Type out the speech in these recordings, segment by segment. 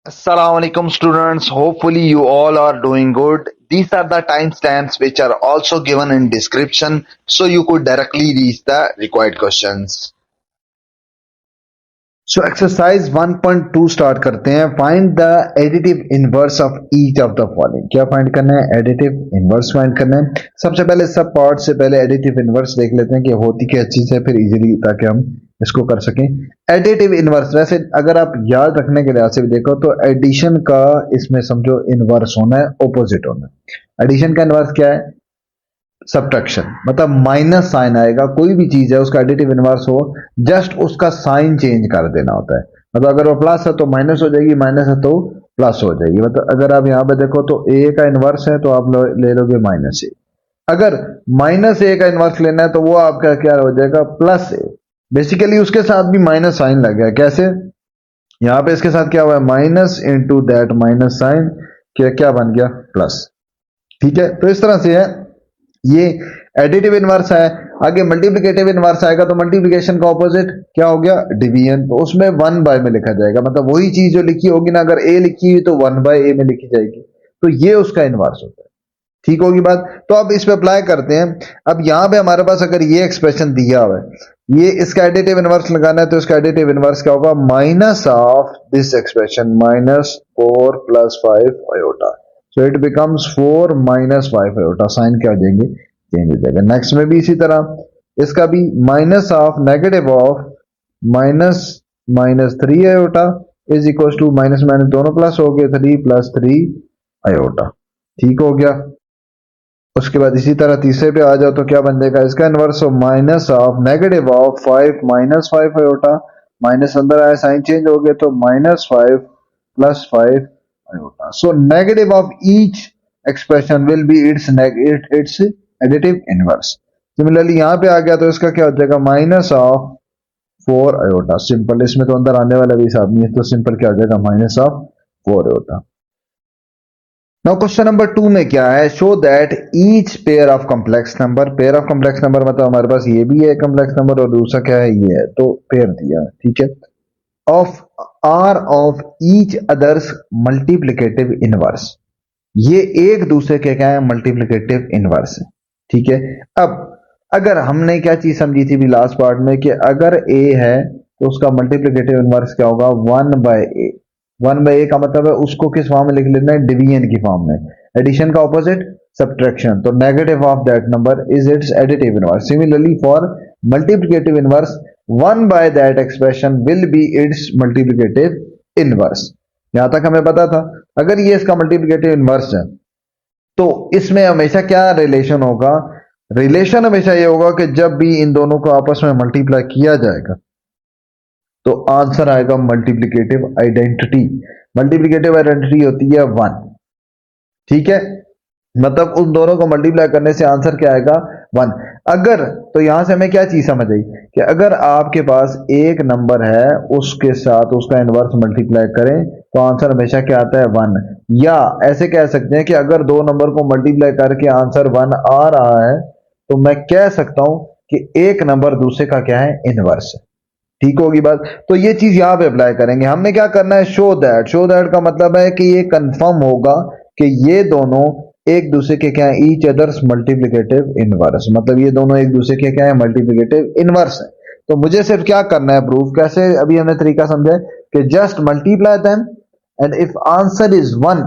Assalamualaikum students. Hopefully you all are doing good. These are the timestamps which are also given in description so you could directly reach the required questions. So exercise 1.2 start करते हैं. Find the additive inverse of each of the following. क्या find करना है? Additive inverse find करना है. सबसे पहले सब पार्ट से पहले एडिटिव इनवर्स देख लेते हैं कि होती क्या चीज है, फिर इजीली ताकि हम इसको कर सकें. एडिटिव इनवर्स वैसे अगर आप याद रखने के लिहाज से भी देखो तो एडिशन का इसमें समझो इनवर्स होना है, ऑपोजिट होना है. एडिशन का इनवर्स क्या है? सब्ट्रैक्शन. मतलब माइनस साइन आएगा, कोई भी चीज है उसका एडिटिव इनवर्स हो, जस्ट उसका साइन चेंज कर देना होता है. मतलब अगर वो प्लस है तो माइनस हो जाएगी, माइनस है तो प्लस हो जाएगी. मतलब अगर आप यहां पे देखो तो ए का इनवर्स है तो आप ले लोगे माइनस ए. अगर माइनस ए का इनवर्स लेना है तो वो आपका क्या हो जाएगा? प्लस ए. बेसिकली उसके साथ भी माइनस साइन लग गया. कैसे? यहां पे इसके साथ क्या हुआ है? Minus into that minus sign, क्या बन गया? प्लस. ठीक है, तो इस तरह से है ये एडिटिव इनवर्स है. आगे मल्टीप्लिकेटिव इनवर्स आएगा तो मल्टीप्लिकेशन का ऑपोजिट क्या हो गया? डिवीजन. तो उसमें 1 में लिखा जाएगा. मतलब वही चीज जो लिखी होगी ना, अगर ए लिखी हुई तो 1/a में लिखी जाएगी. तो ये उसका इनवर्स होता है. ठीक होगी बात. तो अब इस पे अप्लाई करते हैं. अब यहां पे हमारे पास अगर ये एक्सप्रेशन दिया हुआ है, ये इसका एडिटिव इनवर्स लगाना है तो इसका एडिटिव इनवर्स क्या होगा? Minus of this expression -4 + 5 iota. So it becomes 4 - 5 iota. Sign क्या हो जाएंगे? चेंज हो जाएगा. नेक्स्ट में भी इसी तरह इसका भी minus of negative of -3 iota is equal to minus minus दोनों प्लस हो गए, 3 + 3 आयोटा. ठीक हो गया. उसके बाद इसी तरह तीसरे पे आ जाओ तो क्या बन जाएगा? इसका इनवर्स हो minus of negative of 5 - 5 iota. Minus अंदर आया, साइन चेंज हो गए तो -5 + 5 iota. So negative of each expression will be its additive inverse. Similarly यहाँ पे आ गया तो इसका क्या हो जाएगा? Minus of 4 iota. सिंपल. इसमें तो अंदर आने वाला भी हिसाब नहीं है तो सिंपल क्या हो जाएगा? Minus of 4 iota. Now question number 2 में क्या है? Show that each pair of complex number. Pair of complex number मतलब हमारे पास ये भी है कॉम्प्लेक्स नंबर और दूसरा क्या है? ये है. तो पेयर दिया. ठीक है. Of are of each others multiplicative inverse. ये एक दूसरे के क्या है? मल्टीप्लिकेटिव इनवर्स है. ठीक है. अब अगर हमने क्या चीज समझी थी भी लास्ट पार्ट में कि अगर ए है तो उसका मल्टीप्लिकेटिव इनवर्स क्या होगा? 1/a. 1/a का मतलब है उसको किस फॉर्म में लिख लेना है? डिवीजन की फॉर्म में. एडिशन का ऑपोजिट सब्ट्रैक्शन. तो negative of that number is it's additive inverse. Similarly for multiplicative inverse 1 by that expression will be its multiplicative inverse. यहां तक हमें पता था. अगर ये इसका मल्टीप्लिकेटिव इनवर्स है तो इसमें हमेशा क्या रिलेशन होगा? रिलेशन हमेशा ये होगा कि जब भी इन दोनों को आपस में मल्टीप्लाई किया जाएगा तो आंसर आएगा मल्टीप्लिकेटिव आइडेंटिटी. मल्टीप्लिकेटिव आइडेंटिटी होती है 1. ठीक है. मतलब उन दोनों को मल्टीप्लाई करने से आंसर क्या आएगा? 1. अगर तो यहां से हमें क्या चीज समझ आई कि अगर आपके पास एक नंबर है उसके साथ उसका इनवर्स मल्टीप्लाई करें तो आंसर हमेशा क्या आता है? 1. या ऐसे कह सकते हैं कि अगर दो नंबर को मल्टीप्लाई करके आंसर 1 आ रहा है तो मैं कह सकता हूं कि एक नंबर दूसरे का क्या है? इनवर्स है. ठीक होगी बात. तो ये चीज यहां पे अप्लाई करेंगे. हमने क्या करना है? Show that. शो दैट का मतलब है कि ये कंफर्म होगा कि ये दोनों एक दूसरे के क्या है? Each others multiplicative inverse. मतलब ये दोनों एक दूसरे के क्या है? मल्टीप्लिकेटिव इनवर्स है. तो मुझे सिर्फ क्या करना है? प्रूफ. कैसे? अभी हमने तरीका समझा है कि just multiply them and if answer is 1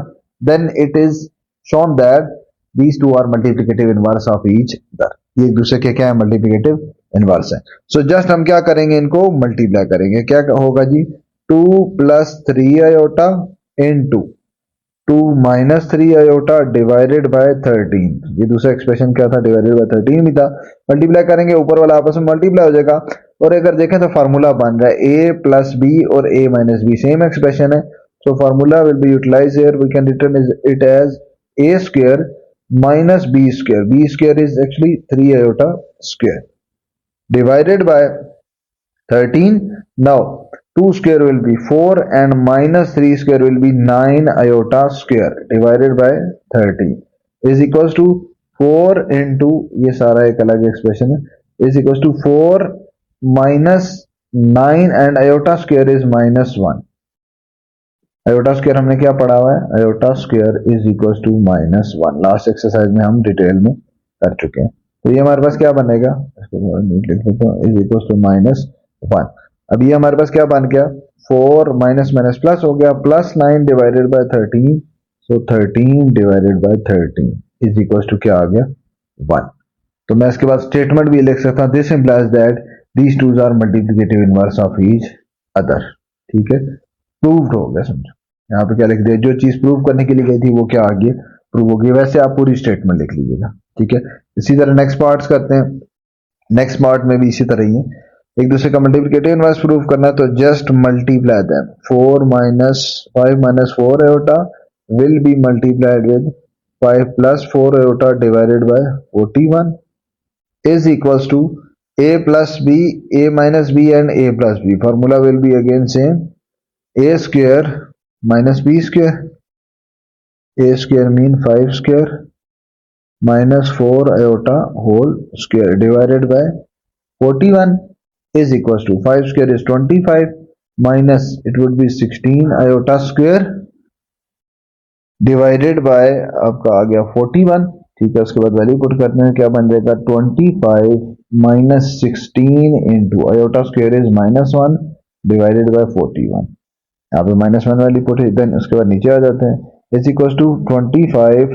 then it is shown that these two are multiplicative inverse of each other. ये एक दूसरे के क्या है? मल्टीप्लिकेटिव इनवर्स है. सो जस्ट हम क्या करेंगे? इनको मल्टीप्लाई करेंगे. क्या होगा जी? 2 + 3 iota into 2 - 3 iota divided by 13. ये दूसरा एक्सप्रेशन क्या था? डिवाइडेड बाय 13 भी था. मल्टीप्लाई करेंगे, ऊपर वाला आपस में मल्टीप्लाई हो जाएगा. और अगर देखें तो फार्मूला बन रहा है a + b और a - b सेम एक्सप्रेशन है. So formula will be utilize here. We can return it as a square - b square. b square is actually 3 iota square divided by 13. Now 2 square will be 4 and -3 square will be 9 iota square divided by 30 is equals to 4 into ये सारा एक अलग expression है is equals to 4 - 9 and iota square is -1. Iota square हमने क्या पढ़ा हुआ है, iota square is equal to -1, last exercise में हम डिटेल में कर चुके हैं। तो ये हमारे पास क्या बनेगा, इसको नीट लिख लेता हूँ, इज इक्वल टू -1। अब ये हमारे पास क्या बन गया, 4 माइनस माइनस प्लस हो गया, +9 divided by 13, so 13 divided by 13 is equal to क्या आ गया, 1। तो मैं इसके बाद स्टेटमेंट भी लिख सकता हूँ, this implies that these twos are multiplicative inverse of each other. ठीक है, प्रूव्ड हो गया, समझो। यहाँ पे क्या लिख दिया, जो चीज प्रूव करने के लिए गई थी वो क्या आ गई, प्रूव हो गई। वैसे आप पूरी स्टेटमेंट लिख लीजिएगा। ठीक है, इसी तरह नेक्स्ट पार्ट्स करते हैं। नेक्स्ट पार्ट में भी इसी तरह ही है, एक दूसरे का मल्टीप्लिकेटिव इनवर्स प्रूव करना है तो just multiply them. 4 minus 5 minus 4 iota will B multiplied with 5 plus 4 iota divided by 41 is equals to a plus b, a minus b and a plus b. Formula will be again same, a square minus b square, a square mean 5 square minus 4 iota whole square divided by 41 is equals to 5 square is 25 minus it would be 16 iota square divided by आपका आ गया 41। ठीक है, उसके बाद value put करने में क्या बन जाएगा, 25 minus 16 into iota square is -1 divided by 41। यहाँ पे -1 वैल्यू पुट है, देन उसके बाद नीचे आ जाते हैं, इज इक्वल टू 25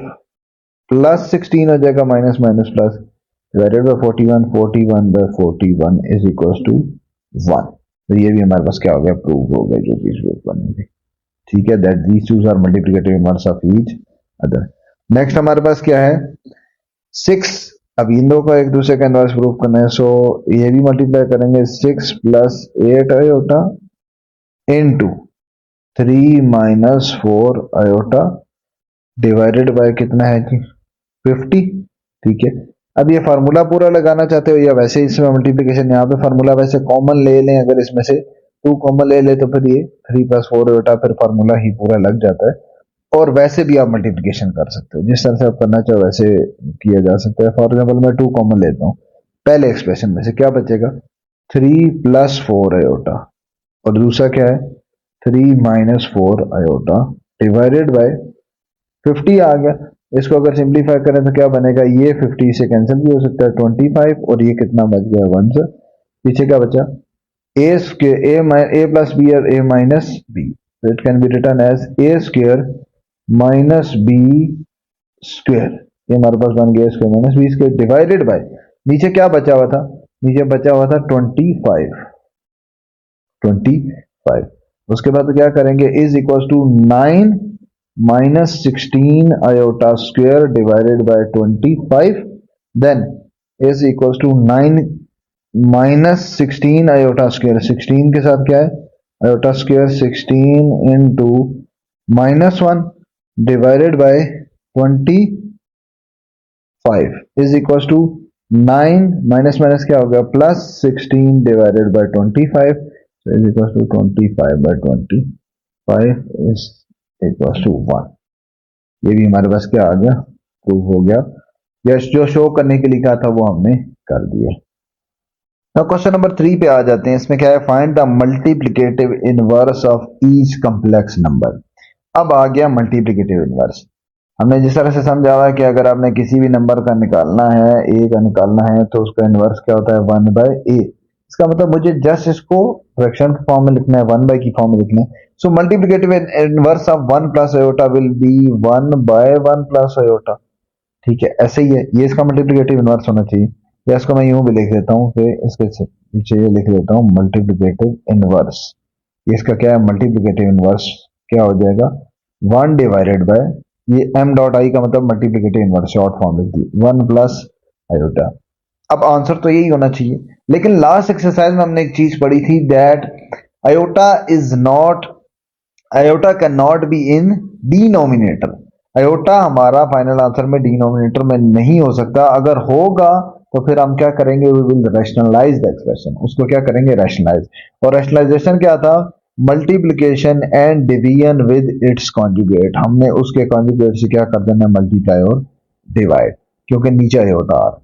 प्लस 16 हो जाएगा, minus minus plus divided by 41, 41 by 41 is equal to 1। तो ये भी हमारे पास क्या हो गया, प्रूव हो गया जो चीज प्रूव करनी थी। ठीक है, that these twos are multiplicative inverse of each other. Next हमारे पास क्या है, 6। अब इन दो का एक दूसरे का इनवर्स प्रूव करना है, सो ये भी मल्टीप्लाई करेंगे, 6 plus 8 iota into 3 minus 4 iota divided bye कितना है जी, 50। ठीक है, अब ये फार्मूला पूरा लगाना चाहते हो या वैसे इसमें मल्टीप्लिकेशन, यहाँ पे फार्मूला वैसे कॉमन ले लें, अगर इसमें से 2 कॉमन ले ले तो फिर ये 3 प्लस 4 आयोटा फिर फार्मूला ही पूरा लग जाता है। और वैसे भी आप मल्टीप्लिकेशन कर सकते हो, जिस तरह से आप करना चाहो वैसे किया जा सकता है। फॉर एग्जाम्पल मैं 2 कॉमन लेता हूँ, पहले एक्सप्रेशन में से क्या बचेगा, 3 प्लस 4 आयोटा और दूसरा क्या है 3 माइनस 4 आयोटा डिवाइडेड बाय 50 आ गया। इसको अगर सिंप्लीफाई करें तो क्या बनेगा, ये 50 से कैंसिल भी हो सकता है, 25 और ये कितना बच गया 1 से, पीछे क्या बचा, a प्लस बी और a minus B, so it can be written as a square minus B square, ये हमारे पास बन गया square minus B square divided by, नीचे क्या बचा हुआ था, नीचे बचा हुआ था 25। उसके बाद क्या करेंगे, is equal to 9 minus 16 iota square divided by 25, then is equal to 9 minus 16 iota square, 16 के साथ क्या है iota square 16 into -1 divided by 25 is equal to 9 minus minus क्या हो गया plus 16 divided by 25 is equal to 25 by 25 is equal to 1। ये भी हमारे पास क्या आ गया, प्रूव हो गया, या जो शो करने के लिए कहा था वो हमने कर दिया। क्वेश्चन नंबर 3 पे आ जाते हैं। इसमें क्या है, find the multiplicative inverse of each complex number. अब आ गया मल्टीप्लिकेटिव इनवर्स। हमने जिस तरह से समझा हुआ है कि अगर आपने किसी भी नंबर का निकालना है, ए का निकालना है, तो उसका इनवर्स क्या होता है 1/a। इसका मतलब मुझे जस्ट इसको फ्रैक्शन फॉर्म में लिखना है, 1/, की फॉर्म में लिखना है। So multiplicative inverse of 1 plus iota will be 1/1 plus iota. ठीक है, ऐसे ही है, ये इसका मल्टीप्लिकेटिव इनवर्स होना चाहिए। या इसको मैं यूं भी लिख देता हूँ कि इसके पीछे ये लिख देता हूँ मल्टीप्लिकेटिव इनवर्स। इसका क्या है, मल्टीप्लिकेटिव इनवर्स क्या हो जाएगा 1 डिवाइडेड बाय, ये m डॉट आई का मतलब मल्टीप्लिकेटिव इनवर्स, शॉर्ट फॉर्म लिख दी 1 प्लस आयोटा। अब आंसर तो यही होना चाहिए, लेकिन लास्ट एक्सरसाइज में हमने एक चीज पढ़ी थी that iota can not be in denominator. Iota हमारा फाइनल आंसर में डिनोमिनेटर में नहीं हो सकता। अगर होगा तो फिर हम क्या करेंगे, we will rationalize the expression, उसको क्या करेंगे रैशनलाइज। और रैशनलाइजेशन क्या था, multiplication and division with its conjugate. हमने उसके कॉन्जुगेट से क्या कर देना, मल्टीप्लाई और डिवाइड, क्योंकि नीचे आयोटा आ रहा।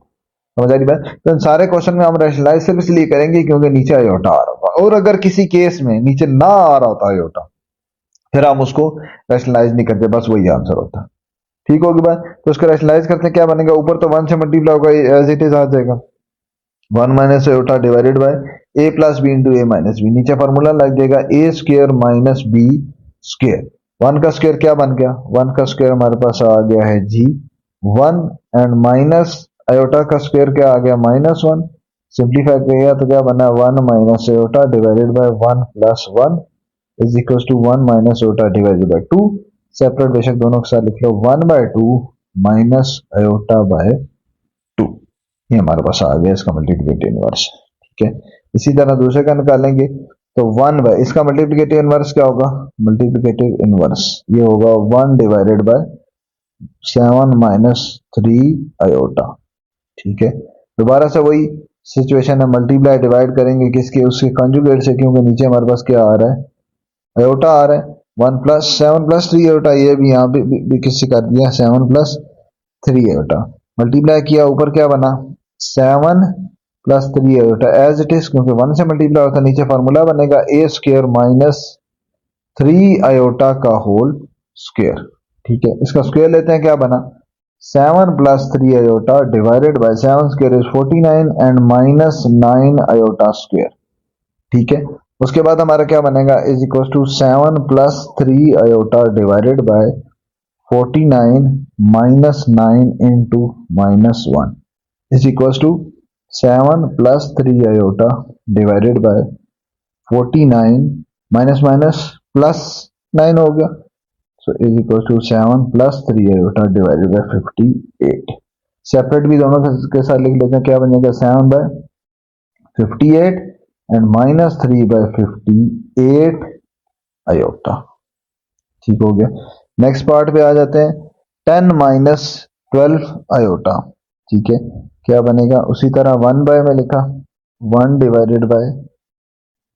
समझ आ रही बात। तो सारे क्वेश्चन में हम रैशनलाइज सिर्फ इसलिए करेंगे क्योंकि नीचे आयोटा आ रहा होगा, और अगर किसी केस में नीचे ना आ रहा होता आयोटा फिर हम उसको रैशनलाइज नहीं करते, बस वही आंसर होता है। ठीक होगी बात। तो उसको रैशनलाइज करते हैं, क्या बनेगा, ऊपर तो 1 से मल्टीप्लाई होगा, एज इट इज आ जाएगा 1 minus iota divided by A plus B into A minus B. नीचे फॉर्मूला लग जाएगा A square minus B square. 1 का स्क्वायर क्या बन गया, 1 का स्क्वायर हमारे पास आ गया है जी 1, एंड माइनस आयोटा का स्क्वायर क्या आ गया -1। सिंप्लीफाई किया तो क्या बना 1 minus iota divided by 1 plus 1 is equal to 1 minus iota divided by 2। Separate बेशक दोनों के साथ लिख लो 1/2 माइनस आयोटा बाय 2। ये हमारे पास आ गया इसका मल्टीप्लिकेटिव इनवर्स। ठीक है, इसी तरह दूसरे का निकालेंगे तो 1 बाय इसका मल्टीप्लिकेटिव इनवर्स क्या होगा, मल्टीप्लिकेटिव इनवर्स ये होगा 1 डिवाइडेड बाय 7 माइनस 3 आयोटा। ठीक है, दोबारा से वही सिचुएशन है, मल्टीप्लाई डिवाइड करेंगे किसके, उसके कंजुगेट से, क्योंकि नीचे हमारे पास क्या आ रहा है, आयोटा आ रहा है। 1 प्लस 7 प्लस 3 आयोटा, ये भी यहाँ भी किससे कर दिया 7 प्लस 3 आयोटा। मल्टीप्लाई किया, ऊपर क्या बना 7 plus 3 iota as it is, क्योंकि 1 से मल्टीप्लाई होता है, नीचे फार्मूला बनेगा ए स्क्वायर माइनस 3 आयोटा का होल स्क्वायर। ठीक है, इसका स्क्वायर लेते हैं, क्या बना 7 plus 3 iota divided by 7 square is 49 and minus 9 iota square. ठीक है, उसके बाद हमारा क्या बनेगा is equal to 7 plus 3 iota divided by 49 minus 9 into minus 1 is equal to 7 plus 3 iota divided by 49 minus minus plus 9 हो गया, so is equal to 7 plus 3 iota divided by 58। Separate भी दोनों के साथ लिख लेते हैं, क्या बनेगा 7 by 58 and minus 3 by 58 iota. ठीक हो गया। नेक्स्ट पार्ट पे आ जाते हैं, 10 माइनस 12 आयोटा। ठीक है, क्या बनेगा, उसी तरह 1 बाय में लिखा 1 डिवाइडेड बाय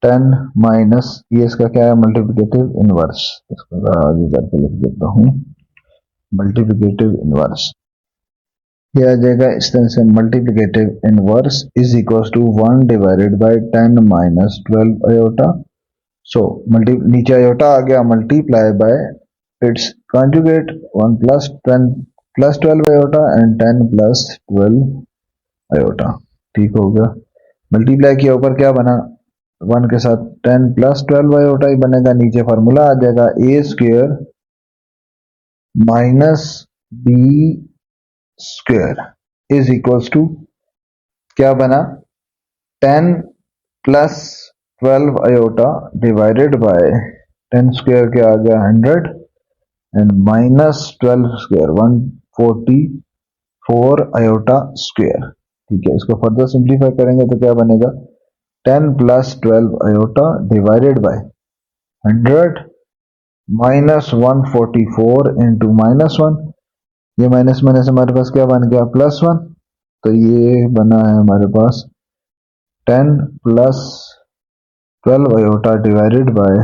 10 माइनस, ये इसका क्या है मल्टीप्लिकेटिव इनवर्स, इसको आगे करके लिख देता हूं मल्टीप्लिकेटिव इनवर्स। ये आ जाएगा इस तरह से, multiplicative inverse is equal to 1 divided by 10 minus 12 iota. So नीचे आयोटा आ गया, multiply by its conjugate 1 plus 10 plus 12 iota and 10 plus 12 iota. ठीक हो गया, मल्टीप्लाई किया, ऊपर क्या बना 1 के साथ 10 plus 12 आयोटा ही बनेगा, नीचे फार्मूला आ जाएगा A square minus B square is equals to क्या बना 10 plus 12 iota divided by 10 square के आ गया 100 and minus 12 square 144 iota square. ठीक है, इसको फर्दर सिंप्लीफाई करेंगे तो क्या बनेगा 10 plus 12 iota divided by 100 minus 144 into -1, ये माइनस माइनस हमारे पास क्या बन गया +1, तो ये बना है हमारे पास 10 plus 12 iota divided by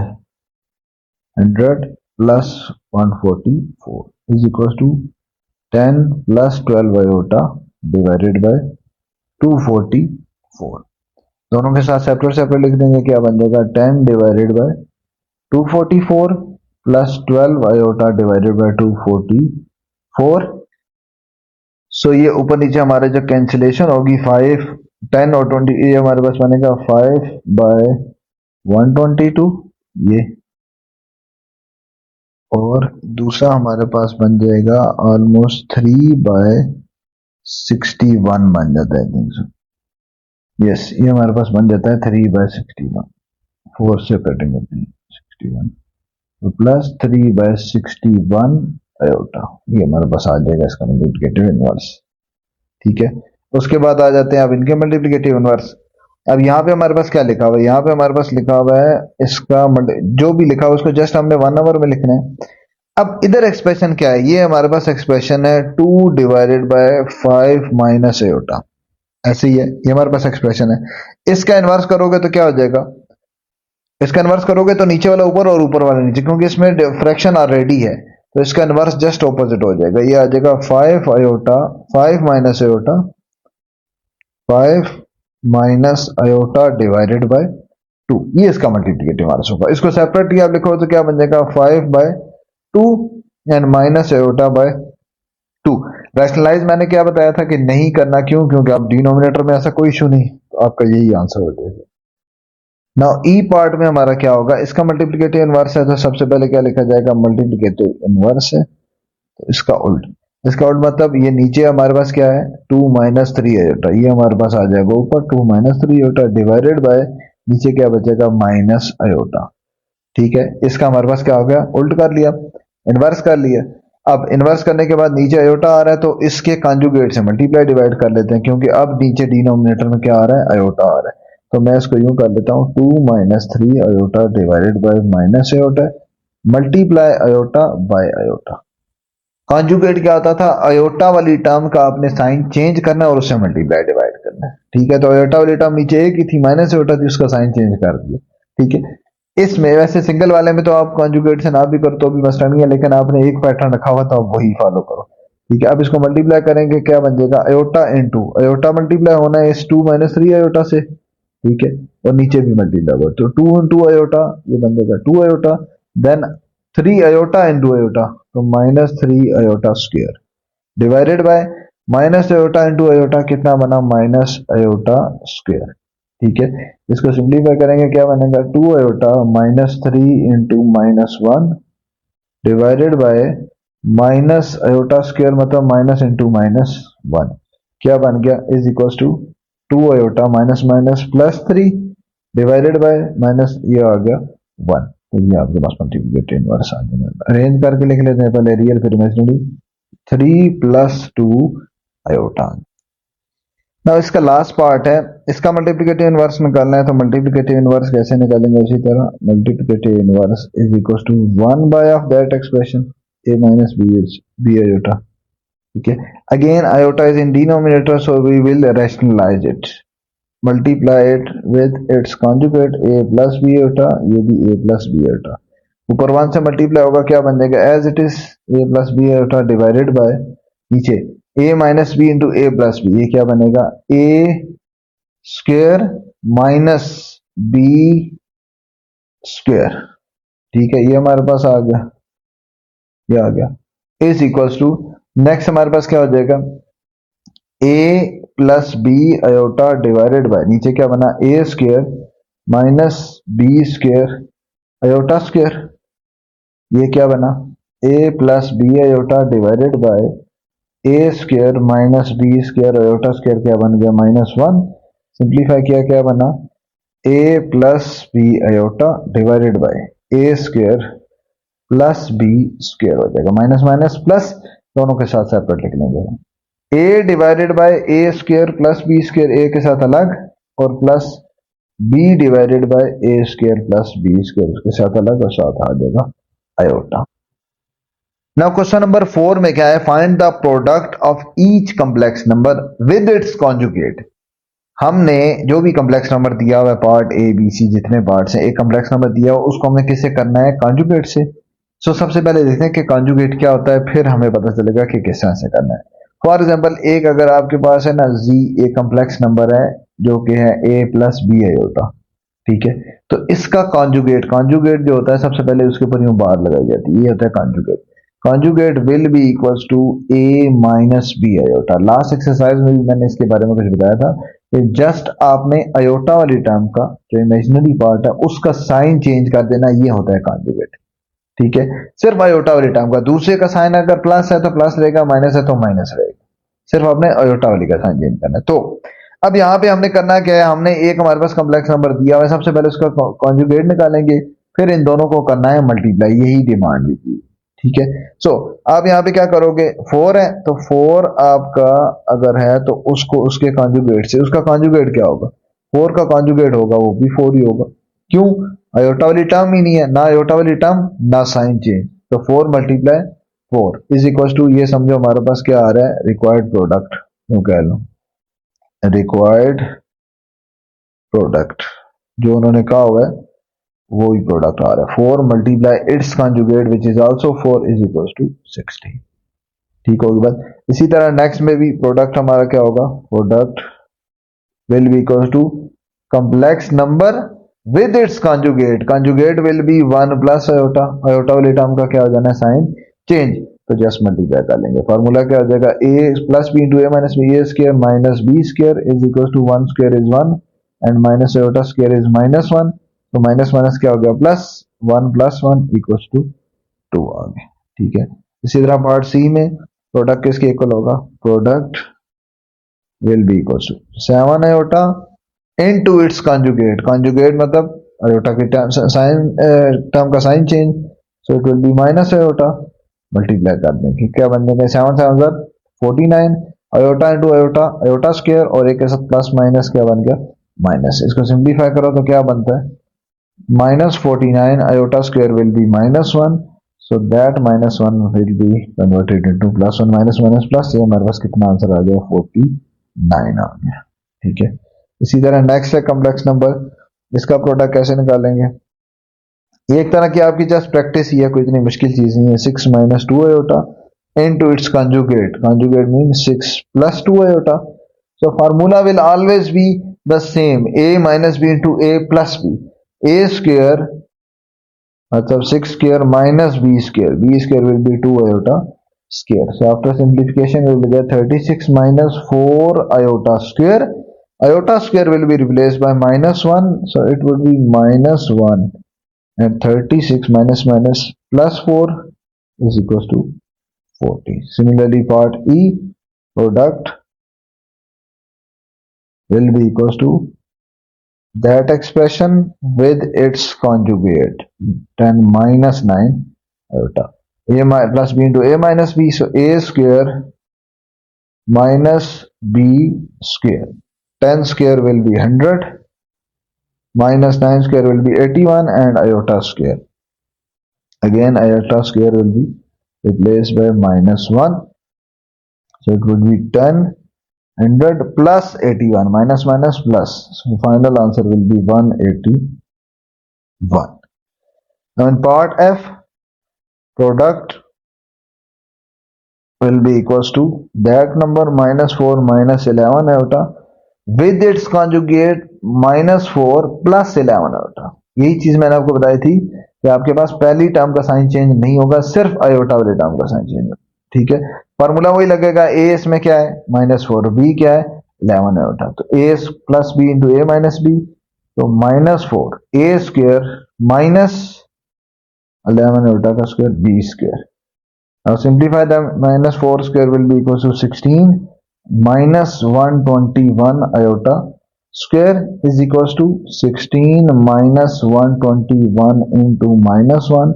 100 plus 144 is equal to 10 plus 12 iota divided by 244। दोनों के साथ सेपरेट सेपरेट लिख देंगे, क्या बन जाएगा 10 divided by 244 plus 12 iota divided by 244। सो ये ऊपर नीचे हमारे जो कैंसिलेशन होगी 5 10 और 20, ये हमारे पास बनेगा 5 बाय 122 ये, और दूसरा हमारे पास बन जाएगा ऑलमोस्ट 3 बाय 61 बन जाता है। यस, ये हमारे पास बन जाता है 3 बाय 61, 4 से कटिंग होती है 61, तो प्लस 3 बाय 61 आयोटा, ये हमारे पास आ जाएगा इसका मल्टीप्लिकेटिव इनवर्स। ठीक है, उसके बाद आ जाते हैं अब इनके मल्टीप्लिकेटिव इनवर्स। अब यहाँ पे हमारे पास क्या लिखा हुआ है, यहाँ पे हमारे पास लिखा हुआ है इसका जो भी लिखा हुआ उसको जस्ट हमने 1 आवर में लिखना है। अब इधर एक्सप्रेशन क्या है, ये हमारे पास एक्सप्रेशन है 2 डिवाइडेड बाय 5 माइनस आयोटा, ऐसे ही है, ये हमारे पास एक्सप्रेशन है। इसका इनवर्स करोगे तो क्या हो जाएगा, इसका इनवर्स करोगे तो नीचे वाला ऊपर और ऊपर वाला नीचे, क्योंकि इसमें फ्रैक्शन ऑलरेडी है, तो इसका इनवर्स जस्ट ऑपोजिट हो जाएगा, ये आ जाएगा 5 iota 5 minus iota 5 minus iota divided by 2, ये इसका मल्टीप्लिकेटिव इनवर्स होगा। इसको सेपरेटली आप लिखो तो क्या बन जाएगा 5/2 and minus iota by 2। Rationalize मैंने क्या बताया था कि नहीं करना, क्यों? क्योंकि आप डिनोमिनेटर में ऐसा कोई इशू नहीं, तो आपका यही आंसर हो जाएगा। नाउ ई पार्ट में हमारा क्या होगा, इसका मल्टीप्लिकेटिव इनवर्स है तो सबसे पहले क्या लिखा जाएगा, मल्टीप्लिकेटिव इनवर्स है तो इसका उल्ट। इसका उल्ट मतलब ये नीचे हमारे पास क्या है 2 - 3 आयोटा, ये हमारे पास आ जाएगा ऊपर 2 - 3 आयोटा डिवाइडेड बाय नीचे क्या बचेगा माइनस आयोटा। ठीक है, इसका हमारे पास क्या हो गया, उल्ट कर लिया, इनवर्स कर लिया। अब इनवर्स करने के बाद नीचे आयोटा आ रहा है तो इसके कॉन्जुगेट से मल्टीप्लाई डिवाइड कर लेते हैं, क्योंकि अब नीचे डिनोमिनेटर में क्या आ रहा है, आयोटा आ रहा है। तो मैं इसको यूं कर लेता हूं 2 - 3 iota divided by minus iota multiply iota by iota. Conjugate क्या होता था, आयोटा वाली टर्म का आपने साइन चेंज करना है और उससे मल्टीप्लाई डिवाइड करना है। ठीक है, तो आयोटा वाली टर्म नीचे एक ही थी, माइनस आयोटा थी, उसका साइन चेंज कर दिया। ठीक है, इसमें वैसे सिंगल वाले में तो आप कॉन्जुगेट से ना भी करो तो भी मसला नहीं है, लेकिन आपने एक पैटर्न रखा हुआ था आप वही फॉलो करो। ठीक है, अब इसको मल्टीप्लाई करेंगे, क्या बन जाएगा आयोटा इंटू आयोटा मल्टीप्लाई होना है इस 2 - 3 आयोटा से। ठीक है, और नीचे भी मल्टीप्लाई होगा तो 2 इंटू आयोटा, ये बन जाएगा 2 iota, then 3 iota into iota तो -3 iota square divided by minus iota into iota कितना बना, माइनस आयोटा स्क्वायर। ठीक है, इसको सिंप्लीफाई करेंगे क्या बनेगा 2 iota -3 into -1 divided by minus iota square मतलब माइनस इंटू -1 क्या बन गया is equal to 2 iota minus minus +3 divided by minus ये आ गया 1। तो ये आपके पास मल्टीप्लिकेटिव इनवर्स आ गया। अरेंज करके लिख लेते हैं, पहले रियल फिर इमेजिनरी 3 + 2 आयोटा। ना इसका लास्ट पार्ट है, इसका मल्टीप्लिकेटिव इनवर्स निकालना है तो मल्टीप्लिकेटिव इनवर्स कैसे निकालेंगे, उसी तरह multiplicative inverse is equal to 1 by of that expression a minus b iota। ठीक है, again iota is in denominator so we will rationalize it, multiply it with its conjugate a plus b iota, ये भी a plus b iota, ऊपर 1 से multiply होगा क्या बन जाएगा as it is a plus b iota divided by नीचे a minus b इंटू a plus b, ये क्या बनेगा a square minus b square. ठीक है, ये हमारे पास आ गया, ये आ गया इज इक्वल्स टू नेक्स्ट हमारे पास क्या हो जाएगा a plus B iota divided by नीचे क्या बना a square minus b square iota square, ये क्या बना a plus B iota divided by a square minus b square iota square क्या बन गया -1। सिंप्लीफाई किया क्या बना a plus B iota divided by a square plus B square हो जाएगा, माइनस माइनस प्लस दोनों के साथ सेपरेट लिख लेंगे। a divided by a square plus B square a के साथ अलग और plus b divided by a square plus b square उसके साथ अलग और साथ आ जाएगा आयोटा। नाउ क्वेश्चन नंबर 4 में क्या है, find the product of each complex number with its conjugate. हमने जो भी कॉम्प्लेक्स नंबर दिया हुआ है पार्ट ए बी सी जितने पार्ट्स हैं, एक कॉम्प्लेक्स नंबर दिया हुआ उसको हमने किससे करना है, कॉन्जुगेट से। सो सबसे पहले देखते हैं कि कॉन्जुगेट क्या होता है, फिर हमें पता चलेगा कि किस तरह से करना है। फॉर एग्जांपल एक अगर आपके पास है ना जी एक कॉम्प्लेक्स नंबर है जो कि है a प्लस बी आयोटा। ठीक है, तो इसका कॉन्जुगेट जो होता है सबसे पहले उसके ऊपर यूं बार लगाई जाती है, ये होता है conjugate. Conjugate will be equals to a minus B iota. Last exercise में भी मैंने इसके बारे में कुछ बताया था कि जस्ट आपने आयोटा वाली टर्म का जो इमेजिनरी पार्ट है उसका साइन चेंज कर देना, ये होता है कॉन्जुगेट। ठीक है, सिर्फ आयोटा वाली टर्म का, दूसरे का साइन अगर प्लस है तो प्लस रहेगा, माइनस है तो माइनस रहेगा, सिर्फ आपने आयोटा वाली का साइन चेंज करना है। तो अब यहाँ पे हमने करना क्या है, हमने एक हमारे पास कॉम्प्लेक्स नंबर दिया हुआ है, सबसे पहले उसका कॉन्जुगेट निकालेंगे, फिर इन दोनों को करना है मल्टीप्लाई, यही डिमांड भी की। ठीक है, सो आप यहाँ पे क्या करोगे 4 है तो 4 आपका अगर है तो उसको उसके कॉन्जुगेट से, उसका कॉन्जुगेट क्या होगा 4 का कॉन्जुगेट होगा वो भी 4 ही होगा, क्यों आयोटा वाली टर्म ही नहीं है, ना आयोटा वाली टर्म ना साइन चेंज, तो 4 मल्टीप्लाई 4 इज इक्वल टू ये समझो हमारे पास क्या आ रहा है रिक्वायर्ड प्रोडक्ट, यूं कह लो रिक्वायर्ड प्रोडक्ट जो उन्होंने कहा हुआ है वो ही प्रोडक्ट आ रहा है 4 multiply its conjugate which is also 4 is equal to 60। ठीक होगी बात। इसी तरह नेक्स्ट में भी प्रोडक्ट हमारा क्या होगा, product will be equal to complex number with its conjugate, conjugate will be 1 plus iota, iota वाली टर्म का क्या हो जाना है साइन चेंज, तो जस्ट मल्टीप्लाई कर लेंगे। फॉर्मूला क्या हो जाएगा, ए plus B into A minus B, A square minus B square is equal to 1 square is 1 and minus iota square is minus 1, तो माइनस माइनस क्या हो गया प्लस, 1 प्लस 1 इक्वल टू 2 आ गए। ठीक है, इसी तरह पार्ट सी में प्रोडक्ट किसके इक्वल होगा, product will be equal to 7 iota into its conjugate, conjugate मतलब आयोटा की साइन टर्म का sign change, so it will be minus iota, multiply कर देंगे क्या बन जाएगा 7 7 49 iota into iota, iota square और एक के साथ प्लस माइनस क्या बन गया माइनस, इसको सिंप्लीफाई करो तो क्या बनता है minus 49 iota square will be minus 1, so that minus 1 will be converted into plus 1 minus minus plus, ये हमारे पास कितना आंसर आ गया 49 आ गया। ठीक है, इसी तरह नेक्स्ट है कॉम्प्लेक्स नंबर, इसका प्रोडक्ट कैसे निकालेंगे, एक तरह की आपकी जस्ट प्रैक्टिस ही है, कोई इतनी मुश्किल चीज नहीं है। 6 minus 2 iota into its conjugate, conjugate means 6 plus 2 iota, so formula will always be the same, a minus b into a plus b, a square मतलब 6 square minus b square will be 2 iota square, so after simplification we will get 36 minus 4 iota square will be replaced by minus 1, so it would be minus 1 and 36 minus minus plus 4 is equals to 40. Similarly part E, product will be equals to that expression with its conjugate 10 minus 9 iota, a plus b into a minus b, so a square minus b square, 10 square will be 100 minus 9 square will be 81 and iota square, again iota square will be replaced by minus 1, so it would be 10 100 plus 81 minus minus plus, so final answer will be 181. Now in part F, product will be equals to that number minus 4 minus 11 iota with its conjugate minus 4 plus 11 iota। यही चीज मैंने आपको बताई थी कि आपके पास पहली term का साइन चेंज नहीं होगा, सिर्फ आयोटा वाले टर्म का साइन चेंज होगा। ठीक है, फॉर्मूला वही लगेगा, ए इसमें क्या है माइनस 4, बी क्या है 11 आयोटा, तो a plus B into A minus b, तो minus 4 a square minus 11 iota का square B square. Now simplify the minus 4 square will be equal to 16 minus 121 iota square is equals to 16 minus 121 into minus 1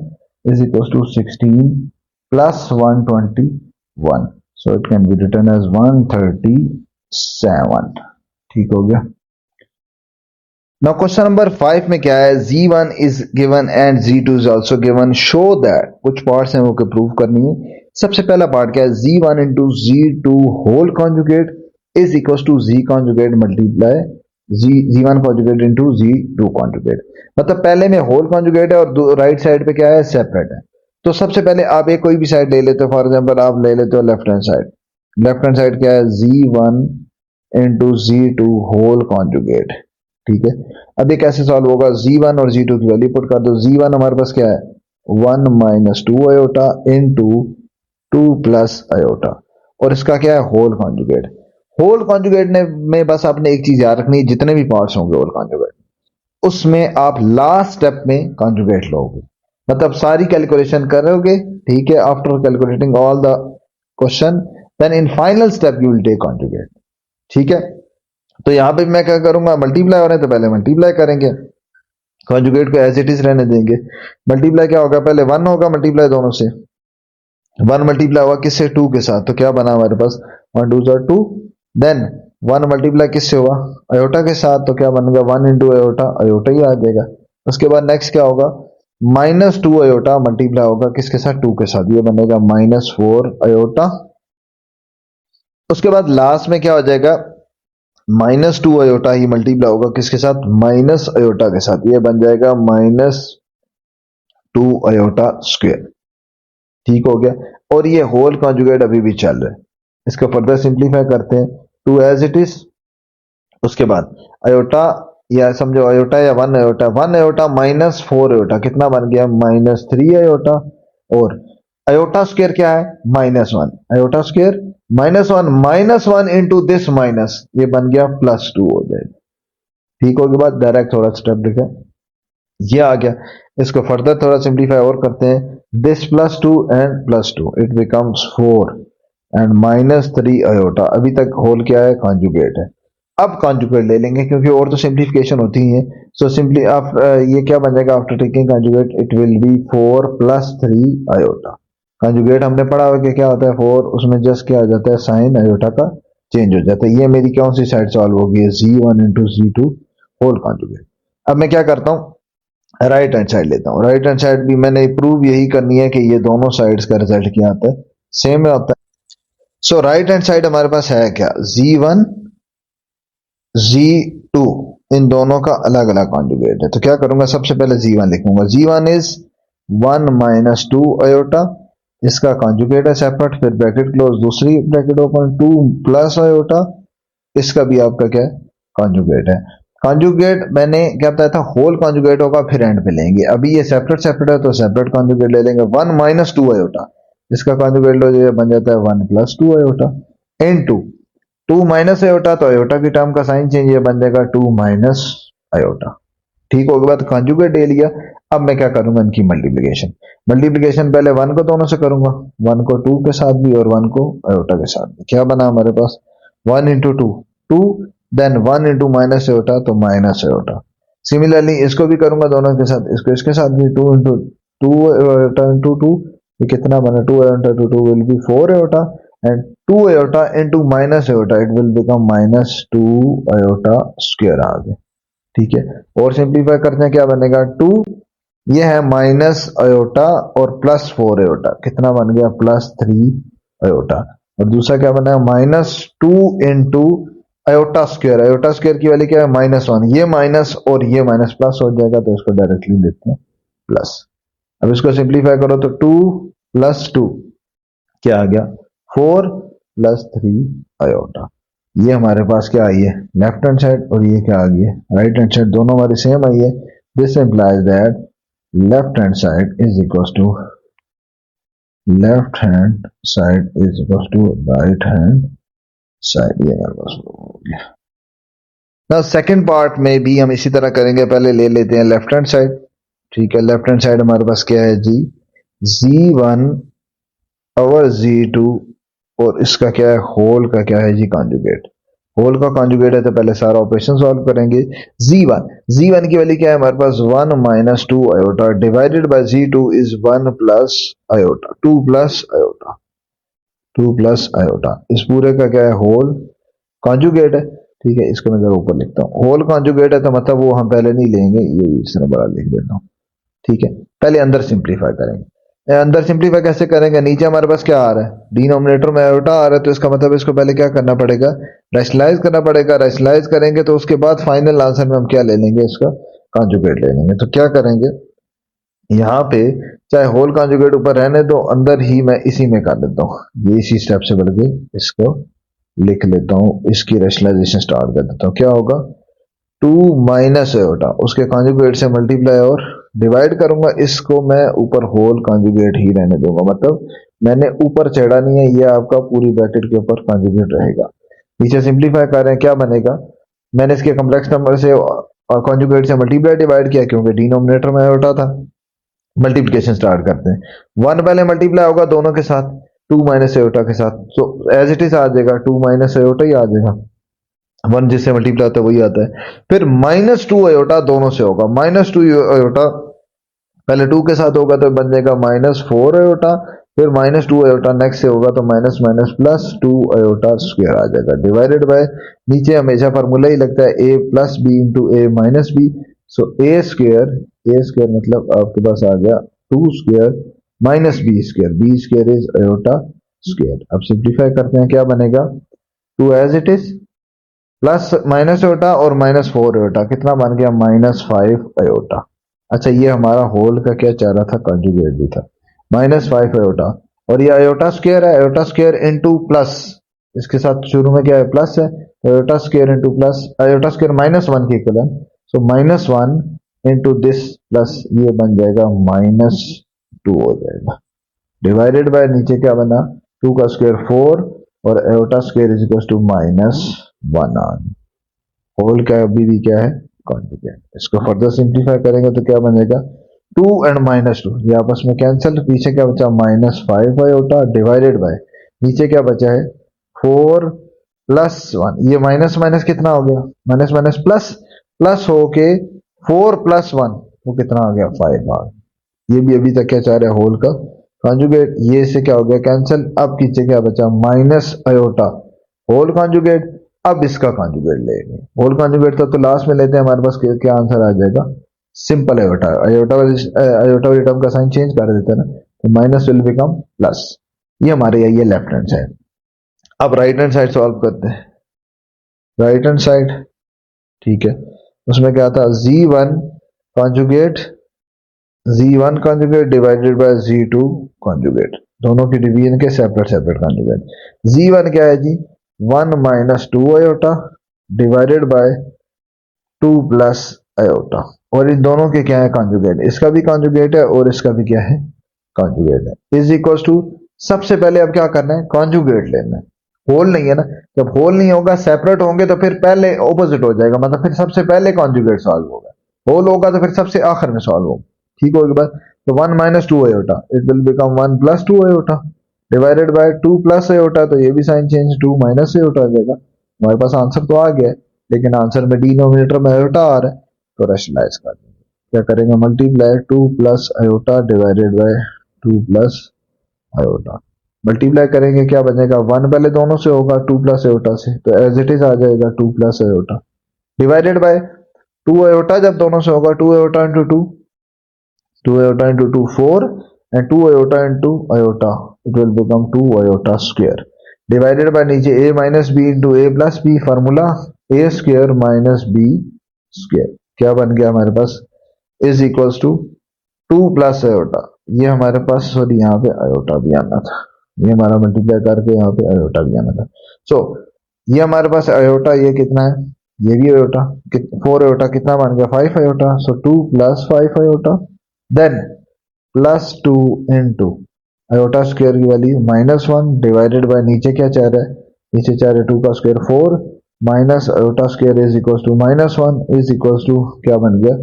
is equals to 16 plus 121, so it can be written as 137। ठीक हो गया। Now question number 5 में क्या है, z1 is given and z2 is also given, show that, कुछ parts हैं वो के प्रूव करनी है। सबसे पहला पार्ट क्या है, z1 into z2 whole conjugate is equals to z conjugate multiply z1 conjugate into z2 conjugate, मतलब पहले में होल कॉन्जुगेट है और राइट साइड पे क्या है सेपरेट है। तो सबसे पहले आप एक कोई भी साइड ले लेते हो, फॉर एग्जांपल आप ले लेते हो left hand side, left hand side क्या है z1 into z2 whole conjugate. ठीक है, अब ये कैसे सॉल्व होगा, z1 और z2 की वैल्यू पुट कर दो, z1 हमारे पास क्या है 1 minus 2 iota into 2 plus iota, और इसका क्या है होल कॉन्जुगेट। होल कॉन्जुगेट में बस आपने एक चीज याद रखनी है, जितने भी पार्ट्स होंगे होल कॉन्जुगेट उसमें आप लास्ट स्टेप में कॉन्जुगेट लोगे, मतलब सारी कैलकुलेशन करोगे। ठीक है, after calculating all the question then in final step you will take conjugate. ठीक है, तो यहां पे मैं क्या करूंगा, मल्टीप्लाई हो रहे हैं तो पहले मल्टीप्लाई करेंगे, कॉन्जुगेट को एज इट इज रहने देंगे। मल्टीप्लाई क्या होगा, पहले 1 होगा मल्टीप्लाई दोनों से, 1 मल्टीप्लाई हुआ किससे 2 के साथ, तो क्या बना हमारे पास 1 2 2, देन 1 मल्टीप्लाई किससे हुआ आयोटा के साथ, तो क्या बनेगा 1 इंटू आयोटा, आयोटा ही आ जाएगा। उसके बाद नेक्स्ट क्या होगा, माइनस 2 आयोटा मल्टीप्लाई होगा किसके साथ 2 के साथ, ये बनेगा माइनस 4 आयोटा। उसके बाद लास्ट में क्या हो जाएगा, माइनस 2 आयोटा ही मल्टीप्लाई होगा किसके साथ माइनस आयोटा के साथ, ये बन जाएगा माइनस 2 आयोटा स्क्वायर। ठीक हो गया, और ये होल कॉन्जुगेट अभी भी चल रहा है, इसको फर्दर सिंप्लीफाई करते हैं 2 एज इट इज। उसके बाद आयोटा या समझो अयोटा या 1 अयोटा माइनस 4 अयोटा कितना बन गया -3 अयोटा। और अयोटा स्क्वायर क्या है -1, iota square -1 -1 into this minus ये बन गया +2 हो जाएगा। ठीक होगी बात, डायरेक्ट थोड़ा स्टेप लिखा ये आ गया। इसको फर्दर थोड़ा सिंप्लीफाई और करते हैं, this +2 and +2 it becomes 4 and -3 iota. अभी तक होल क्या है कॉन्जुगेट है। अब कॉन्जुगेट ले लेंगे क्योंकि और तो सिंप्लीफिकेशन होती ही है। सो सिंपली आप ये क्या बन जाएगा after taking conjugate it will B 4 + 3 iota. Conjugate हमने पढ़ा हुआ कि क्या होता है 4, उसमें जस्ट क्या आ जाता है साइन अयोटा का चेंज हो जाता है। ये मेरी कौन सी साइड सॉल्व होगी Z1 into Z2 whole conjugate. अब मैं क्या करता हूँ राइट हैंड साइड लेता हूँ। राइट हैंड साइड भी मैंने प्रूव यही करनी है कि ये दोनों साइड्स का रिजल्ट क्या आता है सेम होता है। सो राइट हैंड साइड हमारे पास है क्या Z1 Z2 इन दोनों का अलग अलग कॉन्जुगेट है। तो क्या करूंगा सबसे पहले Z1 लिखूंगा। Z1 इज 1 - 2 अयोटा, इसका कॉन्जुगेट है सेपरेट, फिर ब्रैकेट क्लोज दूसरी ब्रैकेट ओपन 2 + अयोटा, इसका भी आपका क्या है कॉन्जुगेट है। कॉन्जुगेट मैंने क्या बताया था होल कॉन्जुगेट होगा फिर एंड पे लेंगे। अभी ये सेपरेट सेपरेट है तो सेपरेट कॉन्जुगेट ले लेंगे। 1 - 2 अयोटा इसका कॉन्जुगेट लो ये बन जाता है 1 + 2 अयोटा इनटू 2 माइनस अयोटा तो अयोटा की टर्म का साइन चेंज ये बन जाएगा 2 - अयोटा। ठीक होगा बात, कॉन्जुगेट ले लिया। अब मैं क्या करूंगा इनकी मल्टीप्लिकेशन। मल्टीप्लिकेशन पहले 1 को दोनों से करूंगा, 1 को 2 के साथ भी और 1 को अयोटा के साथ भी। क्या बना हमारे पास 1 × 2 2 देन 1 × माइनस अयोटा तो माइनस अयोटा। सिमिलरली इसको भी करूंगा दोनों के साथ, इसको इसके साथ भी 2 × 2 अयोटा इंटू 2 ये कितना बना 2 iota two 2 be B 4 iota and 2 iota into minus iota it will become -2 iota square आ गया। ठीक है, और सिंप्लीफाई करते हैं क्या बनेगा 2 ये है माइनस अयोटा और +4 अयोटा कितना बन गया +3 अयोटा। और दूसरा क्या बना -2 इंटू अयोटा स्क्वायर की वैल्यू क्या है -1, ये माइनस और ये माइनस प्लस हो जाएगा तो इसको डायरेक्टली लिखते हैं प्लस। अब इसको सिंप्लीफाई करो तो 2 + 2 क्या आ गया 4 + 3 अयोटा। ये हमारे पास क्या आई है लेफ्ट हैंड साइड और ये क्या आ गई है राइट हैंड साइड, दोनों हमारी सेम आई है। This implies that left hand side is equal to right hand side. ये हमारे पास हो गया। ना सेकंड पार्ट में भी हम इसी तरह करेंगे, पहले ले लेते हैं लेफ्ट हैंड साइड। ठीक है, लेफ्ट हैंड साइड हमारे पास क्या है जी Z1 और Z2 और इसका क्या है होल का क्या है जी कॉन्जुगेट। होल का कॉन्जुगेट है तो पहले सारा ऑपरेशन सॉल्व करेंगे। Z1 की वैल्यू क्या है हमारे पास 1 - 2 iota divided by Z2 is 1 + iota 2 + iota. इस पूरे का क्या है होल कॉन्जुगेट है। ठीक है, इसको मैं जरा ऊपर लिखता हूँ। होल कॉन्जुगेट है तो मतलब वो हम पहले नहीं लेंगे, ये इस तरह बड़ा लिख देता हूँ। ठीक है, पहले अंदर सिंप्लीफाई करेंगे। अंदर सिंप्लीफाई कैसे करेंगे, नीचे हमारे पास क्या आ रहा है डिनोमिनेटर में अयोटा आ रहा है तो इसका मतलब इसको पहले क्या करना पड़ेगा रैशनलाइज करना पड़ेगा। रैशनलाइज करेंगे तो उसके बाद फाइनल आंसर में हम क्या ले लेंगे इसका कॉन्जुगेट ले लेंगे। तो क्या करेंगे यहाँ पे चाहे होल कॉन्जुगेट ऊपर रहने दो, अंदर ही मैं इसी में कर लेता हूँ। ये इसी स्टेप से बढ़ के इसको लिख लेता हूँ, इसकी रैशनलाइजेशन स्टार्ट कर देता हूँ। क्या होगा 2 - अयोटा उसके कॉन्जुगेट से मल्टीप्लाई और डिवाइड करूंगा, इसको मैं ऊपर होल कॉन्जुगेट ही रहने दूंगा। मतलब मैंने ऊपर चढ़ा नहीं है, ये आपका पूरी ब्रैकेट के ऊपर कॉन्जुगेट रहेगा। नीचे सिंप्लीफाई कर रहे हैं, क्या बनेगा मैंने इसके कॉम्प्लेक्स नंबर से कॉन्जुगेट से मल्टीप्लाई डिवाइड किया क्योंकि डिनोमिनेटर में अयोटा था। मल्टीप्लिकेशन स्टार्ट करते हैं। 1 पहले मल्टीप्लाई होगा दोनों के साथ 2 - अयोटा के साथ, सो एज इट इज आ जाएगा 2 - अयोटा ही आ जाएगा। 1 जिससे मल्टीप्लाई होता है वही आता है। फिर -2 अयोटा दोनों से होगा। -2 अयोटा पहले 2 के साथ होगा तो बन जाएगा -4 अयोटा, फिर -2 अयोटा नेक्स्ट से होगा तो माइनस माइनस +2 अयोटा स्क्वायर आ जाएगा डिवाइडेड बाय नीचे हमेशा फार्मूला ही लगता है a + b × a - b। So a square मतलब आपके पास आ गया 2 square -b square is iota square. अब सिंप्लीफाई करते हैं, क्या बनेगा 2 as it is plus minus iota और -4 अयोटा कितना बन गया -5 अयोटा। अच्छा, ये हमारा होल का क्या चाह रहा था कॉन्जुगेट भी था -5 अयोटा। और ये अयोटा स्क्वायर है, अयोटा स्क्वायर इनटू प्लस, इसके साथ शुरू में क्या है प्लस है, iota square into plus, iota square -1 के equal so -1 into this plus ये बन जाएगा -2 हो जाएगा, डिवाइडेड बाय नीचे क्या बना 2 का स्क्वायर 4 और iota square is equal to -1 on whole का अभी भी क्या है कॉन्जुगेट। इसको फर्दर सिंप्लीफाई करेंगे तो क्या बनेगा 2 एंड -2 ये आपस में कैंसिल, पीछे क्या बचा -5 आयोटा डिवाइडेड बाय नीचे क्या बचा है 4 प्लस 1, ये माइनस माइनस कितना हो गया माइनस माइनस प्लस प्लस होके 4 प्लस 1 वो कितना आ गया 5 आ गया। ये भी अभी तक क्या चाह रहा है होल का कॉन्जुगेट, ये से क्या हो गया कैंसिल, अब पीछे क्या बचा माइनस आयोटा होल कॉन्जुगेट। अब इसका कॉन्जुगेट लेंगे, होल कॉन्जुगेट तो लास्ट में लेते हैं, हमारे पास क्या आंसर आ जाएगा सिंपल आयोटा, आयोटा वाली टर्म का साइन चेंज कर देते हैं ना तो माइनस विल बिकम प्लस। ये हमारे ये लेफ्ट हैंड साइड। अब राइट हैंड साइड सॉल्व करते हैं, राइट हैंड साइड ठीक है, उसमें क्या था z1 conjugate divided by z2 conjugate, दोनों की डिवीजन के सेपरेट सेपरेट कॉन्जुगेट। z1 क्या है जी 1 minus 2 iota divided by 2 plus iota, और इन दोनों के क्या है कॉन्जुगेट, इसका भी कॉन्जुगेट है और इसका भी क्या है कॉन्जुगेट है, इज इक्वल टू सबसे पहले अब क्या करना है कॉन्जुगेट लेना है, होल नहीं है ना, जब होल नहीं होगा सेपरेट होंगे तो फिर पहले ऑपोजिट हो जाएगा, मतलब फिर सबसे पहले कॉन्जुगेट सॉल्व होगा, होल होगा तो फिर सबसे आखिर में सॉल्व होगा, ठीक होगी बात। तो 1 minus 2 iota it will become 1 plus 2 iota divided by 2 plus iota, तो ये भी साइन चेंज 2 माइनस आयोटा आ जाएगा। हमारे पास आंसर तो आ गया है, लेकिन आंसर में डिनोमिनेटर में आयोटा आ रहा है, तो रेशनलाइज कर देंगे, क्या करेंगे multiply 2 plus iota divided by 2 plus iota, multiply करेंगे क्या बनेगा 1 पहले दोनों से होगा 2 प्लस आयोटा से, तो एज इट इज आ जाएगा 2 plus iota divided by 2 iota, जब दोनों से होगा 2 iota into 2 iota into 2 4 and 2 iota into iota it will become 2 iota square divided by नीचे a minus b into a plus b formula a square minus b square क्या बन गया हमारे पास is equals to 2 plus iota, ये हमारे पास sorry यहाँ पे iota भी आना था, ये हमारा मल्टीप्लाई करके यहाँ पे iota भी आना था। सो ये हमारे पास iota ये कितना है, ये भी iota 4 iota कितना बन गया 5 iota, so 2 plus 5 iota then plus 2 into iota square की वैल्यू -1 डिवाइडेड बाय नीचे क्या चाह रहा है, नीचे चाह रहा है 2 का square 4 minus iota square is equal to -1 is equal to क्या बन गया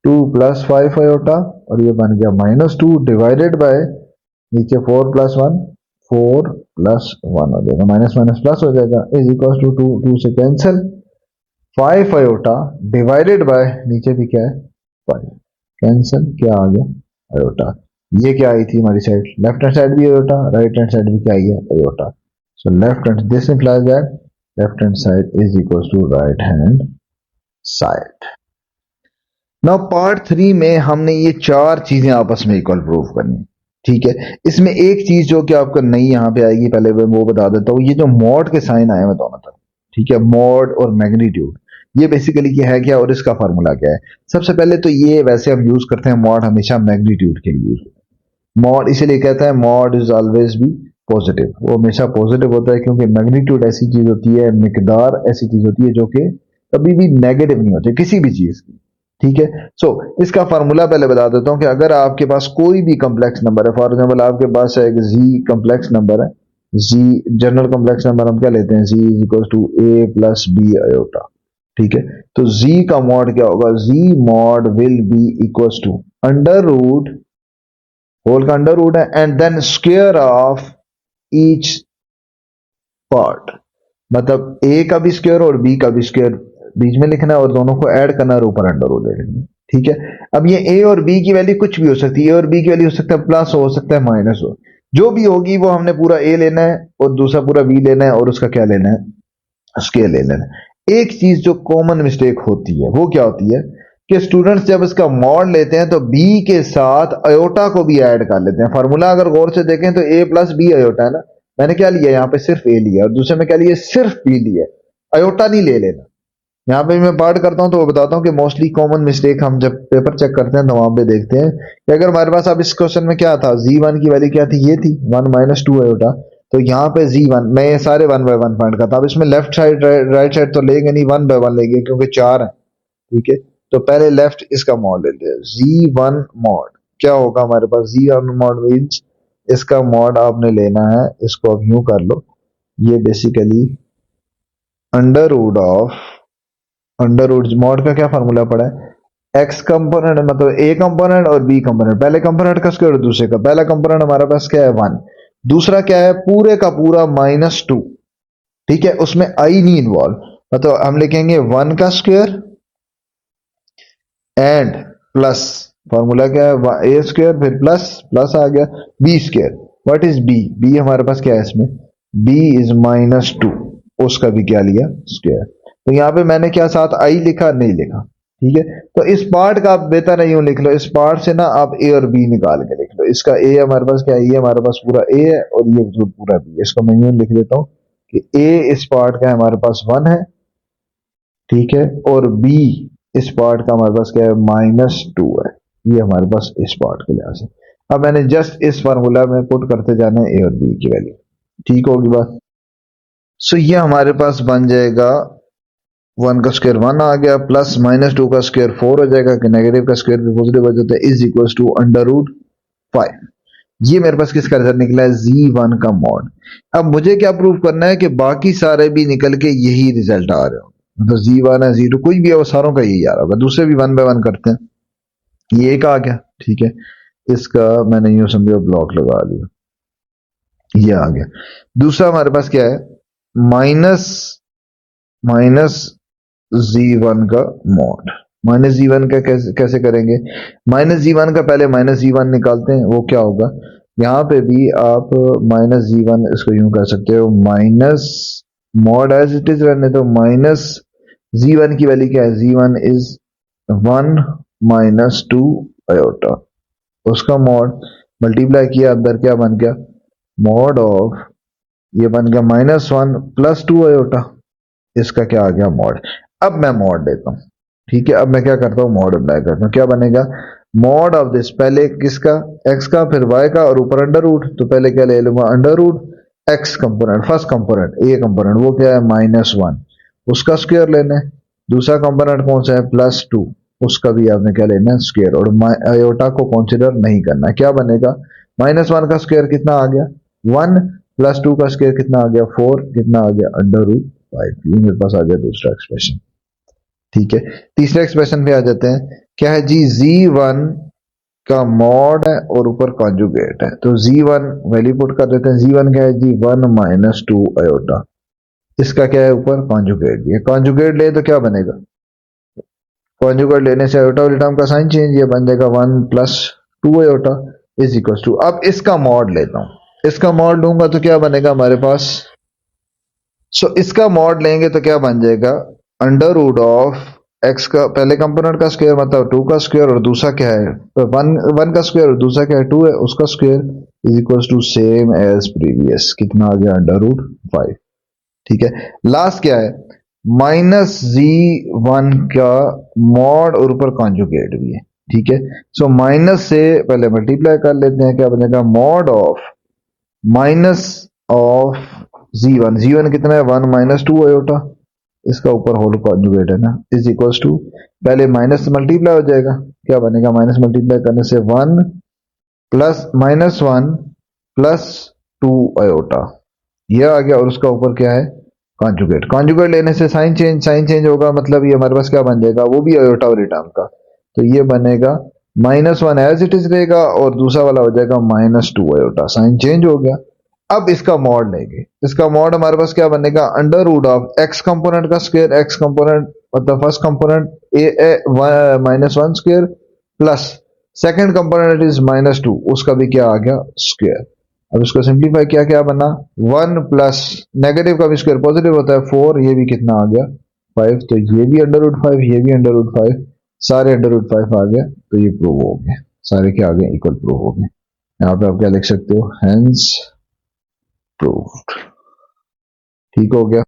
2 प्लस 5 आयोटा, और ये बन गया -2 डिवाइडेड बाय नीचे 4 प्लस 1 4 प्लस 1 हो जाएगा, माइनस माइनस प्लस हो जाएगा इज इक्वल टू 2 से कैंसिल 5 आयोटा डिवाइडेड बाय नीचे भी क्या है 5 कैंसिल क्या आ गया आयोटा, ये क्या आई थी हमारी साइड लेफ्ट हैंड साइड भी आयोटा राइट हैंड साइड भी क्या आई है iota, so left hand this implies that left hand side is equal to right hand side. Now part 3 में हमने ये 4 चीजें आपस में इक्वल प्रूव करनी, ठीक है। इसमें एक चीज जो कि आपको नई यहाँ पे आएगी, पहले मैं वो बता देता हूँ, ये जो मॉड के साइन आए हैं दोनों तरफ, ठीक है, मॉड और मैग्नीट्यूड, ये बेसिकली क्या है क्या और इसका फार्मूला क्या है। सबसे पहले तो ये वैसे हम यूज करते हैं मॉड हमेशा मैग्नीट्यूड के लिए यूज, मॉड इसीलिए कहता है mod is always be positive, वो हमेशा पॉजिटिव होता है क्योंकि मैग्नीट्यूड ऐसी चीज होती है, मिकदार ऐसी चीज होती है जो कि कभी भी नेगेटिव नहीं होती किसी भी चीज की, ठीक है। सो इसका फार्मूला पहले बता देता हूं कि अगर आपके पास कोई भी कॉम्प्लेक्स नंबर है, फॉर एग्जांपल आपके पास एक जी कॉम्प्लेक्स नंबर है, जी जनरल कॉम्प्लेक्स नंबर हम क्या लेते हैं, Z is equal to A plus B iota, ठीक है। तो z का मॉड क्या होगा, z mod will be equal to under root, whole का अंडर रूट है and then square of each part, मतलब a का भी स्क्वायर और b का भी स्क्वायर बीच में लिखना है और दोनों को ऐड करना है और ऊपर अंडर रूट ले लेना, ठीक है। अब ये a और b की वैल्यू कुछ भी हो सकती है, a और b की वैल्यू हो सकता है प्लस हो सकता है माइनस हो, जो भी होगी वो हमने पूरा a लेना है और दूसरा पूरा b लेना है और उसका क्या लेना है स्क्वायर ले लेना है। एक चीज जो कॉमन मिस्टेक होती है वो क्या होती है कि स्टूडेंट्स जब इसका मॉड लेते हैं तो b के साथ आयोटा को भी ऐड कर लेते हैं। फार्मूला अगर गौर से देखें तो a प्लस बी आयोटा है ना, मैंने क्या लिया यहाँ पे सिर्फ a लिया और दूसरे में क्या लिया सिर्फ b लिया, आयोटा नहीं ले लेना। यहाँ पे मैं पार्ट करता हूँ तो वो बताता हूँ कि मोस्टली कॉमन मिस्टेक हम जब पेपर चेक करते हैं तो वहां पे देखते हैं कि अगर हमारे पास अब इस क्वेश्चन में क्या था z1 की वैल्यू क्या थी, ये थी 1 माइनस 2 आयोटा, तो यहाँ पे z1 मैं ये सारे 1 बाय 1 पॉइंट करता, अब इसमें लेफ्ट साइड राइट साइड तो लेंगे नहीं 1 बाय 1 लेंगे क्योंकि 4 है, ठीक है, तो पहले लेफ्ट इसका मॉड लेते हैं, z1 मॉड क्या होगा हमारे पास, z1 मॉड मीन्स इसका मॉड आपने लेना है, इसको अब यूं कर लो, ये basically under root of, under root mod का क्या फार्मूला पड़ा है, एक्स कंपोनेंट मतलब ए कंपोनेंट और बी कंपोनेंट, पहले कंपोनेंट का स्क्वायर दूसरे का, पहला कंपोनेंट हमारे पास क्या है 1, दूसरा क्या है पूरे का पूरा -2, ठीक है, उसमें आई नहीं इन्वॉल्व, मतलब हम लिखेंगे 1 का स्क्वायर एंड प्लस, फॉर्मूला क्या है ए स्क्वायर, फिर प्लस प्लस आ गया b square, what is b, b हमारे पास क्या है इसमें, बी इज -2, उसका भी क्या लिया स्क्वायर, तो यहां पे मैंने क्या साथ आई लिखा नहीं लिखा, ठीक है, तो इस पार्ट का आप बेहतर नहीं लिख लो, इस पार्ट से ना आप ए और बी निकाल के लिख लो, इसका ए हमारे पास क्या है, ये हमारे पास पूरा ए है और ये पूरा बी, इसको मैं यूं लिख देता हूं कि ए इस पार्ट का हमारे पास 1 है, ठीक है, और बी इस पार्ट का हमारे पास क्या है -2 है, ये हमारे पास इस पार्ट के लिहाज से, अब मैंने जस्ट इस फार्मूला में पुट करते जाना है ए और बी की वैल्यू, ठीक होगी बात। सो ये हमारे पास बन जाएगा 1 का स्क्वायर 1 आ गया, प्लस -2 का स्क्वायर 4 हो जाएगा, कि नेगेटिव का स्क्वायर भी पॉजिटिव हो जाता है, इज इक्वल टू √5। ये मेरे पास किसका रिजल्ट निकला है, z1 का मॉड। अब मुझे क्या प्रूव करना है कि बाकी सारे भी निकल के यही रिजल्ट आ रहे हो, मतलब z1 है z2 कोई भी है वो सारों का यही आ रहा होगा, दूसरे भी 1 बाय 1 करते हैं, ये एक आ गया, ठीक है, इसका मैंने यूं समझो ब्लॉक लगा दिया, ये आ गया। दूसरा हमारे पास क्या है, माइनस माइनस z1 का मॉड, -z1 का कैसे करेंगे, -z1 का पहले -z1 निकालते हैं, वो क्या होगा, यहां पे भी आप -z1 इसको यूं कर सकते हो, minus mod as it is रहने दो, -z1 की वैल्यू क्या है, z1 इज 1 -2 आयोटा, उसका मॉड मल्टीप्लाई किया, अंदर क्या बन गया, मॉड ऑफ, ये बन गया -1 + 2 आयोटा, इसका क्या आ गया मॉड। अब मैं मॉड लेता हूं, ठीक है, अब मैं क्या करता हूं मॉड अप्लाई करता हूं, क्या बनेगा, मॉड ऑफ दिस, पहले किसका x का फिर y का और ऊपर अंडर रूट, तो पहले क्या ले लूंगा under root x component, first component a component वो क्या है -1, उसका स्क्वायर लेना है, दूसरा कंपोनेंट कौन सा है +2, उसका भी आपने क्या लेना है स्क्वायर, और आयोटा को कंसीडर नहीं करना, क्या बनेगा, -1 का स्क्वायर कितना आ गया 1, +2 का स्क्वायर कितना आ गया 4, कितना आ गया √5, ये मेरे पास आ गया दूसरा एक्सप्रेशन, ठीक है। तीसरे एक्सप्रेशन पे आ जाते हैं, क्या है जी, z1 का मॉड है और ऊपर कॉन्जुगेट है, तो z1 वैल्यू पुट कर देते हैं, z1 क्या है जी 1 -2 आयोटा, इसका क्या है ऊपर कॉन्जुगेट दिया, कॉन्जुगेट ले तो क्या बनेगा, कॉन्जुगेट लेने से आयोटा वाली टर्म का साइन चेंज, ये बन जाएगा 1 + 2 आयोटा इज इक्वल टू, अब इसका मॉड लेता हूं, इसका मॉड लूंगा तो क्या बनेगा हमारे पास, इसका मॉड लेंगे तो क्या बन जाएगा, अंडर रूट ऑफ x का पहले कंपोनेंट का स्क्वायर मतलब 2 का स्क्वायर, और दूसरा क्या है 1 का स्क्वायर, और दूसरा क्या है 2 है उसका square, is equal to same as previous, कितना आ गया √5, ठीक है। लास्ट क्या है, -z1 का मॉड और ऊपर कॉन्जुगेट भी है, ठीक है, सो माइनस से पहले मल्टीप्लाई कर लेते हैं, क्या बनेगा मॉड ऑफ z1 कितना है 1 -2 आयोटा, इसका ऊपर होल कॉन्जुगेट है ना, इज इक्वल टू, पहले माइनस मल्टीप्लाई हो जाएगा, क्या बनेगा माइनस मल्टीप्लाई करने से 1 + 2 आयोटा, ये आ गया, और उसका ऊपर क्या है कॉन्जुगेट, कॉन्जुगेट लेने से साइन चेंज होगा, मतलब ये हमारे पास क्या बन जाएगा, वो भी आयोटा वाली टर्म का, तो ये बनेगा -1 एज इट इज रहेगा, और दूसरा वाला हो जाएगा -2 आयोटा, साइन चेंज हो गया। अब इसका मॉड लेंगे, इसका मॉड हमारे पास क्या बनेगा, under root of x component का स्क्वायर, x कंपोनेंट मतलब first component -1 square plus second component is -2, उसका भी क्या आ गया स्क्वायर। अब इसको सिंप्लीफाई किया, क्या बना 1 प्लस नेगेटिव का भी स्क्वायर पॉजिटिव होता है 4, ये भी कितना आ गया 5, तो ये भी √5, ये भी √5, सारे √5 आ गया, तो ये प्रूव हो गए, सारे क्या आ गए इक्वल प्रूव हो गए। यहाँ पे आप क्या लिख सकते हो, हेंस प्रूव्ड, ठीक हो गया।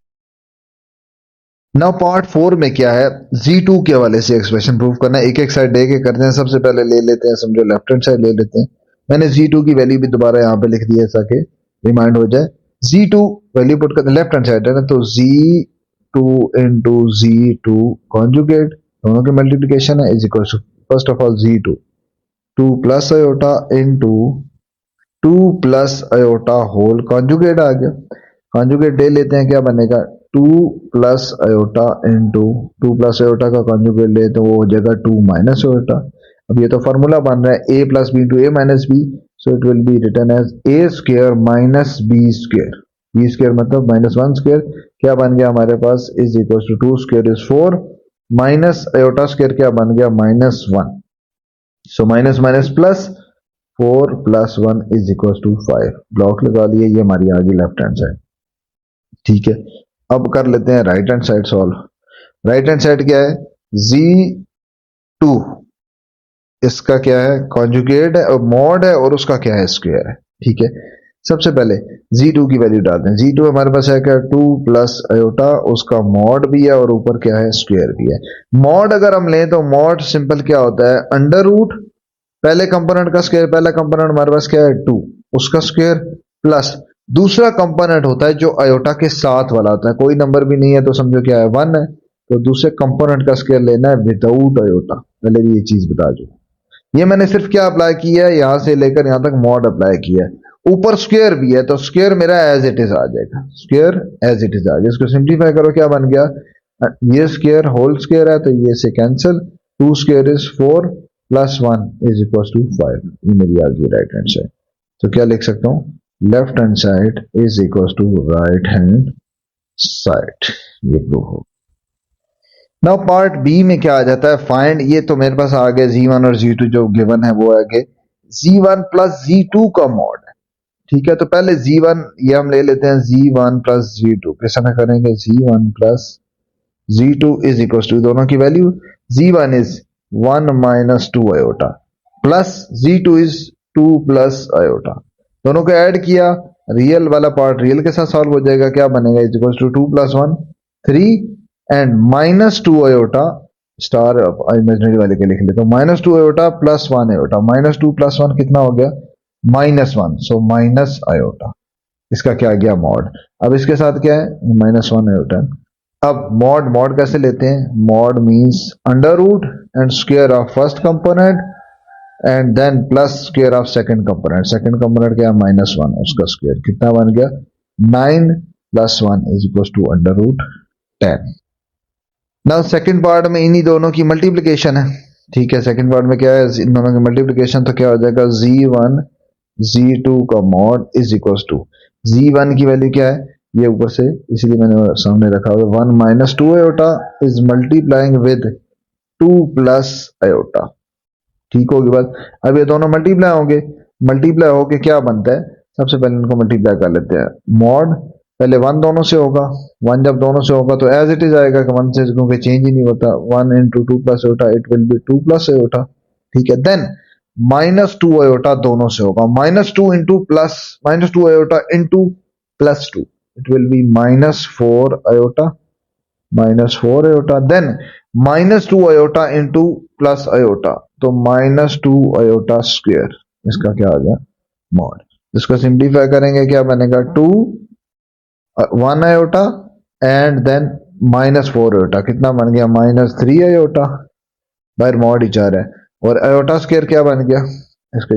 नाउ पार्ट 4 में क्या है, z2 के हवाले से एक्सप्रेशन प्रूव करना है, एक एक साइड दे के करते हैं, सबसे पहले ले लेते हैं, समझो लेफ्ट हैंड साइड ले लेते हैं, मैंने z2 की वैल्यू भी दोबारा यहाँ पे लिख दी है ताकि रिमाइंड हो जाए, z2 वैल्यू पुट करते हैं लेफ्ट हैंड साइड है ना, तो z2 into z2 कॉन्जुगेट दोनों की मल्टीप्लिकेशन है, is equal to first of all Z2 2 plus iota into 2 plus iota whole conjugate आ गया। कॉन्जुगेट ले लेते हैं, क्या बनेगा 2 plus iota into 2 plus iota का कॉन्जुगेट ले तो वो हो जाएगा 2 माइनस आयोटा। अब ये तो फॉर्मूला बन रहा है a plus B into A minus B, so it will be written as a square minus B square. B square मतलब -1 स्क्वायर, क्या बन गया हमारे पास is equal to 2 square is 4 minus iota square क्या बन गया -1, so minus minus plus 4 plus 1 is equal to 5। Block लगा लिए, ये हमारी आ गई लेफ्ट हैंड साइड। ठीक है, अब कर लेते हैं right hand side solve. Right hand side क्या है Z2, इसका क्या है कॉन्जुगेट है और मॉड है और उसका क्या है स्क्वायर है। ठीक है, सबसे पहले Z2 की वैल्यू डालते हैं। Z2 हमारे पास है क्या 2 प्लस आयोटा, उसका मॉड भी है और ऊपर क्या है स्क्वायर भी है। मॉड अगर हम लें तो मॉड सिंपल क्या होता है अंडर रूट पहले कंपोनेंट का स्क्वायर, पहला कंपोनेंट हमारे पास क्या है 2 उसका स्क्वायर प्लस दूसरा कंपोनेंट होता है जो आयोटा के साथ वाला होता है, कोई नंबर भी नहीं है तो समझो क्या है 1 है, तो दूसरे कंपोनेंट का स्क्वायर लेना है विदाउट आयोटा। पहले भी ये चीज बता दो, ये मैंने सिर्फ क्या अप्लाई किया है यहां से लेकर यहां तक मॉड अप्लाई किया है, ऊपर स्क्वायर भी है तो स्क्वायर मेरा एज इट इज आ जाएगा, स्क्वायर एज इट इज आ गया। इसको सिंप्लीफाई करो क्या बन गया, ये स्क्वायर होल स्क्वायर है तो ये से cancel, 2 square is 4 plus 1 is equal to 5। ये मेरी आ गई राइट हैंड साइड। तो क्या लिख सकता हूं left hand side is equal to right hand side, ये प्रूव हो। नाउ पार्ट बी में क्या आ जाता है फाइंड, ये तो मेरे पास आ गया Z1 और Z2 जो गिवन है वो आ गए Z1 प्लस Z2 का मॉड है। ठीक है, तो पहले Z1 ये हम ले लेते हैं Z1 प्लस Z2, कैसे ना करेंगे Z1 plus Z2 is equal to दोनों की value Z1 is 1 minus 2 iota plus Z2 is 2 plus iota, दोनों को ऐड किया, रियल वाला पार्ट रियल के साथ सॉल्व हो जाएगा, क्या बनेगा इज इक्वल टू 2 प्लस 1 3 and minus 2 iota star imaginary वाले के लिख लेते हैं -2 आयोटा प्लस 1 आयोटा, -2 प्लस 1 कितना हो गया -1, सो माइनस आयोटा, इसका क्या गया मॉड। अब इसके साथ क्या है -1 आयोटा। अब मॉड मॉड कैसे लेते हैं, mod means under root and square of first component and then plus square of second component, second component क्या -1 उसका स्क्वायर, कितना बन गया 9 plus 1 is equal to under root 10। Now second part में इन्हीं दोनों की मल्टीप्लिकेशन है। ठीक है, सेकंड पार्ट में क्या है इन दोनों की मल्टीप्लिकेशन, तो क्या हो जाएगा Z1 Z2 का mod is equal to Z1 की वैल्यू क्या है ये ऊपर से इसलिए मैंने सामने रखा हुआ 1 minus 2 iota is multiplying with 2 plus iota. ठीक होगी बात। अब ये दोनों मल्टीप्लाई होंगे, मल्टीप्लाई होके क्या बनता है, सबसे पहले इनको मल्टीप्लाई कर लेते हैं। मॉड पहले 1 दोनों से होगा, 1 जब दोनों से होगा तो एज इट इज आएगा, 1 से क्योंकि चेंज ही नहीं होता, 1 into 2 plus iota it will be 2 plus iota. ठीक है, देन -2 आयोटा दोनों से होगा, -2 into plus -2 iota into plus 2 it will B -4 iota, -4 iota, then -2 iota into plus iota तो -2 आयोटा स्क्वायर, इसका क्या आ गया मॉड। इसको सिंप्लीफाई करेंगे क्या बनेगा 2 1 आयोटा एंड देन -4 आयोटा, कितना बन गया -3 आयोटा, बाहर मॉड ही जा रहा है, और आयोटा स्क्वायर क्या बन गया इसके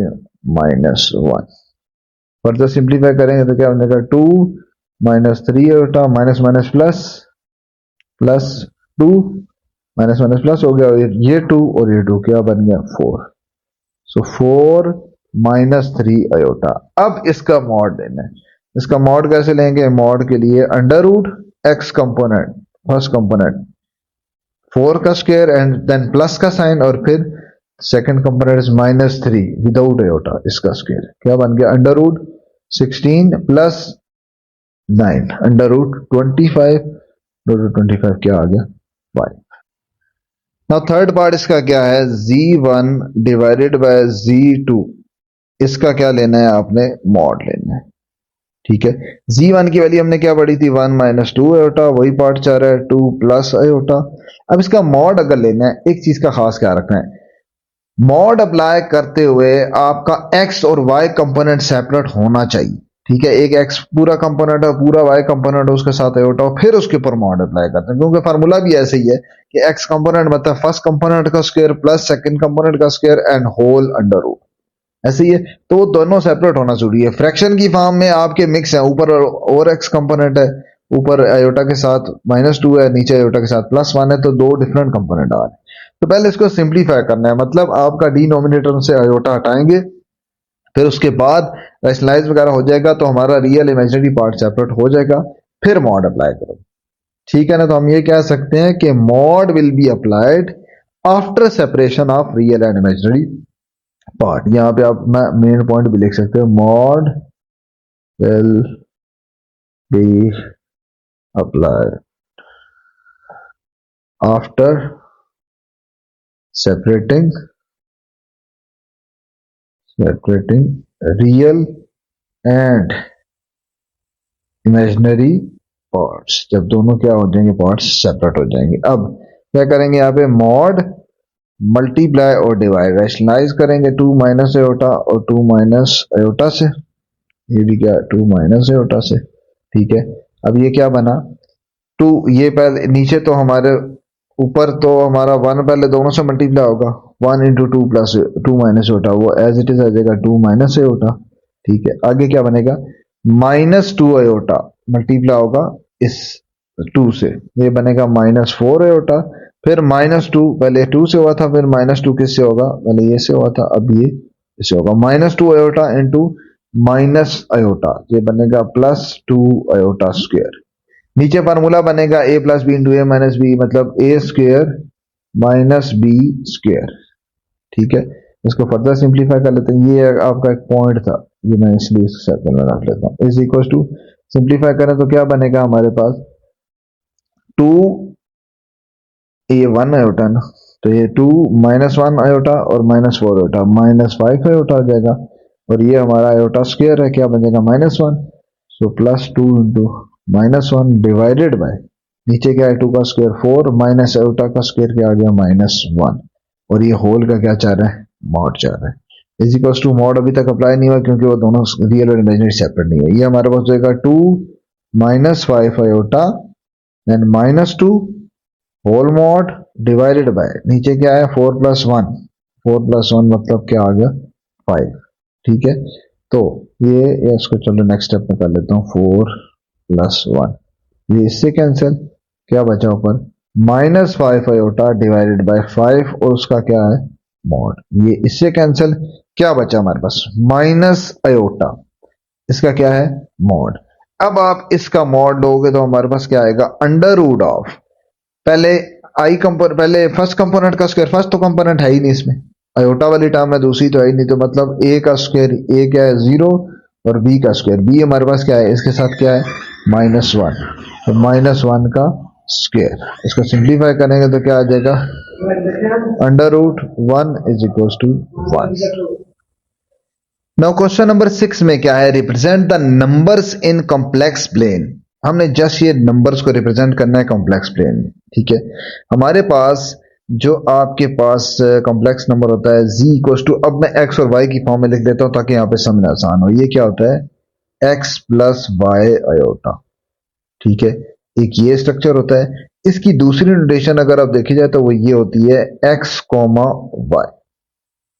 -1। फर्दर सिंप्लीफाई करेंगे तो क्या बनेगा 2 -3 iota minus minus plus plus 2 minus minus plus हो गया, और ये 2 और ये 2 क्या बन गया 4, सो 4 -3 आयोटा। अब इसका मॉड लेना है, इसका मॉड कैसे लेंगे, मॉड के लिए under root x component first component 4 का स्क्वायर एंड देन प्लस का साइन, और फिर second component is -3 without iota, इसका स्क्वायर क्या बन गया under root 16 plus 9 under root 25 क्या आ गया 5। नाउ थर्ड पार्ट इसका क्या है Z1 डिवाइडेड बाय Z2, इसका क्या लेना है आपने मॉड लेना है। ठीक है, Z1 की वैल्यू हमने क्या पढ़ी थी 1 माइनस 2 आयोटा, वही पार्ट चाह रहा है 2 प्लस आयोटा। अब इसका मॉड अगर लेना है, एक चीज का खास ख्याल रखना है, मॉड अप्लाई करते हुए आपका x और y कंपोनेंट सेपरेट होना चाहिए। ठीक है, एक एक्स पूरा कंपोनेंट है, पूरा वाई कंपोनेंट उसके साथ आयोटा हो, फिर उसके ऊपर मॉड अप्लाई करते हैं, क्योंकि फार्मूला भी ऐसे ही है कि एक्स कंपोनेंट मतलब फर्स्ट कंपोनेंट का स्क्वायर प्लस सेकंड कंपोनेंट का square and whole under root, ऐसे ही है। तो वो दोनों सेपरेट होना जरूरी है। फ्रैक्शन की फॉर्म में आपके मिक्स है, ऊपर और एक्स कंपोनेंट है, ऊपर आयोटा के साथ -2 है, नीचे आयोटा के साथ +1 है, तो दो डिफरेंट कंपोनेंट आ रहे हैं। तो पहले इसको सिंप्लीफाई करना है, मतलब आपका डिनोमिनेटर से आयोटा हटाएंगे, फिर उसके बाद रैशनलाइज वगैरह हो जाएगा, तो हमारा रियल इमेजिनरी पार्ट सेपरेट हो जाएगा, फिर मॉड अप्लाई करो। ठीक है ना, तो हम ये कह सकते हैं कि mod will be applied after separation of real and imaginary part. यहां पे आप मैं मेन पॉइंट भी लिख सकते हो, mod will be applied after separating real and imaginary parts, जब दोनों क्या हो जाएंगे, पार्ट्स सेपरेट हो जाएंगे। अब क्या करेंगे, यहाँ पे मॉड मल्टीप्लाई और डिवाइड रैशनलाइज करेंगे 2 माइनस आयोटा और 2 माइनस आयोटा से, ये भी क्या 2 माइनस आयोटा से। ठीक है, अब ये क्या बना 2, ये पहले नीचे तो हमारे ऊपर तो हमारा 1 पहले दोनों से मल्टीप्लाई होगा, 1 इंटू 2 प्लस 2 माइनस आयोटा, वो एज इट इज आ जाएगा 2 माइनस आयोटा। ठीक है, आगे क्या बनेगा, -2 आयोटा मल्टीप्लाई होगा इस 2 से, ये बनेगा -4 आयोटा, फिर -2 पहले 2 से हुआ था, फिर -2 किससे होगा, पहले ये से हुआ था, अब ये इससे होगा, -2 आयोटा इंटू माइनस आयोटा, ये बनेगा +2 आयोटा स्क्वायर। नीचे फार्मूला बनेगा a plus B into A minus b, मतलब a square minus B square. ठीक है, इसको फर्दर सिंप्लीफाई कर लेते हैं, ये आपका एक पॉइंट था, ये मैं इसलिए इस सर्कल में रख लेता हूँ। इज इक्वल टू सिंप्लीफाई करें तो क्या बनेगा हमारे पास 2 ये 1 आयोटा ना, तो ये 2 -1 आयोटा और -4 आयोटा, -5 आयोटा हो जाएगा, और ये हमारा आयोटा स्क्वायर है, क्या बनेगा -1, सो +2 इंटू -1 डिवाइडेड बाय नीचे क्या है 2 का स्क्वायर 4 माइनस आयोटा का स्क्वायर क्या आ गया -1, और ये होल का क्या चाह रहा है, मॉड चाह रहा है। इज इक्वल टू मॉड अभी तक अप्लाई नहीं हुआ क्योंकि वो दोनों रियल और इमेजिनरी सेपरेट नहीं है। ये हमारे पास जाएगा 2 -5 iota then -2 whole mod divided by नीचे क्या है 4 + 1, 4 + 1 मतलब क्या आ गया 5। ठीक है, तो ये इसको चलो नेक्स्ट स्टेप में कर लेता हूँ, 4 + 1, ये इससे कैंसिल, क्या बचा ऊपर -5 आयोटा डिवाइडेड बाय 5 और उसका क्या है मॉड, ये इससे कैंसिल, क्या बचा हमारे पास माइनस आयोटा, इसका क्या है मॉड। अब आप इसका मॉड लोगे तो हमारे पास क्या आएगा अंडर रूट ऑफ, पहले पहले फर्स्ट कंपोनेंट का स्क्वायर, फर्स्ट तो कंपोनेंट है ही नहीं इसमें, आयोटा वाली टर्म है, दूसरी तो है ही नहीं, तो मतलब a का स्क्वायर, a क्या है 0 और b का स्क्वायर, b हमारे पास क्या है, इसके साथ क्या है -1, तो -1 का स्क्वायर, इसको सिंप्लीफाई करेंगे तो क्या आ जाएगा under root 1 is equal to 1। Now question number 6 में क्या है, represent the numbers in complex plane. हमने जस्ट ये नंबर्स को रिप्रेजेंट करना है कॉम्प्लेक्स प्लेन में। ठीक है, हमारे पास जो आपके पास कॉम्प्लेक्स नंबर होता है z इक्वल टू, अब मैं x और y की फॉर्म में लिख देता हूं ताकि यहाँ पे समझना आसान हो, ये क्या होता है x प्लस वाई आयोटा। ठीक है, एक ये स्ट्रक्चर होता है, इसकी दूसरी नोटेशन अगर आप देखी जाए तो वो ये होती है x, y।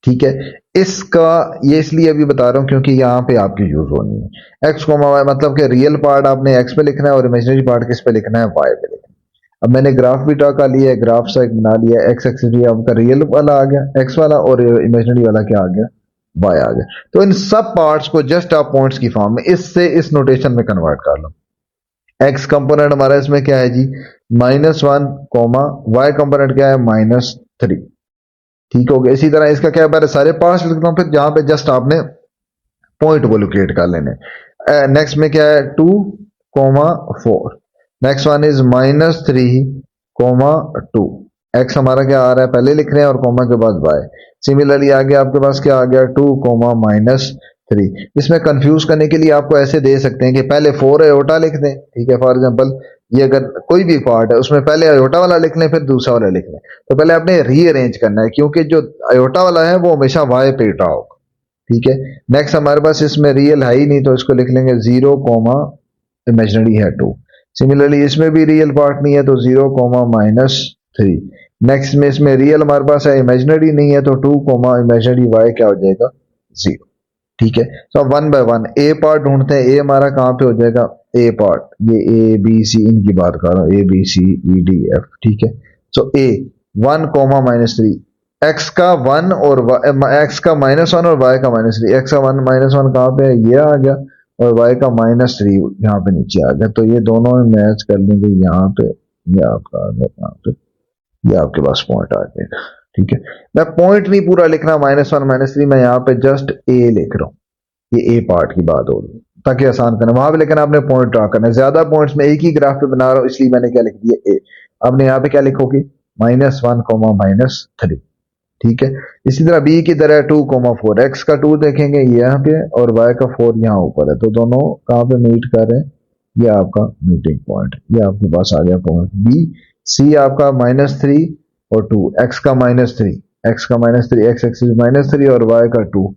ठीक है, इसका ये इसलिए अभी बता रहा हूं क्योंकि यहाँ पे आपकी यूज होनी है x, y, मतलब कि रियल पार्ट आपने x पे लिखना है और इमेजिनरी पार्ट किस पे लिखना है y पे लिखना है। अब मैंने ग्राफ भी ड्रा कर लिया है, ग्राफ सा एक बना लिया, x एक्सिस भी आपका रियल वाला आ गया x वाला और इमेजिनरी वाला क्या आ गया y आ गया। तो इन सब पार्ट्स को जस्ट आप पॉइंट्स की फॉर्म में इससे इस नोटेशन में कन्वर्ट कर लो। x कंपोनेंट हमारा इसमें क्या है जी -1, y कंपोनेंट क्या है -3। ठीक हो गया, इसी तरह इसका क्या है, पहले सारे पार्ट्स लिखता हूं, फिर जहां पे जस्ट आपने पॉइंट को लोकेट कर लेने। नेक्स्ट में क्या है 2, 4, नेक्स्ट वन इज -3, 2, x हमारा क्या आ रहा है पहले लिख रहे हैं और कॉमा के बाद y। सिमिलरली आगे आपके पास क्या आ गया 2, -3। इसमें कंफ्यूज करने के लिए आपको ऐसे दे सकते हैं कि पहले 4 आयोटा लिख दें। ठीक है, फॉर एग्जांपल ये अगर कोई भी पार्ट है उसमें पहले आयोटा वाला लिख लें फिर दूसरा वाला लिख लें, तो पहले आपने रीअरेंज करना है क्योंकि जो आयोटा वाला है वो हमेशा y पे रहा होगा। ठीक है। नेक्स्ट हमारे पास इसमें रियल है ही नहीं तो इसको लिख लेंगे 0 कॉमा इमेजिनरी है 2। सिमिलरली इसमें भी रियल पार्ट नहीं है तो 0 कॉमा -3। नेक्स्ट में इसमें रियल हमारे पास है, इमेजिनरी नहीं है तो 2 कॉमा इमेजिनरी y क्या हो जाएगा 0। ठीक है। तो अब 1 बाय 1 ए पार्ट ढूंढते हैं। ए हमारा कहाँ पे हो जाएगा, ए पार्ट, ये ए बी सी इनकी बात कर रहा हूँ, A B C E D F. ठीक है। सो ए 1 कॉमा -3, एक्स का 1 और एक्स का -1 और y का -3। एक्स का 1 -1 कहाँ पे है, ये आ गया, और y का -3 यहाँ पे नीचे आ गया। तो ये दोनों मैच कर लेंगे यहाँ पे, ये आपका आ गया यहाँ पे, ये आपके पास पॉइंट आ जाएगा। ठीक है। मैं पॉइंट नहीं पूरा लिख रहा, -1 -3, मैं यहाँ पे जस्ट ए लिख रहा हूँ, ये ए पार्ट की बात हो रही ताकि आसान करना वहां पे, लेकिन आपने पॉइंट ड्रा करना है। ज्यादा पॉइंट्स में एक ही ग्राफ पे बना रहा हूँ इसलिए मैंने क्या लिख दिया ए। आपने यहाँ पे क्या लिखोगे -1 कॉमा -3। ठीक है। इसी तरह बी की तरह 2 कॉमा 4, एक्स का 2 देखेंगे ये यहाँ पे और y का 4 यहाँ ऊपर है, तो दोनों कहाँ पे मीट कर रहे हैं, ये आपका मीटिंग पॉइंट, ये आपके पास आ गया पॉइंट बी। सी आपका -3 और 2, एक्स का -3, एक्स का -3, एक्स एक्सिस -3 और y का 2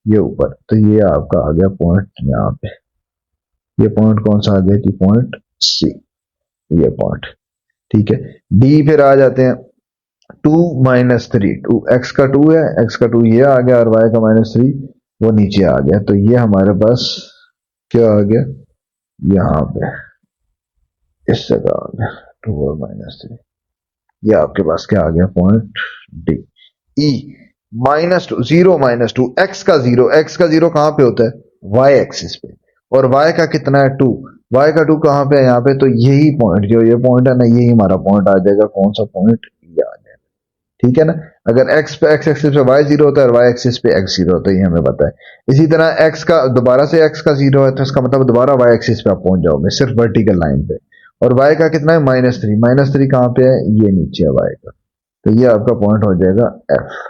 ये ऊपर, तो ये आपका आ गया पॉइंट यहाँ पे। ये पॉइंट कौन सा आ गया कि पॉइंट सी, ये पॉइंट। ठीक है। डी फिर आ जाते हैं 2 -3, 2 एक्स का 2 है, एक्स का 2 ये आ गया और y का -3 वो नीचे आ गया, तो ये हमारे पास क्या आ गया यहाँ पे, इस जगह आ गया 2 और -3, ये आपके पास क्या आ गया पॉइंट डी। ई -2, 0 -2, एक्स का 0, एक्स का 0 कहां पे होता है, वाई एक्सिस पे, और y का कितना है 2, y का 2 कहां पे है यहाँ पे, तो यही पॉइंट, जो ये पॉइंट है ना, यही हमारा पॉइंट आ जाएगा। कौन सा पॉइंट, ये आ जाएगा। ठीक है ना। अगर x पे x एक्सिस पे y 0 होता है और y एक्सिस पे x 0 होता है, ये हमें पता है। इसी तरह x का दोबारा से x का 0 है तो इसका मतलब दोबारा y एक्सिस पे आप पहुंच जाओगे सिर्फ वर्टिकल लाइन पे, और y का कितना है -3, -3 कहां पे है, ये नीचे है y का, तो ये आपका पॉइंट हो जाएगा f।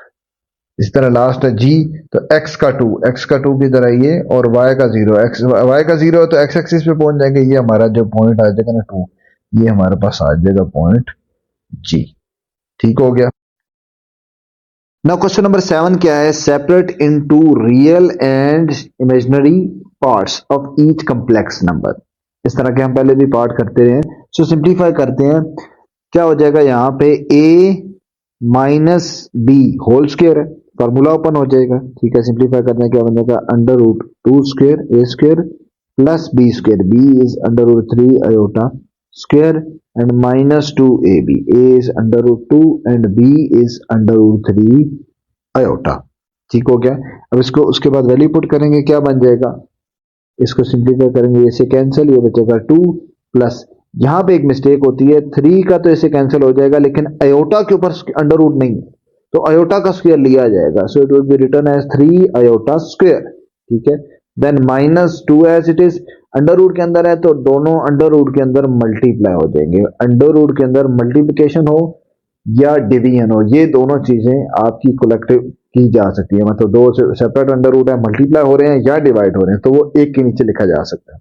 इस तरह लास्ट है g, तो x का 2, x का 2 की तरह ये, और y का 0, y का 0 है तो x एक्सिस पे पहुंच जाएंगे, ये हमारा जो पॉइंट आ जाएगा ना 2, ये हमारे पास आ जाएगा पॉइंट g। ठीक हो गया। नाउ क्वेश्चन नंबर 7 क्या है, separate into real and imaginary parts of each complex number. इस तरह के हम पहले भी पार्ट करते रहे, सो सिंप्लीफाई करते हैं। क्या हो जाएगा यहाँ पे a minus B whole square है, फॉर्मूला ओपन हो जाएगा। ठीक है। सिंप्लीफाई करने क्या बन जाएगा, √2 square a square plus b square, b is √3 iota square and -2ab, a is √2 and b is √3 iota. ठीक हो गया। अब इसको उसके बाद वैल्यू पुट करेंगे, क्या बन जाएगा, इसको सिंप्लीफाई करेंगे, इसे कैंसिल, ये बचेगा 2 प्लस, यहां पे एक मिस्टेक होती है 3 का, तो इसे कैंसिल हो जाएगा, लेकिन आयोटा के ऊपर √ नहीं है तो आयोटा का स्क्वायर लिया जाएगा, so it will be written as 3 iota square. ठीक है। देन -2 एज इट इज, √ के अंदर है तो दोनों √ के अंदर मल्टीप्लाई हो जाएंगे। √ के अंदर मल्टीप्लिकेशन हो या डिवीजन हो, ये दोनों चीजें आपकी कलेक्टिव की जा सकती है, मतलब दो सेपरेट √ है, मल्टीप्लाई हो रहे हैं या डिवाइड हो रहे हैं, तो वो एक के नीचे लिखा जा सकता है।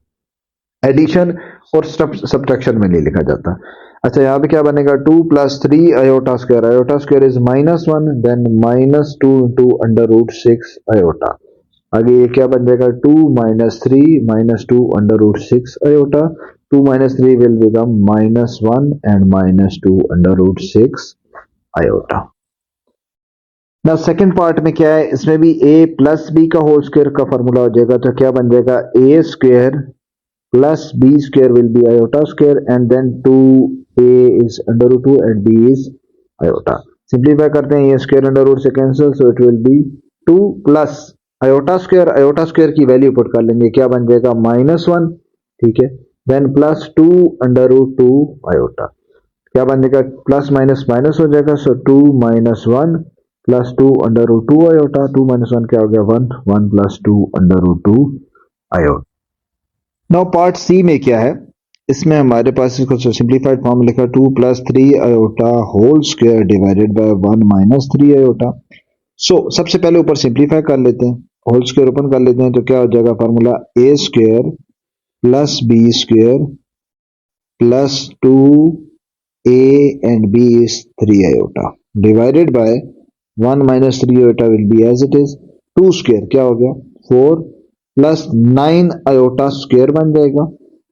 एडिशन और सब्ट्रैक्शन में नहीं लिखा जाता। अच्छा, यहाँ पे क्या बनेगा, 2 + 3 iota square is -1, then -2 × √6 iota. आगे ये क्या बन जाएगा, 2 - 3 - 2 √6 iota, 2 - 3 will become -1 and -2 √6 iota. ना सेकंड पार्ट में क्या है, इसमें भी a प्लस बी का होल स्क्वायर का फॉर्मूला हो जाएगा, तो क्या बन जाएगा, a square plus B square will be iota square and then 2a is √2 and b is iota. Simplify करते हैं, ये स्क्वायर √ से cancel, so it will be 2 plus iota square की वैल्यू पुट कर लेंगे, क्या बन जाएगा, -1। ठीक है। देन प्लस 2 √2 आयोटा, क्या बन जाएगा, प्लस माइनस माइनस हो जाएगा, सो 2 - 1 प्लस 2 √2 आयोटा, 2 - 1 क्या हो गया, 1, 1 + 2 √2 आयोटा। नाउ पार्ट सी में क्या है, इसमें हमारे पास इसको सिंप्लीफाइड फॉर्म लिखा, 2 + 3 iota whole square divided by 1 - 3 iota. So सबसे पहले ऊपर सिंप्लीफाई कर लेते हैं, होल स्क्वायर ओपन कर लेते हैं, तो क्या हो जाएगा formula, a square plus b square plus 2a and b is 3 iota divided by 1 - 3 iota will be as it is, 2 square क्या हो गया 4 प्लस 9 आयोटा स्क्वायर बन जाएगा,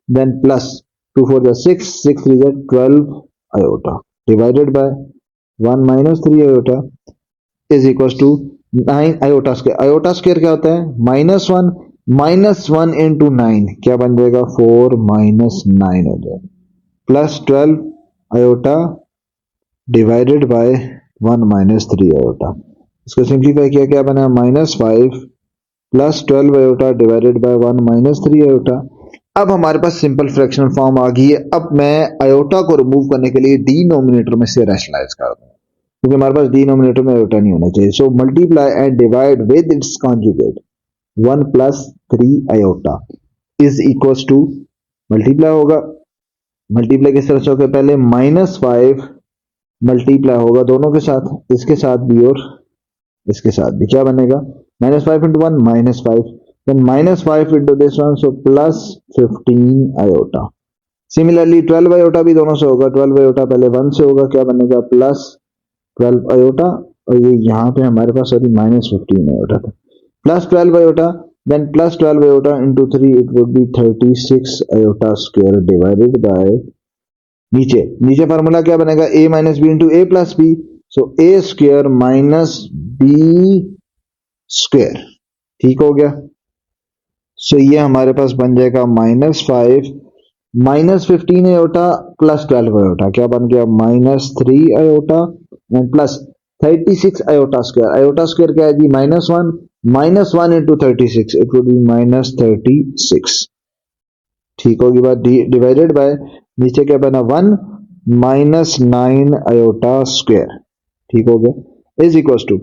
देन प्लस 2 4 जा 6 6 3 जा 12 iota divided by 1 minus 3 iota is equal to 9 iota square. Iota square क्या होता है -1 -1 इंटू 9 क्या बन जाएगा 4 माइनस 9 हो जाएगा plus 12 iota divided by 1 minus 3 iota. इसको सिंप्लीफाई किया क्या बना -5 plus 12 iota divided by 1 minus 3 iota. अब हमारे पास सिंपल फ्रैक्शनल फॉर्म आ गई है। अब मैं आयोटा को रिमूव करने के लिए डिनोमिनेटर में से रैशनलाइज कर दूंगा क्योंकि हमारे पास डिनोमिनेटर में आयोटा नहीं होना चाहिए। So multiply and divide with its conjugate 1 plus 3 iota is equal to multiply होगा, मल्टीप्लाई किस तरह से होगा पहले -5 मल्टीप्लाई होगा दोनों के साथ, इसके साथ भी और इसके साथ भी, क्या बनेगा -5 into 1 -5 then -5 into this one so plus 15 iota. Similarly 12 iota भी दोनों से होगा, 12 आयोटा पहले 1 से होगा, क्या बनेगा प्लस 12 आयोटा और ये यहाँ पे हमारे पास सॉरी -15 आयोटा था plus 12 iota then plus 12 iota into 3 it would be 36 iota square divided by नीचे नीचे फार्मूला क्या बनेगा a minus b into a plus b so A square minus B square. ठीक हो गया। सो ये हमारे पास बन जाएगा -5 -15 आयोटा प्लस 12 आयोटा क्या बन गया -3 iota and plus 36 iota square. Iota square क्या है जी -1 इंटू 36 इट वुड बी -36। ठीक होगी बात। डिवाइडेड बाय नीचे क्या बना 1 -9 आयोटा स्क्वायर। ठीक हो गया इज इक्वल टू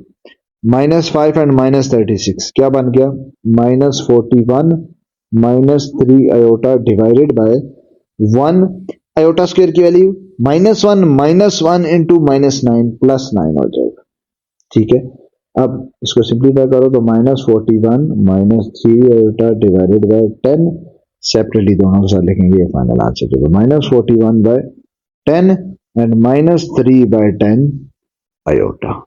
-5 एंड -36 क्या बन गया -41 -3 iota divided by 1 iota square की वैल्यू -1 इंटू -9 प्लस 9 हो जाएगा। ठीक है अब इसको सिंप्लीफाई करो तो -41 -3 आयोटा डिवाइडेड बाय 10 सेपरेटली दोनों के साथ लिखेंगे ये फाइनल आंसर जो -41 by 10 and -3 by 10 iota.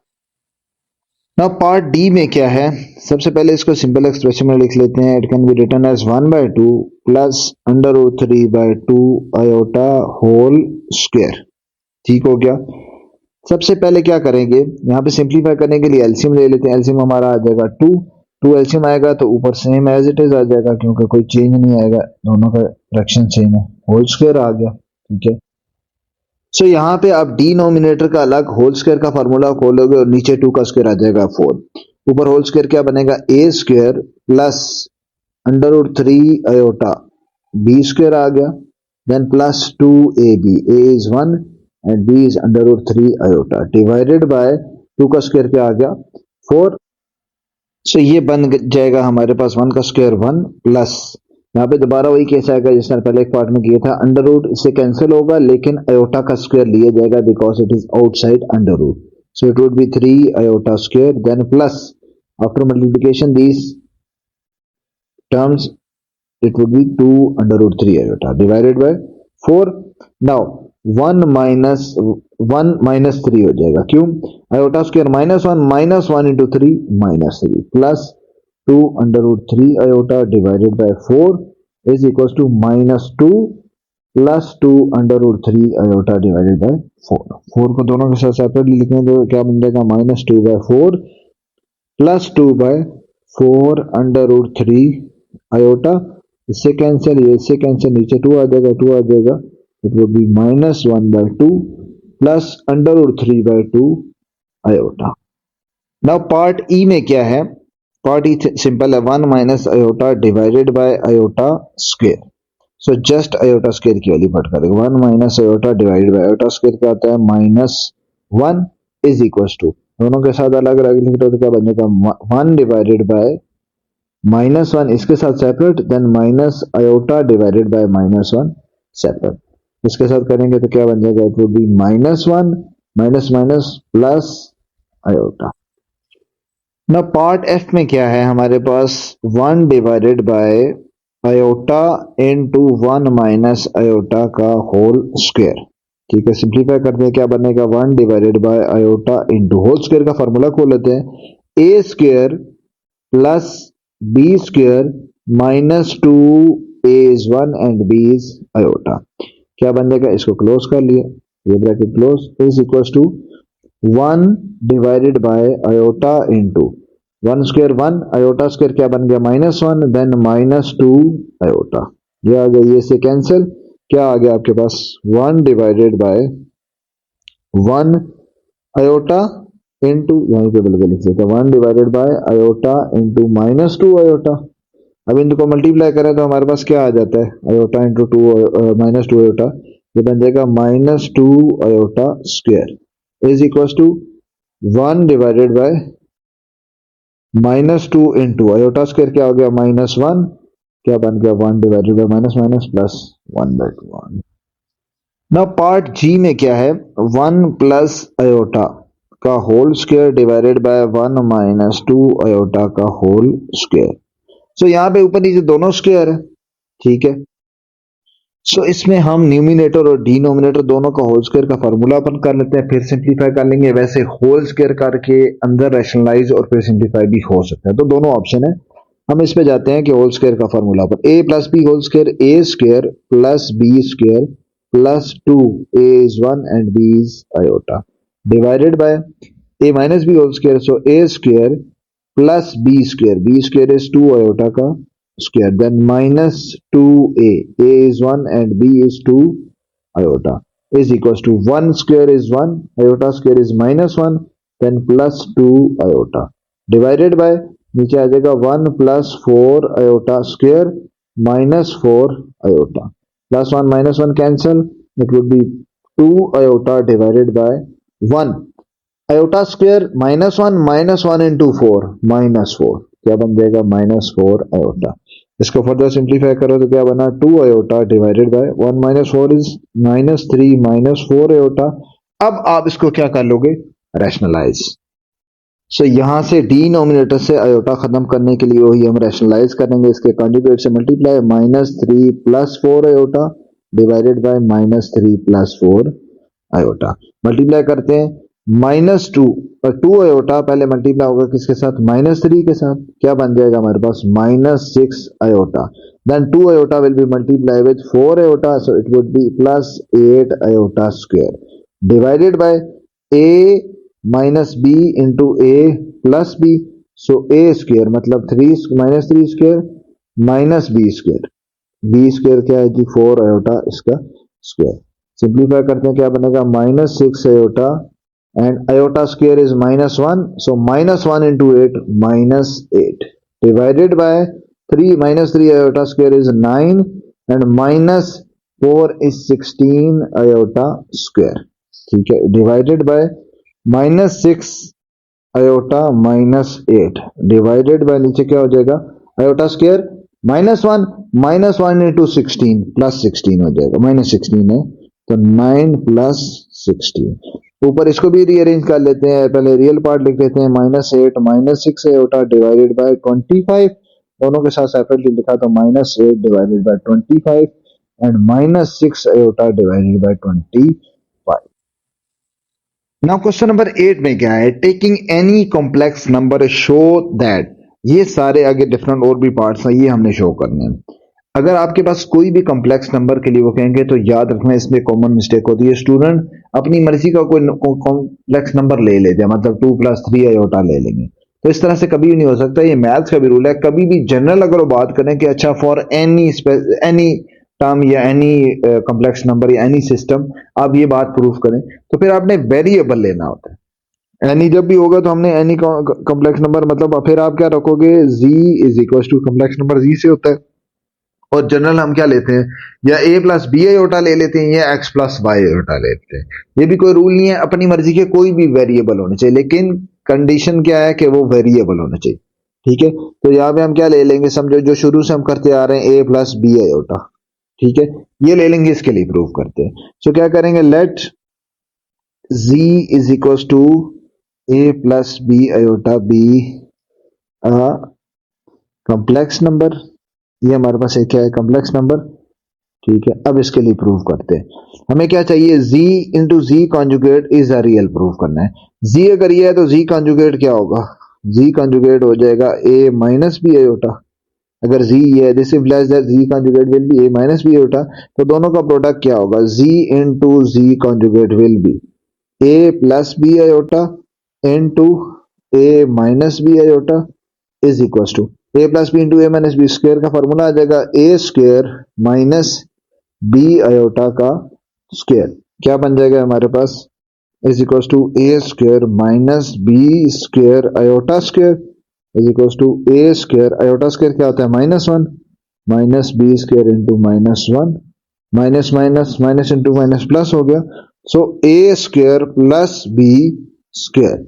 Now part D में क्या है, सबसे पहले इसको सिंपल एक्सप्रेशन में लिख लेते हैं। It can be written as 1/2 plus √3/2 iota whole square. ठीक हो गया। सबसे पहले क्या करेंगे यहाँ पे सिंप्लीफाई करने के लिए एलसीएम ले लेते हैं। एलसीएम हमारा आ जाएगा 2 एलसीएम आएगा तो ऊपर सेम एज इट इज आ जाएगा क्योंकि कोई चेंज नहीं आएगा, दोनों का फ्रैक्शन सेम है, होल स्क्वायर आ गया। ठीक है सो यहाँ पे आप डिनोमिनेटर का अलग होल स्क्वायर का फार्मूला खोलोगे और नीचे 2 का स्क्वायर आ जाएगा 4, ऊपर होल स्क्वायर क्या बनेगा a square plus √3 iota b square आ गया then plus 2ab, a is 1 and b is √3 iota divided by 2 का स्क्वायर क्या आ गया 4। सो ये बन जाएगा हमारे पास 1 का स्क्वायर 1 प्लस यहाँ पे दोबारा वही केस आएगा जिसने पहले एक पार्ट में किया था, अंडर रूट इससे कैंसिल होगा लेकिन आयोटा का स्क्वायर लिया जाएगा because it is outside under root. So it would be 3 iota square then plus after multiplication these terms it would be 2 √3 iota divided by 4। Now 1 minus 3 हो जाएगा, क्यों iota square -1 into 3 -3 plus 2 √3 iota divided by 4 is equal to -2 plus 2 √3 iota divided by 4 को दोनों के साथ separately लिखेंगे तो क्या बन जाएगा -2/4 प्लस 2/4 √3 आयोटा, इससे कैंसिल ये इससे कैंसिल नीचे 2 आ जाएगा it would be -1/2 plus √3/2 iota. Now part E में क्या है, पार्ट ई सिंपल है 1 minus iota divided by iota square. So just iota square की वैल्यू पुट करेंगे 1 minus iota divided by iota square क्या आता है -1 इज इक्वल टू दोनों के साथ अलग अलग लिख दो तो क्या बन जाएगा 1 डिवाइडेड बाय -1 इसके साथ separate then minus iota divided by -1 separate, इसके साथ करेंगे तो क्या बन जाएगा it would be -1 minus minus plus iota. ना पार्ट एफ में क्या है हमारे पास 1 divided by iota into 1 minus iota का होल स्क्वायर। ठीक है सिंप्लीफाई करते हैं क्या बनेगा 1 divided by iota into whole square का फार्मूला खोल लेते हैं a square plus B square minus 2 a is 1 and b is iota. क्या बन जाएगा, इसको क्लोज कर लिया, ये bracket close, is equal to 1 divided by iota into 1 square 1, iota square क्या बन गया -1, देन -2 आयोटा, ये आ गया, ये से कैंसिल, क्या आ गया आपके पास 1 डिवाइडेड बाय 1 आयोटा इंटू, यहीं पे बिल्कुल लिख देते हैं 1 divided by iota into -2 iota. अब इनको मल्टीप्लाई करें तो हमारे पास क्या आ जाता है, आयोटा इंटू टू -2 आयोटा, ये बन जाएगा -2 iota square is equal to 1 divided by -2 into iota square क्या हो गया -1, क्या बन गया 1 divided by minus minus plus 1/1। Now part G में क्या है, 1 प्लस आयोटा का whole square divided by 1 -2 iota का होल स्क्वायर। सो यहाँ पे ऊपर नीचे दोनों स्क्वायर है, ठीक है। सो इसमें हम न्यूमिनेटर और डिनोमिनेटर दोनों का होल स्क्वायर का फार्मूला अपन कर लेते हैं, फिर सिंप्लीफाई कर लेंगे। वैसे होल स्क्वायर करके अंदर रैशनलाइज और फिर सिंप्लीफाई भी हो सकता है, तो दोनों ऑप्शन है। हम इस पे जाते हैं कि होल स्क्वायर का फार्मूला पर a plus B whole square, A square plus B square plus 2 a is 1 and b is iota divided by a minus B whole square, so a square plus B square is 2 iota का square, then -2a, a is 1 and b is 2 iota is equals to 1 square is 1, iota square is -1, then plus 2 iota divided by, नीचे आ जाएगा 1 plus 4 iota square minus 4 iota, plus 1 minus 1 cancel, it would be 2 iota divided by 1 iota square -1 into 4 -4, क्या बन जाएगा -4 iota। इसको further simplify करो तो क्या बना 2 iota divided by 1 -4 is -3 -4 iota. अब आप इसको क्या कर लोगे, रैशनलाइज। सो यहां से डिनोमिनेटर से आयोटा खत्म करने के लिए वही हम रैशनलाइज करेंगे, इसके कॉन्जुगेट से multiply, -3 + 4 iota divided bye -3 + 4 iota. Multiply करते हैं, -2 आयोटा पहले मल्टीप्लाई होगा किसके साथ, -3 के साथ, क्या बन जाएगा हमारे पास -6 iota, then 2 iota will be multiply with 4 iota, so it would be +8 iota square divided by a minus b into a plus b, so a square मतलब 3 -3 स्क्वायर माइनस बी स्क्वायर क्या है जी 4 आयोटा इसका square. Simplify करते हैं, क्या बनेगा -6 iota and iota square is -1, so -1 into 8 -8 divided by 3 -3 iota square is 9 and -4 is 16 iota square, ठीक है, divided by -6 iota -8 divided by, नीचे क्या हो जाएगा iota square -1 into 16 प्लस 16 हो जाएगा, -16 है तो 9 + 16, ऊपर इसको भी रीअरेंज कर लेते हैं, पहले रियल पार्ट लिख देते हैं, -8 -6 आयोटा डिवाइडेड बाय 25, दोनों के साथ सेपरेटली लिखा तो -8 divided by 25 and -6 iota divided by 25। Now question number 8 में क्या है, taking any complex number show that, ये सारे आगे डिफरेंट और भी पार्ट्स हैं, ये हमने शो करने हैं। अगर आपके पास कोई भी कॉम्प्लेक्स नंबर के लिए वो कहेंगे तो याद रखना इसमें कॉमन मिस्टेक होती है, स्टूडेंट अपनी मर्जी का कोई कॉम्प्लेक्स नंबर ले लेते हैं, मतलब 2 + 3 आयोटा ले लेंगे, तो इस तरह से कभी भी नहीं हो सकता, ये मैथ्स का भी रूल है। कभी भी जनरल अगर वो बात करें कि अच्छा फॉर एनी टर्म या एनी कॉम्प्लेक्स नंबर या एनी सिस्टम आप ये बात प्रूफ करें, तो फिर आपने वेरिएबल लेना होता है। एनी जब भी होगा तो हमने एनी कॉम्प्लेक्स नंबर मतलब फिर आप क्या रखोगे, z is equal to complex number z से होता है, और जनरल हम क्या लेते हैं, या a + b आयोटा ले लेते हैं या x + y आयोटा ले लेते हैं। ये भी कोई रूल नहीं है, अपनी मर्जी के कोई भी वेरिएबल होने चाहिए, लेकिन कंडीशन क्या है कि वो वेरिएबल होना चाहिए, ठीक है। तो यहाँ पे हम क्या ले लेंगे, समझो जो शुरू से हम करते आ रहे हैं a + b आयोटा, ठीक है, ये ले लेंगे, इसके लिए प्रूव करते हैं। सो क्या करेंगे, let z is equal to a + b iota be complex number, ये हमारे पास एक क्या है कॉम्प्लेक्स नंबर, ठीक है। अब इसके लिए प्रूव करते हैं, हमें क्या चाहिए, z into z conjugate is a real prove करना है। z अगर ये है तो z कॉन्जुगेट क्या होगा, जी कंजुगेट हो जाएगा ए माइनस बी आयोटा। अगर जी ये है, this implies that Z conjugate will be A minus B iota, तो दोनों का प्रोडक्ट क्या होगा, Z into Z conjugate will be A plus B iota into A minus B iota is equal to A plus B into A minus B square का formula आ जाएगा A square minus B iota का square. क्या बन जाएगा हमारे पास, is equal to A square minus B square iota square is equal to A square iota square क्या होता है -1 minus B square into -1 minus minus minus into minus plus हो गया। So A square plus B square,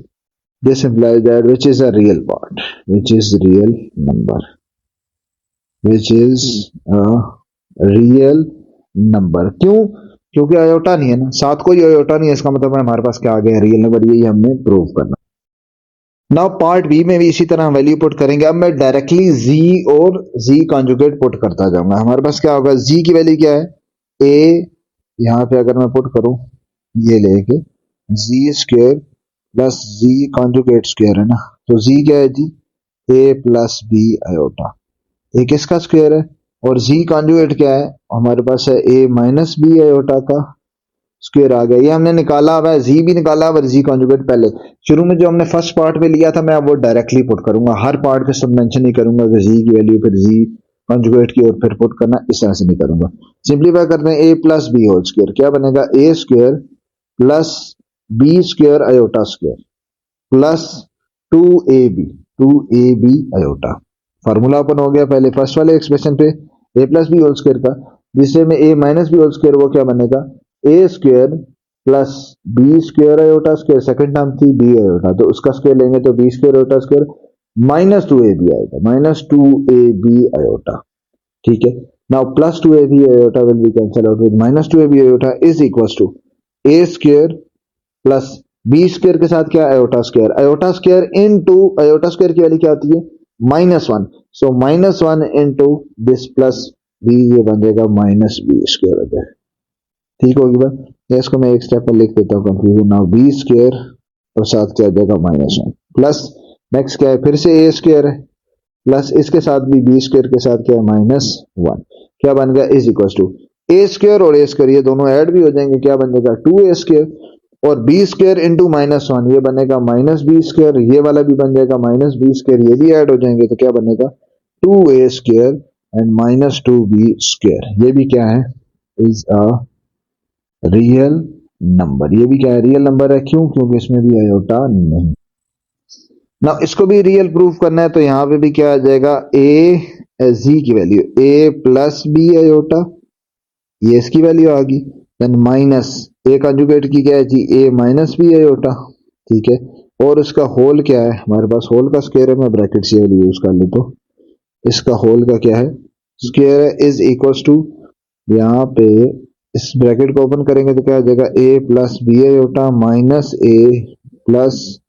this implies that which is a real part, which is real number, which is a real number। क्यों, क्योंकि iota नहीं है ना, साथ कोई iota नहीं है, इसका मतलब है हमारे पास क्या आ गया, रियल नंबर। यही हमने प्रूव करना। नाउ पार्ट बी में भी इसी तरह वैल्यू पुट करेंगे। अब मैं डायरेक्टली z और z कॉन्जुगेट पुट करता जाऊंगा। हमारे पास क्या होगा, z की वैल्यू क्या है, a, यहाँ पे अगर मैं पुट करूं ये लेके z square plus z conjugate square है ना, तो z क्या है जी, a प्लस बी आयोटा, ये किसका स्क्वायर है, और z कॉन्जुगेट क्या है, हमारे पास है a माइनस बी आयोटा का स्क्वायर आ गया। ये हमने निकाला हुआ है, जी भी निकाला हुआ है, जी कॉन्जुगेट पहले शुरू में जो हमने फर्स्ट पार्ट में लिया था, मैं अब वो डायरेक्टली पुट करूंगा। हर पार्ट के सब मेंशन नहीं करूंगा कि जी की वैल्यू फिर जी कॉन्जुगेट की और फिर पुट करना, इस तरह से नहीं करूंगा। सिंपलीफाई करते हैं, A plus B whole square क्या बनेगा, ए square plus B square iota square plus 2ab iota. Formula open हो गया पहले फर्स्ट वाले एक्सप्रेशन पे A plus B whole square का, जिससे में A minus B whole square, वो क्या बनेगा, ए square plus B square iota square, second term थी बी आयोटा, तो उसका स्क्वायर लेंगे तो B square iota square minus 2ab आएगा, माइनस 2ab आयोटा। ठीक है, now plus 2ab iota will be cancel out with minus 2ab iota is equal to A square plus B square के साथ क्या, iota square into iota square की value क्या होती है, -1, so -1 into this plus b, ये बन जाएगा माइनस बी स्क्वायर हो जाएगा। ठीक होगी बात, इसको मैं एक स्टेप पर लिख देता हूँ, कंफ्यूजन ना, बी स्क्वायर और साथ क्या आ जाएगा -1 प्लस नेक्स्ट क्या है, फिर से ए स्क्वायर है प्लस इसके साथ भी बी स्क्वायर के साथ क्या है -1, क्या बन गया, is equal to A square और ए स्क्वायर ये दोनों ऐड भी हो जाएंगे, क्या बन जाएगा 2a स्क्वायर और बी स्क्वायर इंटू -1 ये बनेगा माइनस बी स्क्वायर, ये वाला भी बन जाएगा माइनस बी स्क्वायर, ये भी ऐड हो जाएंगे तो क्या बनेगा 2a square and minus 2b square. ये भी क्या है, इज अ रियल नंबर। ये भी क्या है, रियल नंबर है। क्यों, क्योंकि इसमें भी आयोटा नहीं। ना इसको भी रियल प्रूफ करना है तो यहाँ पे भी क्या आ जाएगा, ए जी की वैल्यू ए प्लस बी आयोटा, ये इसकी वैल्यू आ गई, देन माइनस ए कंजुगेट की क्या है जी, ए माइनस बी आयोटा। ठीक है, और उसका होल क्या है, हमारे पास होल का स्क्वायर है, मैं ब्रैकेट से यूज कर ले तो इसका होल का क्या है, स्क्वायर है, इज इक्वल टू, यहाँ पे इस ब्रैकेट को ओपन करेंगे तो क्या आ जाएगा, ए plus B iota minus a plus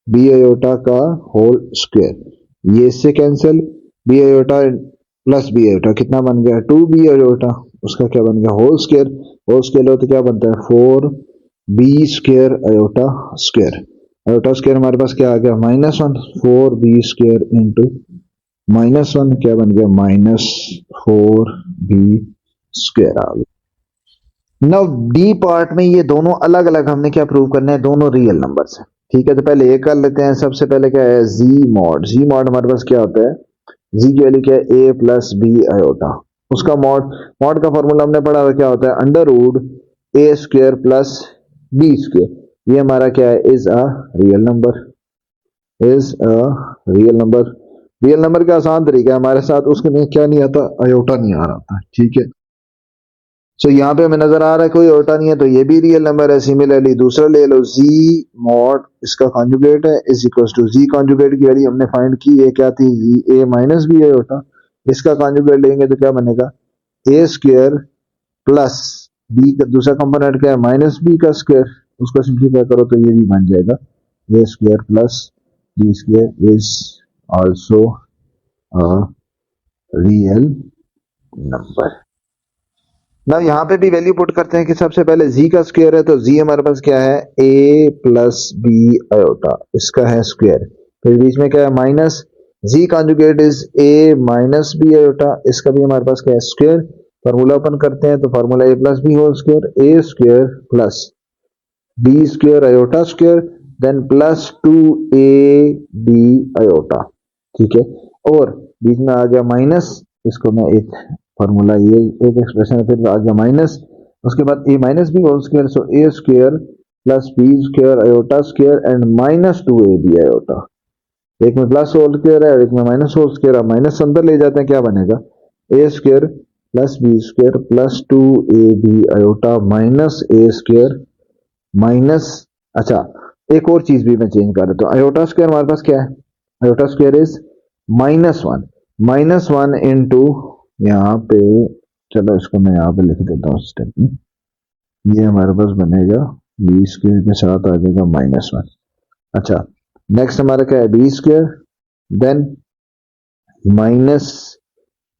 B iota का होल स्क्वायर, ये इससे cancel, b iota plus B iota कितना बन गया 2b आयोटा, उसका क्या बन गया होल स्क्वायर, होल स्क्वायर हो तो क्या बनता है 4b square iota square, iota square हमारे पास क्या आ गया -1, 4b स्क्वायर इंटू -1 क्या बन गया -4b स्क्वायर आ गया। नाउ डी पार्ट में ये दोनों अलग अलग हमने क्या प्रूव करना है, दोनों रियल नंबर्स हैं। ठीक है, तो पहले ये कर लेते हैं। सबसे पहले क्या है, जी मॉड हमारे पास क्या होता है, जी की वैल्यू क्या है ए प्लस बी आयोटा, उसका मॉड का फॉर्मूला हमने पढ़ा हुआ क्या होता है, अंडर रूट ए स्क्वायर प्लस बी स्क्वायर। ये हमारा क्या है, is a real number, is a real number. Real number का आसान तरीका है, हमारे साथ उसके क्या नहीं आता, आयोटा नहीं आ रहा था। ठीक है, सो यहाँ पे हमें नजर आ रहा है कोई आयोटा नहीं है, तो ये भी रियल नंबर है। सिमिलरली दूसरा ले लो, जी मॉड इसका कॉन्जुगेट है, is equal to z conjugate की वैल्यू हमने फाइंड की, ये क्या थी, z a minus B iota, इसका कॉन्जुगेट लेंगे तो क्या बनेगा, ए स्क्वायर प्लस बी का दूसरा कंपोनेंट क्या है, माइनस बी का स्क्वायर, उसको सिंप्लीफाई करो तो ये भी बन जाएगा A square plus B square is also a real number. ना यहाँ पे भी वैल्यू पुट करते हैं कि सबसे पहले z का स्क्वायर है, तो z हमारे पास क्या है, a प्लस बी आयोटा, इसका है स्क्वायर, फिर बीच में क्या है minus, z conjugate is a minus B iota, इसका भी हमारे पास क्या है स्क्वायर, फार्मूला ओपन करते हैं तो formula a plus B whole square, A square plus B square iota square, then plus 2 a b iota, ठीक है। और बीच में आ गया माइनस, इसको मैं एक फार्मूला ये एक एक्सप्रेशन फिर आ गया माइनस, उसके बाद a minus B whole square, so A square plus B square iota square and minus 2 a b iota, एक में प्लस होल स्क्वायर है और एक में माइनस होल स्क्वायर है, माइनस अंदर ले जाते हैं क्या बनेगा ए square plus B square plus 2ab iota minus a square minus, अच्छा एक और चीज भी मैं चेंज कर देता हूँ, आयोटा स्क्वायर हमारे पास क्या है, आयोटा स्क्वायर इज -1 इंटू यहाँ पे, चलो इसको मैं यहाँ पे लिख देता हूँ स्टेप में, ये हमारे पास बनेगा बी स्क्वायर के साथ आ जाएगा -1। अच्छा नेक्स्ट हमारा क्या है b square, then minus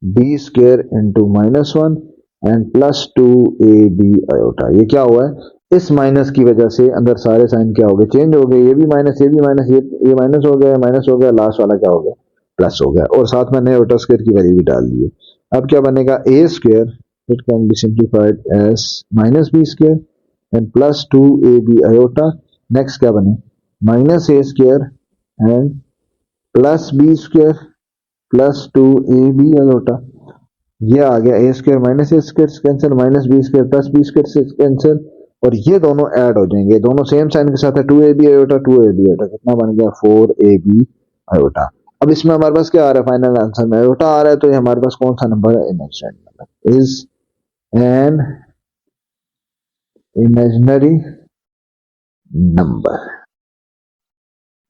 B square into -1 and plus 2ab iota, ये क्या हुआ है इस माइनस की वजह से अंदर सारे साइन क्या हो गए चेंज हो गए, ये भी माइनस ये भी माइनस, ये माइनस हो गया माइनस हो गया, लास्ट वाला क्या हो गया प्लस हो गया, और साथ में नए आयोटा स्क्वायर की वैल्यू भी डाल दी है। अब क्या बनेगा ए square, it can be simplified as minus B square and plus 2ab iota, next क्या बने minus a square and plus B square plus 2ab iota, ये आ गया a square minus a square cancel, minus B square plus B square cancel, और ये दोनों add हो जाएंगे, दोनों सेम साइन के साथ है 2ab आयोटा 2ab आयोटा, कितना बन गया 4ab आयोटा। अब इसमें हमारे पास क्या आ रहा है फाइनल आंसर में आयोटा आ रहा है, तो ये हमारे पास कौन सा नंबर है imaginary number, is an imaginary number.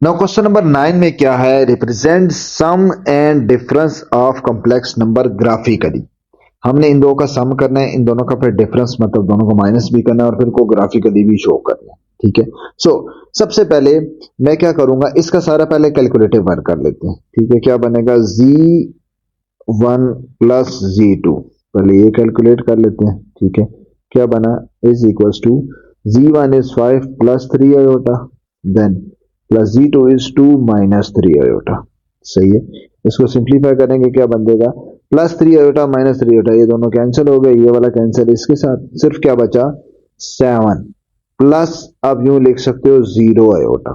Now question number 9 में क्या है, represent sum and difference of complex number graphically, हमने इन दो का सम करना है, इन दोनों का फिर डिफरेंस मतलब दोनों को माइनस भी करना है और फिर को ग्राफिकली भी शो करना है, ठीक है। सो सबसे पहले मैं क्या करूंगा, इसका सारा पहले कैलकुलेटिव वर्क कर लेते हैं, ठीक है। क्या बनेगा z1 प्लस z2, पहले ये कैलकुलेट कर लेते हैं, ठीक है। क्या बना is equal to z1 is 5 plus 3 iota, then plus z2 is 2 minus 3 iota, सही है। इसको सिंप्लीफाई करेंगे क्या बन जाएगा प्लस 3 आयोटा माइनस 3 आयोटा, ये दोनों कैंसिल हो गए, ये वाला कैंसिल इसके साथ, सिर्फ क्या बचा 7 प्लस, अब यूं लिख सकते हो 0 आयोटा,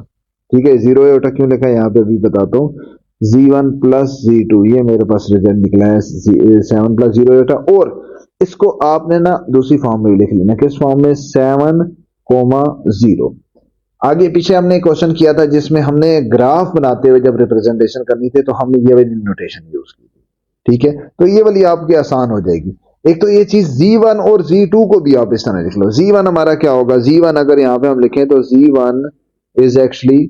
ठीक है। 0 आयोटा क्यों लिखा है यहाँ पे भी बताता हूँ, z1 प्लस z2, ये मेरे पास रिजल्ट निकला है 7 प्लस 0 आयोटा, और इसको आपने ना दूसरी फॉर्म में लिख लेना, किस फॉर्म में 7,0। आगे पीछे हमने क्वेश्चन किया था जिसमें हमने ग्राफ बनाते हुए जब रिप्रेजेंटेशन करनी थी तो हमने ये वाली नोटेशन यूज की थी, ठीक है। तो ये वाली आपकी आसान हो जाएगी। एक तो ये चीज z1 और z2 को भी आप इस तरह लिख लो, z1 हमारा क्या होगा, z1 अगर यहां पे हम लिखें तो z1 इज एक्चुअली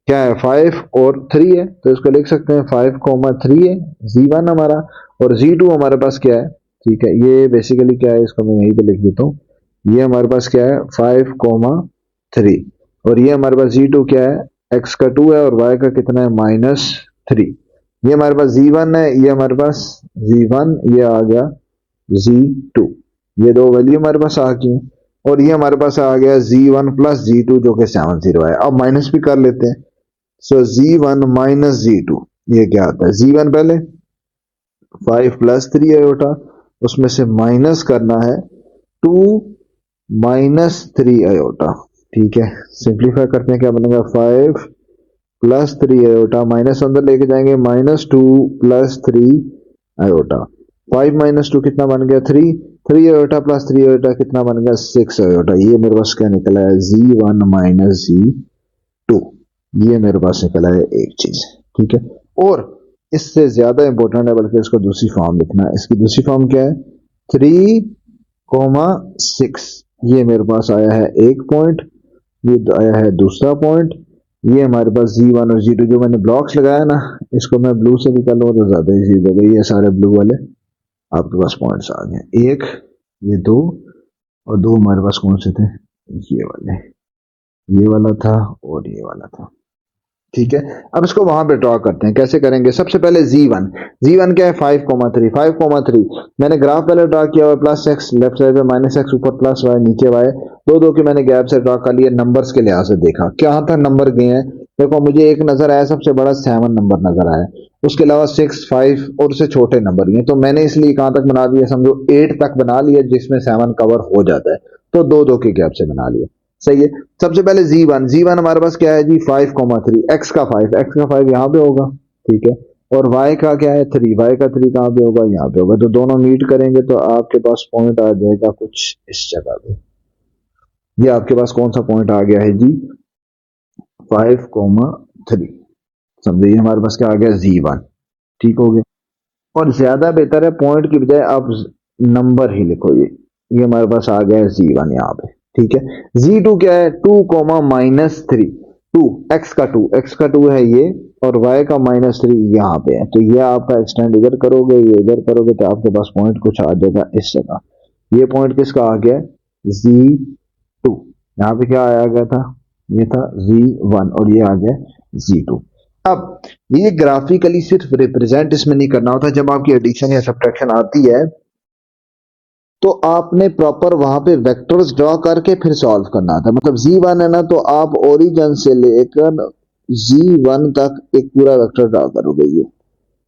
क्या है 5 और 3 है, तो इसको लिख सकते हैं 5,3 है z1 हमारा, और z2 हमारे पास क्या है, ठीक है। ये बेसिकली क्या है, इसको मैं यहीं पे लिख देता हूँ, ये हमारे पास क्या है 5,3, और ये हमारे पास z2 क्या है x का 2 है और y का कितना है -3, ये हमारे पास z1 है, ये हमारे पास z1, ये आ गया z2, ये दो वैल्यू हमारे पास आ गई, और ये हमारे पास आ गया z1 प्लस z2 जो कि 70 है। अब माइनस भी कर लेते हैं, सो z1 माइनस z2, ये क्या आता है z1 पहले 5 प्लस 3 आयोटा, उसमें से माइनस करना है 2 माइनस 3 आयोटा, ठीक है। सिंप्लीफाई करते हैं क्या बनेगा 5 प्लस 3 आयोटा, माइनस अंदर लेके जाएंगे -2 प्लस 3 आयोटा, 5 माइनस 2 कितना बन गया 3 आयोटा प्लस 3 आयोटा कितना बन गया 6 आयोटा, ये मेरे पास क्या निकला है z1 माइनस z2, ये मेरे पास निकला है एक चीज, ठीक है। और इससे ज्यादा इंपॉर्टेंट है बल्कि इसको दूसरी फॉर्म लिखना है, इसकी दूसरी फॉर्म क्या है 3,6, ये मेरे पास आया है एक पॉइंट, ये आया है दूसरा पॉइंट, ये हमारे पास z1 और z2 जो मैंने ब्लॉक्स लगाया ना, इसको मैं ब्लू से भी कर लूँ तो ज्यादा इजी हो गई, ये सारे ब्लू वाले आपके पास पॉइंट्स आ गए, एक ये दो और दो हमारे पास कौन से थे, ये वाले, ये वाला था और ये वाला था, ठीक है। अब इसको वहां पे ड्रॉ करते हैं, कैसे करेंगे, सबसे पहले z1 क्या है 5,3 मैंने ग्राफ पहले ड्रॉ किया हुआ प्लस x लेफ्ट साइड पे माइनस x ऊपर प्लस y नीचे y, दो दो के मैंने गैप से ड्रॉ कर लिए, नंबर्स के लिहाज से देखा क्या तक नंबर गए हैं देखो मुझे एक नजर आया, सबसे बड़ा 7 नंबर नजर आया, उसके अलावा 6, 5 और उससे छोटे नंबर ही हैं, तो मैंने इसलिए कहां तक बना दिया, समझो 8 तक बना लिया जिसमें 7 कवर हो जाता है, तो दो दो के गैप से बना लिया। सही है। सबसे पहले जी वन हमारे पास क्या है जी, 5,3, एक्स का 5 यहाँ पे होगा, ठीक है। और y का क्या है 3, y का 3 कहाँ पे होगा, यहाँ पे होगा, तो दोनों मीट करेंगे तो आपके पास पॉइंट आ जाएगा कुछ इस जगह पे। ये आपके पास कौन सा पॉइंट आ गया है जी, 5,3। समझे, ये हमारे पास क्या आ गया जी1। ठीक हो गया। और ज्यादा बेहतर है पॉइंट की बजाय आप नंबर ही लिखो, ये हमारे पास आ गया है जी1 यहाँ पे। ठीक है। जी2 क्या है, 2,-3, टू एक्स का टू है ये, और y का -3 यहाँ पे है, तो ये आपका एक्सटेंड इधर करोगे, ये इधर करोगे, तो आपके पास पॉइंट कुछ आ जाएगा इस जगह। ये पॉइंट किसका आ गया, जी2। यहाँ पे क्या आया गया था, ये था जी1 और ये आ गया जी2। अब ये ग्राफिकली सिर्फ रिप्रेजेंट इसमें नहीं करना होता, जब आपकी एडिशन या सब्ट्रैक्शन आती है तो आपने प्रॉपर वहां पे वेक्टर्स ड्रॉ करके फिर सॉल्व करना था। मतलब जी1 है ना, तो आप ओरिजिन से लेकर जी1 तक एक पूरा वेक्टर ड्रॉ करोगे,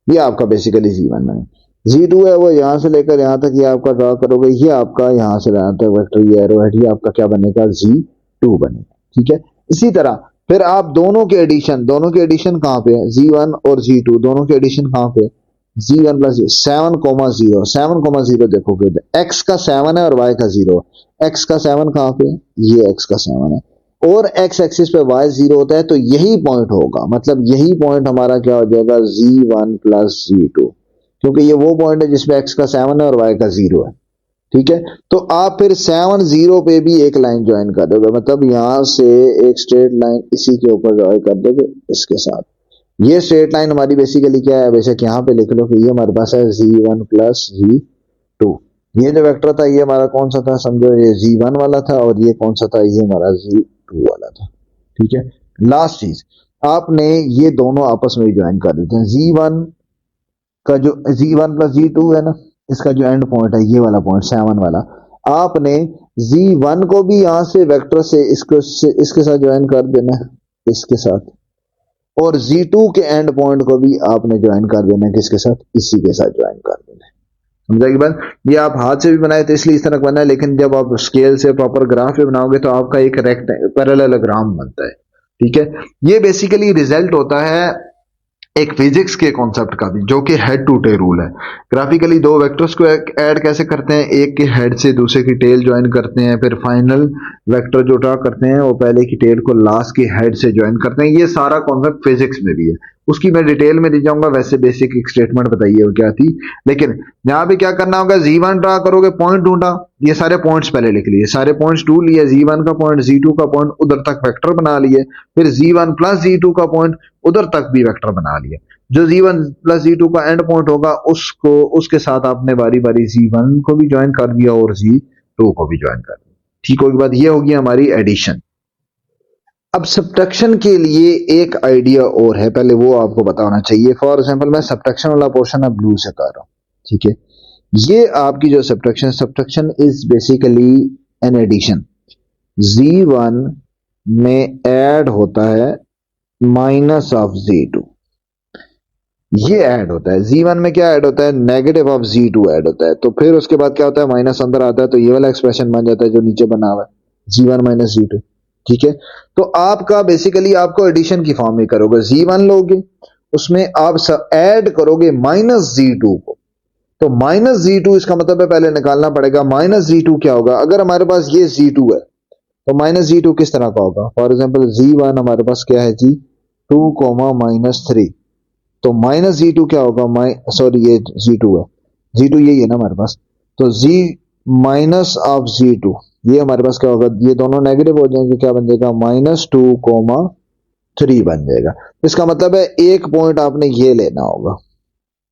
ये आपका बेसिकली जी1 है। जी2 है वो यहां से लेकर यहां तक ये आपका ड्रॉ करोगे, ये आपका यहां से यहां तक वेक्टर, ये एरो हेड, ये आपका क्या बनेगा, जी2 बनेगा। ठीक है। इसी तरह फिर आप दोनों के एडिशन कहां पे है, जी1 और जी2 दोनों के एडिशन कहां पे, जी1 प्लस 7,0, 7,0 देखोगे एक्स का 7 है और वाई का 0। एक्स का 7 कहां पे, ये एक्स का 7 है, और एक्स एक्सिस पे वाई 0 होता है, तो यही पॉइंट होगा, मतलब यही पॉइंट हमारा क्या हो जाएगा, जी1 प्लस जी2, क्योंकि ये वो पॉइंट है जिसमें एक्स का 7 है और वाई का 0 है। ठीक है। तो आप फिर 7,0 पे भी एक लाइन ज्वाइन कर दोगे, मतलब यहां से एक स्ट्रेट लाइन इसी के ऊपर ज्वाइन कर दोगे इसके साथ। ये स्ट्रेट लाइन हमारी बेसिकली क्या है, बेशक यहाँ पे लिख लो कि ये हमारे पास है जी1 प्लस जी2। ये जो वेक्टर था ये हमारा कौन सा था, समझो ये जी1 वाला था, और ये कौन सा था, ये हमारा जी2 वाला था। ठीक है। लास्ट चीज, आपने ये दोनों आपस में ज्वाइन कर देते हैं, जी1 का जो जी1 प्लस जी2 है ना, इसका जो एंड पॉइंट है ये वाला पॉइंट 7 वाला, आपने जी1 को भी यहां से वेक्टर से इसके साथ ज्वाइन कर देना है, इसके साथ, और जी2 के एंड पॉइंट को भी आपने ज्वाइन कर देना है, किसके साथ, इसी के साथ ज्वाइन कर देना है। समझा की बात। ये आप हाथ से भी बनाए तो इसलिए इस तरह बना है, लेकिन जब आप स्केल से प्रॉपर ग्राफ पे बनाओगे तो आपका एक रेक्ट पैरेललोग्राम बनता है। ठीक है। ये बेसिकली रिजल्ट होता है एक फिजिक्स के कॉन्सेप्ट का भी, जो कि हेड टू टेल रूल है। ग्राफिकली दो वेक्टर्स को ऐड कैसे करते हैं, एक के हेड से दूसरे की टेल ज्वाइन करते हैं, फिर फाइनल वेक्टर जो ड्रॉ करते हैं वो पहले की टेल को लास्ट की हेड से ज्वाइन करते हैं। ये सारा कॉन्सेप्ट फिजिक्स में भी है, उसकी मैं डिटेल में नहीं जाऊंगा, वैसे बेसिक एक स्टेटमेंट बताइए वो क्या थी। लेकिन यहाँ पे क्या करना होगा, जी1 ड्रॉ करोगे, पॉइंट ढूंढा, ये सारे पॉइंट्स पहले लिख लिए, सारे पॉइंट्स ढूंढ लिए, जी1 का पॉइंट, जी2 का पॉइंट, उधर तक वेक्टर बना लिए, फिर जी1 प्लस जी2 का पॉइंट, उधर तक भी वेक्टर बना लिया। जो जी1 प्लस जी2 का एंड पॉइंट होगा उसको, उसके साथ आपने बारी बारी जी1 को भी ज्वाइन कर दिया और जी2 को भी ज्वाइन कर दिया। ठीक होगी बात, ये होगी हमारी एडिशन। अब सब्ट्रैक्शन के लिए एक आइडिया और है, पहले वो आपको बताना चाहिए। फॉर एग्जांपल मैं सब्ट्रैक्शन वाला पोर्शन अब ब्लू से कर रहा हूं। ठीक है। ये आपकी जो subtraction is basically an addition. जी1 में ऐड होता है माइनस ऑफ जी2, ये ऐड होता है। जी1 में क्या ऐड होता है, नेगेटिव ऑफ जी2 ऐड होता है, तो फिर उसके बाद क्या होता है, माइनस अंदर आता है, तो ये वाला एक्सप्रेशन बन जाता है जो नीचे बना हुआ है, जी1 माइनस जी2। ठीक है। तो आपका बेसिकली आपको एडिशन की फॉर्म में करोगे, जी1 लोगे, उसमें आप ऐड करोगे माइनस जी2 को, तो माइनस जी2 इसका मतलब है पहले निकालना पड़ेगा माइनस जी2 क्या होगा। अगर हमारे पास ये जी2 है तो माइनस जी2 किस तरह का होगा, फॉर एग्जाम्पल जी1 हमारे पास क्या है जी 2,-3, तो माइनस जी2 क्या होगा, सॉरी ये जी2 है, जी2 यही है ना हमारे पास, तो जी माइनस ऑफ जी2, ये हमारे पास क्या होगा, ये दोनों नेगेटिव हो जाएंगे, क्या बन जाएगा, -2,3 बन जाएगा। इसका मतलब है एक पॉइंट आपने ये लेना होगा।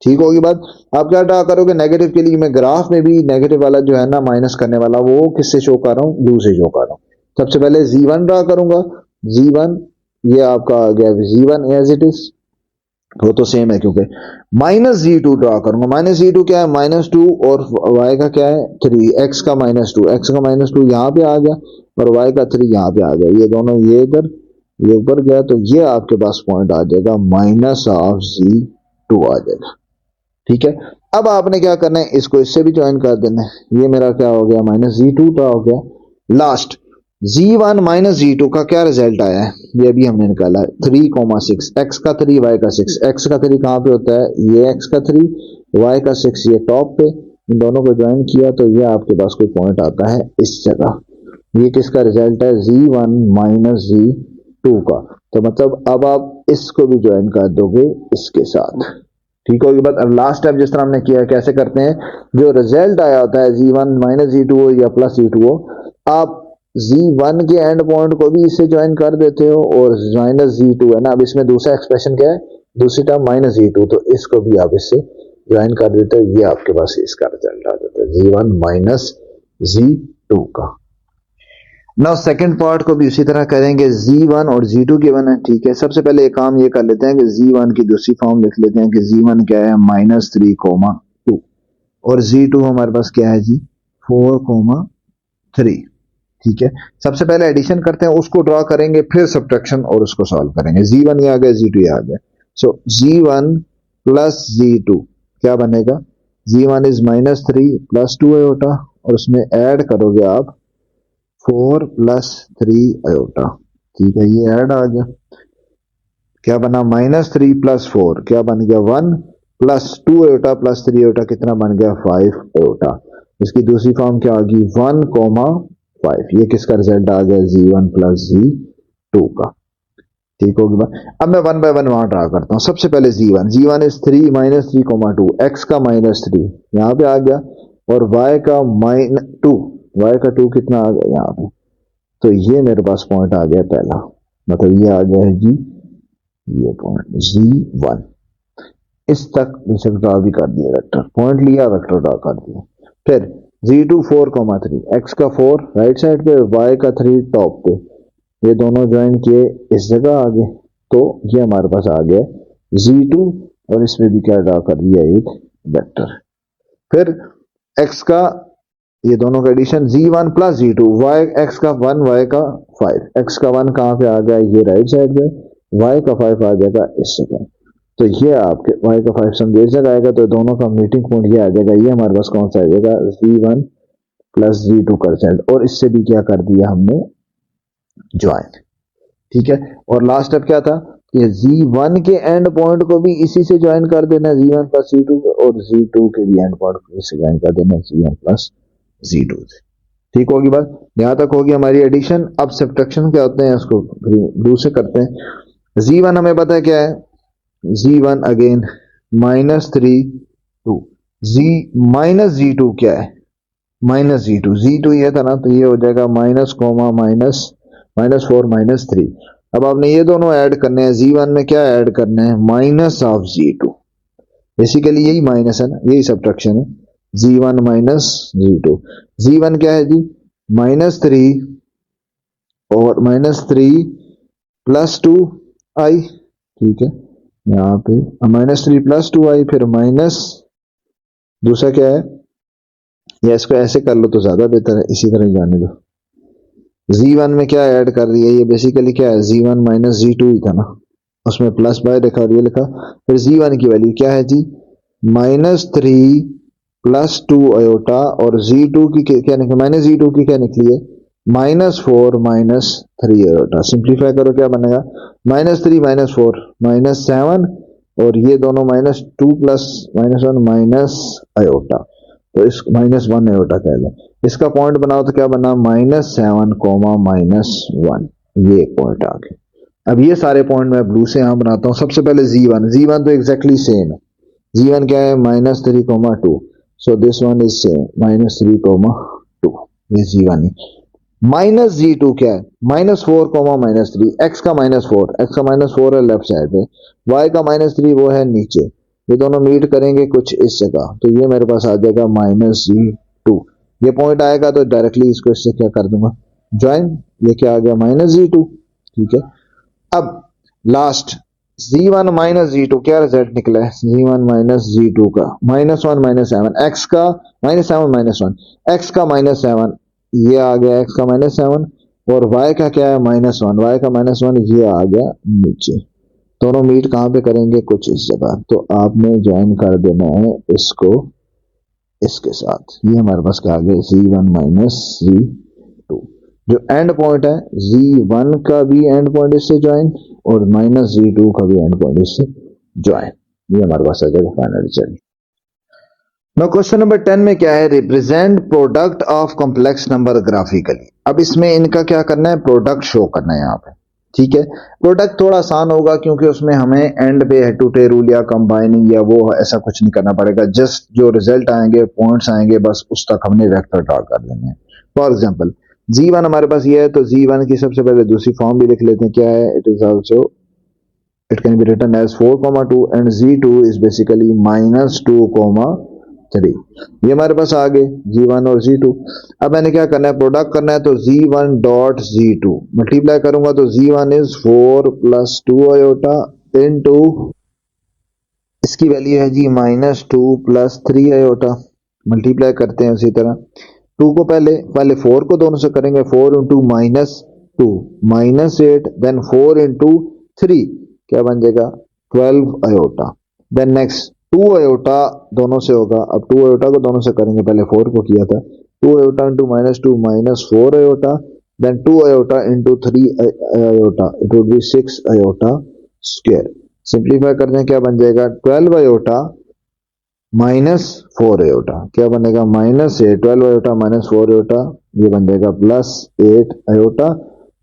ठीक होगी बात। आप क्या ड्रा करोगे, नेगेटिव के लिए मैं ग्राफ में भी नेगेटिव वाला जो है ना माइनस करने वाला, वो किससे शो कर रहा हूं, ब्लू से शो कर रहा हूं। सबसे पहले जी1 ड्रा करूंगा, जी1 ये आपका आ गया जी1 एज इट इज, वो तो सेम है, क्योंकि माइनस जी2 ड्रॉ करूंगा, माइनस जी2 क्या है, -2, और y का क्या है 3, x का -2, x का -2 यहाँ पे आ गया, और y का 3 यहाँ पे आ गया, ये दोनों ये इधर ये ऊपर गया तो ये आपके पास पॉइंट आ जाएगा माइनस ऑफ Z2 आ जाएगा। ठीक है, अब आपने क्या करना है, इसको इससे भी ज्वाइन कर देना है। ये मेरा क्या हो गया, माइनस Z2 का हो गया। लास्ट Z1 माइनस Z2 का क्या रिजल्ट आया है, ये भी हमने निकाला है 3,6, x का 3 y का 6। x का 3 कहाँ पे होता है, ये x का 3 y का 6 ये टॉप पे, इन दोनों को ज्वाइन किया तो ये आपके पास कोई पॉइंट आता है इस जगह। ये किसका रिजल्ट है, Z1 माइनस Z2 का। तो मतलब अब आप इसको भी ज्वाइन कर दोगे इसके साथ। ठीक होगी बात। अब लास्ट टाइम जिस तरह हमने किया, कैसे करते हैं, जो रिजल्ट आया होता है Z1 माइनस Z2 हो या प्लस Z2 हो, आप Z1 के एंड पॉइंट को भी इससे ज्वाइन कर देते हो और माइनस Z2 है ना, अब इसमें दूसरा एक्सप्रेशन क्या है, दूसरी टर्म माइनस Z2, तो इसको भी आप इससे ज्वाइन कर देते हो। ये आपके पास इसका रिजल्ट आ जाता है Z1 माइनस Z2 का। नाउ सेकंड पार्ट को भी उसी तरह करेंगे, Z1 और Z2 गिवन है। ठीक है, सबसे पहले एक काम ये कर लेते हैं कि Z1 की दूसरी फॉर्म लिख लेते हैं कि Z1 क्या है, -3,2 और Z2 हमारे पास क्या है जी, 4,3। ठीक है, सबसे पहले एडिशन करते हैं, उसको ड्रॉ करेंगे, फिर सब्ट्रैक्शन और उसको सॉल्व करेंगे। Z1 ये आ गया, Z2 ये आ गया। सो Z1 प्लस Z2 क्या बनेगा, Z1 इज -3 प्लस 2 आयोटा और उसमें ऐड करोगे आप 4 प्लस 3 आयोटा। ठीक है, ये ऐड आ गया, क्या बना, -3 प्लस 4 क्या बन गया 1 प्लस 2 आयोटा प्लस 3 आयोटा कितना बन गया 5 आयोटा। इसकी दूसरी फॉर्म क्या आ गई 1,5। ये किसका रिजल्ट आ गया, Z1 प्लस Z2 का। ठीक होगी बात। अब मैं 1 बाय 1 वहां ड्रा करता हूं। सबसे पहले Z1 इज 3 -3,2, x का -3 यहां पे आ गया और y का -2, y का 2 कितना आ गया यहाँ पे, तो ये मेरे पास पॉइंट आ गया पहला, मतलब ये आ गया है जी, ये पॉइंट Z1। इस तक बेशक ड्रा भी कर दिया, वेक्टर पॉइंट लिया, वेक्टर ड्रा कर दिया। फिर Z2 4,3, x का 4 राइट साइड पे, y का 3 टॉप पे, ये दोनों ज्वाइन किए इस जगह आ गए, तो ये हमारे पास आ गया Z2 और इसमें भी क्या ड्रा कर दिया, एक वेक्टर। फिर x का ये दोनों का addition Z1 plus Z2, y x का 1 y का 5, x का 1 कहाँ पे आ गया, ये राइट साइड पे, y का 5 आ जाएगा इस जगह। तो ये आपके y का 5 समझे इस जगह आएगा, तो दोनों का मीटिंग पॉइंट ये आ जाएगा। ये हमारे पास कौन सा आ जाएगा, Z1 प्लस Z2 का रिजल्ट, और इससे भी क्या कर दिया हमने, ज्वाइन। ठीक है, और लास्ट स्टेप क्या था, ये Z1 के एंड पॉइंट को भी इसी से ज्वाइन कर देना, Z1 प्लस Z2, और Z2 के भी एंड पॉइंट को इससे ज्वाइन कर देना, Z1 प्लस Z2 से। ठीक होगी बात, यहां तक होगी हमारी एडिशन। अब सब्ट्रैक्शन क्या होते हैं, उसको ब्लू से करते हैं। Z1 हमें पता है क्या है, Z1 again -3,2, Z minus Z2 क्या है, -Z2, Z2 ये था ना, तो ये हो जाएगा -4 -3। अब आपने ये दोनों ऐड करने हैं, Z1 में क्या ऐड करना है, माइनस ऑफ Z2, बेसिकली यही माइनस है ना, यही सब्ट्रैक्शन है। Z1 माइनस Z2, Z1 क्या है जी, -3 और -3 प्लस 2i। ठीक है, यहाँ पे -3 प्लस 2i, फिर माइनस दूसरा क्या है, या इसको ऐसे कर लो तो ज्यादा बेहतर है, इसी तरह जाने दो। Z1 में क्या ऐड कर दिया, ये बेसिकली क्या है, Z1 माइनस Z2 ही था ना, उसमें प्लस बाय लिखा और ये लिखा। फिर Z1 की वैल्यू क्या है जी, -3 प्लस 2 आयोटा, और Z2 की क्या निकली, -Z2 की क्या निकली है, -4 -3 आयोटा। सिंप्लीफाई करो क्या बनेगा, -3 -4 -7, और ये दोनों -2 प्लस -1 आयोटा, तो इस -1 आयोटा कह लें। इसका पॉइंट बनाओ तो क्या बना, -7, -1, ये एक पॉइंट आ गया। अब ये सारे पॉइंट मैं ब्लू से यहां बनाता हूं। सबसे पहले Z1 तो एग्जैक्टली सेम है। Z1 क्या है, -3,2, सो दिस वन इज सेम, -3,2, ये Z1 है। Z2 क्या है, -4, -3, x का -4 है लेफ्ट साइड पे, y का -3 वो है नीचे, ये दोनों मीट करेंगे कुछ इस जगह, तो ये मेरे पास आ जाएगा -Z2। ये पॉइंट आएगा तो डायरेक्टली इसको इससे क्या कर दूंगा, ज्वाइन। ये क्या आ गया, -Z2। ठीक है, अब लास्ट Z1 -Z2 क्या रिजल्ट निकला है, Z1 -Z2 का -1 -7, x का -7 -1, x का -7 ये आ गया, x का -7, और y का क्या है -1, y का -1 ये आ गया नीचे। दोनों मीट कहाँ पे करेंगे, कुछ इस जगह। तो आपने ज्वाइन कर देना है इसको इसके साथ। ये हमारे पास क्या आ गया z1 z2। जो एंड पॉइंट है z1 का भी एंड पॉइंट इससे ज्वाइन और -z2 का भी एंड पॉइंट इससे ज्वाइन। ये हमारे पास आ जाएगा final result. Now question number 10 में क्या है, represent product of complex number graphically. अब इसमें इनका क्या करना है, प्रोडक्ट शो करना है यहाँ पे। ठीक है, प्रोडक्ट थोड़ा आसान होगा क्योंकि उसमें हमें एंड पे हेड टू टेल रूल या कंबाइनिंग या वो ऐसा कुछ नहीं करना पड़ेगा। जस्ट जो रिजल्ट आएंगे, पॉइंट्स आएंगे, बस उस तक हमने वेक्टर ड्रा कर देने हैं। फॉर एग्जाम्पल जी1 हमारे पास ये है, तो जी1 की सबसे पहले दूसरी फॉर्म भी लिख लेते हैं। क्या है, it is also it can be written as 4,2 and z2 is basically -2,3। ये हमारे पास आ गए g1 और z2। अब मैंने क्या करना है, प्रोडक्ट करना है, तो z1 डॉट z2 मल्टीप्लाई करूंगा तो z1 इज 4 + 2 आयोटा इनटू इसकी वैल्यू है जी -2 + 3 आयोटा। मल्टीप्लाई करते हैं उसी तरह 2 को पहले 4 को दोनों से करेंगे, 4 × -2 -8 देन 4 × 3 क्या बन जाएगा 12 आयोटा। देन नेक्स्ट 2 आयोटा दोनों से होगा। अब 2 आयोटा को दोनों से करेंगे, पहले 4 को किया था, 2 iota × -2 -4 iota then 2 iota × 3 iota, it would be 6 iota square. Simplify करते हैं, क्या बन जाएगा 12 आयोटा -4 आयोटा, क्या बनेगा -8, 12 आयोटा -4 आयोटा, ये बन जाएगा +8 iota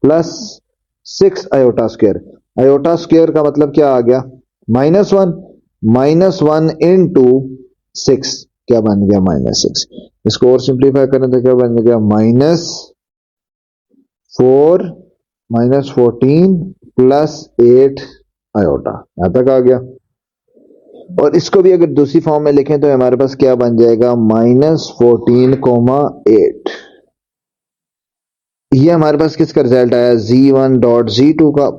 +6 iota square. Iota square का मतलब क्या आ गया -1 × 6 क्या बन गया -6। इसको और सिंप्लीफाई करें तो क्या बन गया -4 -14 +8 आयोटा, यहां तक आ गया। और इसको भी अगर दूसरी फॉर्म में लिखें तो हमारे पास क्या बन जाएगा -14,8। ये हमारे पास किसका रिजल्ट आया z1 डॉट z2 का।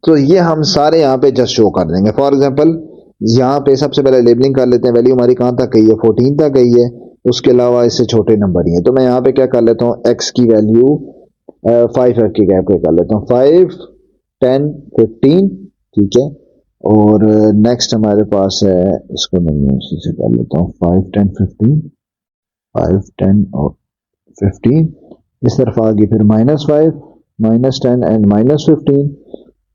तो ये हम सारे यहाँ पे जस्ट शो कर देंगे। फॉर एग्जांपल यहाँ पे सबसे पहले लेबलिंग कर लेते हैं, वैल्यू हमारी कहाँ तक गई है 14 तक गई है, उसके अलावा इससे छोटे नंबर ही है। तो मैं यहाँ पे क्या कर लेता हूँ, x की वैल्यू 5 की गैप पे कर लेता हूँ, 5 10 15 ठीक है। और नेक्स्ट हमारे पास है, इसको मैं उसी से कर लेता हूँ 5 10 15 5 10 और 15 इस तरफ आ गई, फिर -5 -10 एंड -15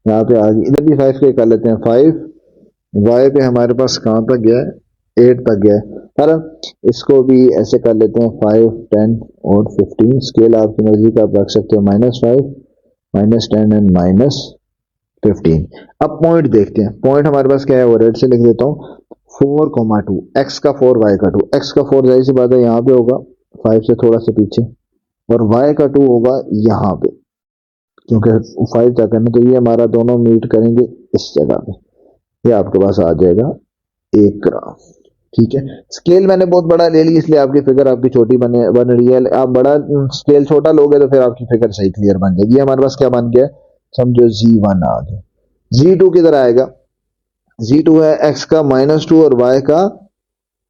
यहाँ पे आ गई। इधर भी 5 के कर लेते हैं, 5 y पे हमारे पास कहाँ तक गया है 8 तक गया है। पर इसको भी ऐसे कर लेते हैं 5 10 और 15, स्केल आपकी मर्जी का आप रख सकते हो, -5 -10 एंड -15। अब पॉइंट देखते हैं, पॉइंट हमारे पास क्या है, वो रेड से लिख देता हूँ 4,2 x का 4 y का 2। x का 4 जाहिर सी बात है यहाँ पे होगा 5 से थोड़ा सा पीछे, और y का 2 होगा यहाँ पे क्योंकि 5 तक है ना। तो ये हमारा दोनों मीट करेंगे इस जगह पे, ये आपके पास आ जाएगा 1 ग्राम। ठीक है, स्केल मैंने बहुत बड़ा ले लिया इसलिए आपकी फिगर आपकी छोटी बन रही है। आप बड़ा स्केल छोटा लोगे तो फिर आपकी फिगर सही क्लियर बन जाएगी। हमारे पास क्या बन गया, समझो z1 आ गया। z2 किधर आएगा, z2 है x का -2 और y का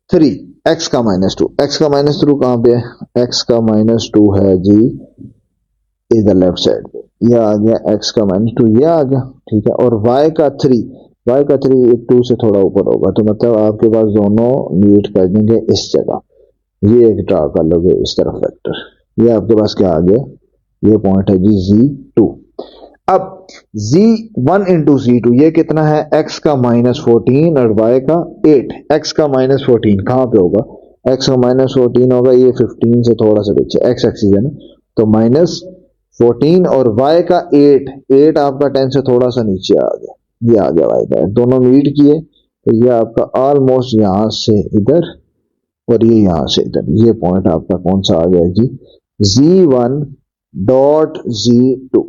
3, x का -2, x का -2 कहाँ पे है, x का -2 है जी इधर लेफ्ट साइड पे, यह आ गया x का -2, यह आ गया ठीक है। और y का 3 2 से थोड़ा ऊपर होगा, तो मतलब आपके पास दोनों मीट कर देंगे इस जगह। ये एक ड्रा कर लोगे इस तरफ वेक्टर, ये आपके पास क्या आ गया, ये पॉइंट है जी z2। अब z1 × z2 ये कितना है, x का -14 और y का 8। x का -14 कहाँ पे होगा, x का -14 होगा ये 15 से थोड़ा सा पीछे, x एक्सिस है ना, तो -14 और y का 8 आपका 10 से थोड़ा सा नीचे आ गया, ये आ गया y का 8। दोनों मीट किए तो ये आपका ऑलमोस्ट यहाँ से इधर और ये यहाँ से इधर, ये पॉइंट आपका कौन सा आ गया जी z1 डॉट z2।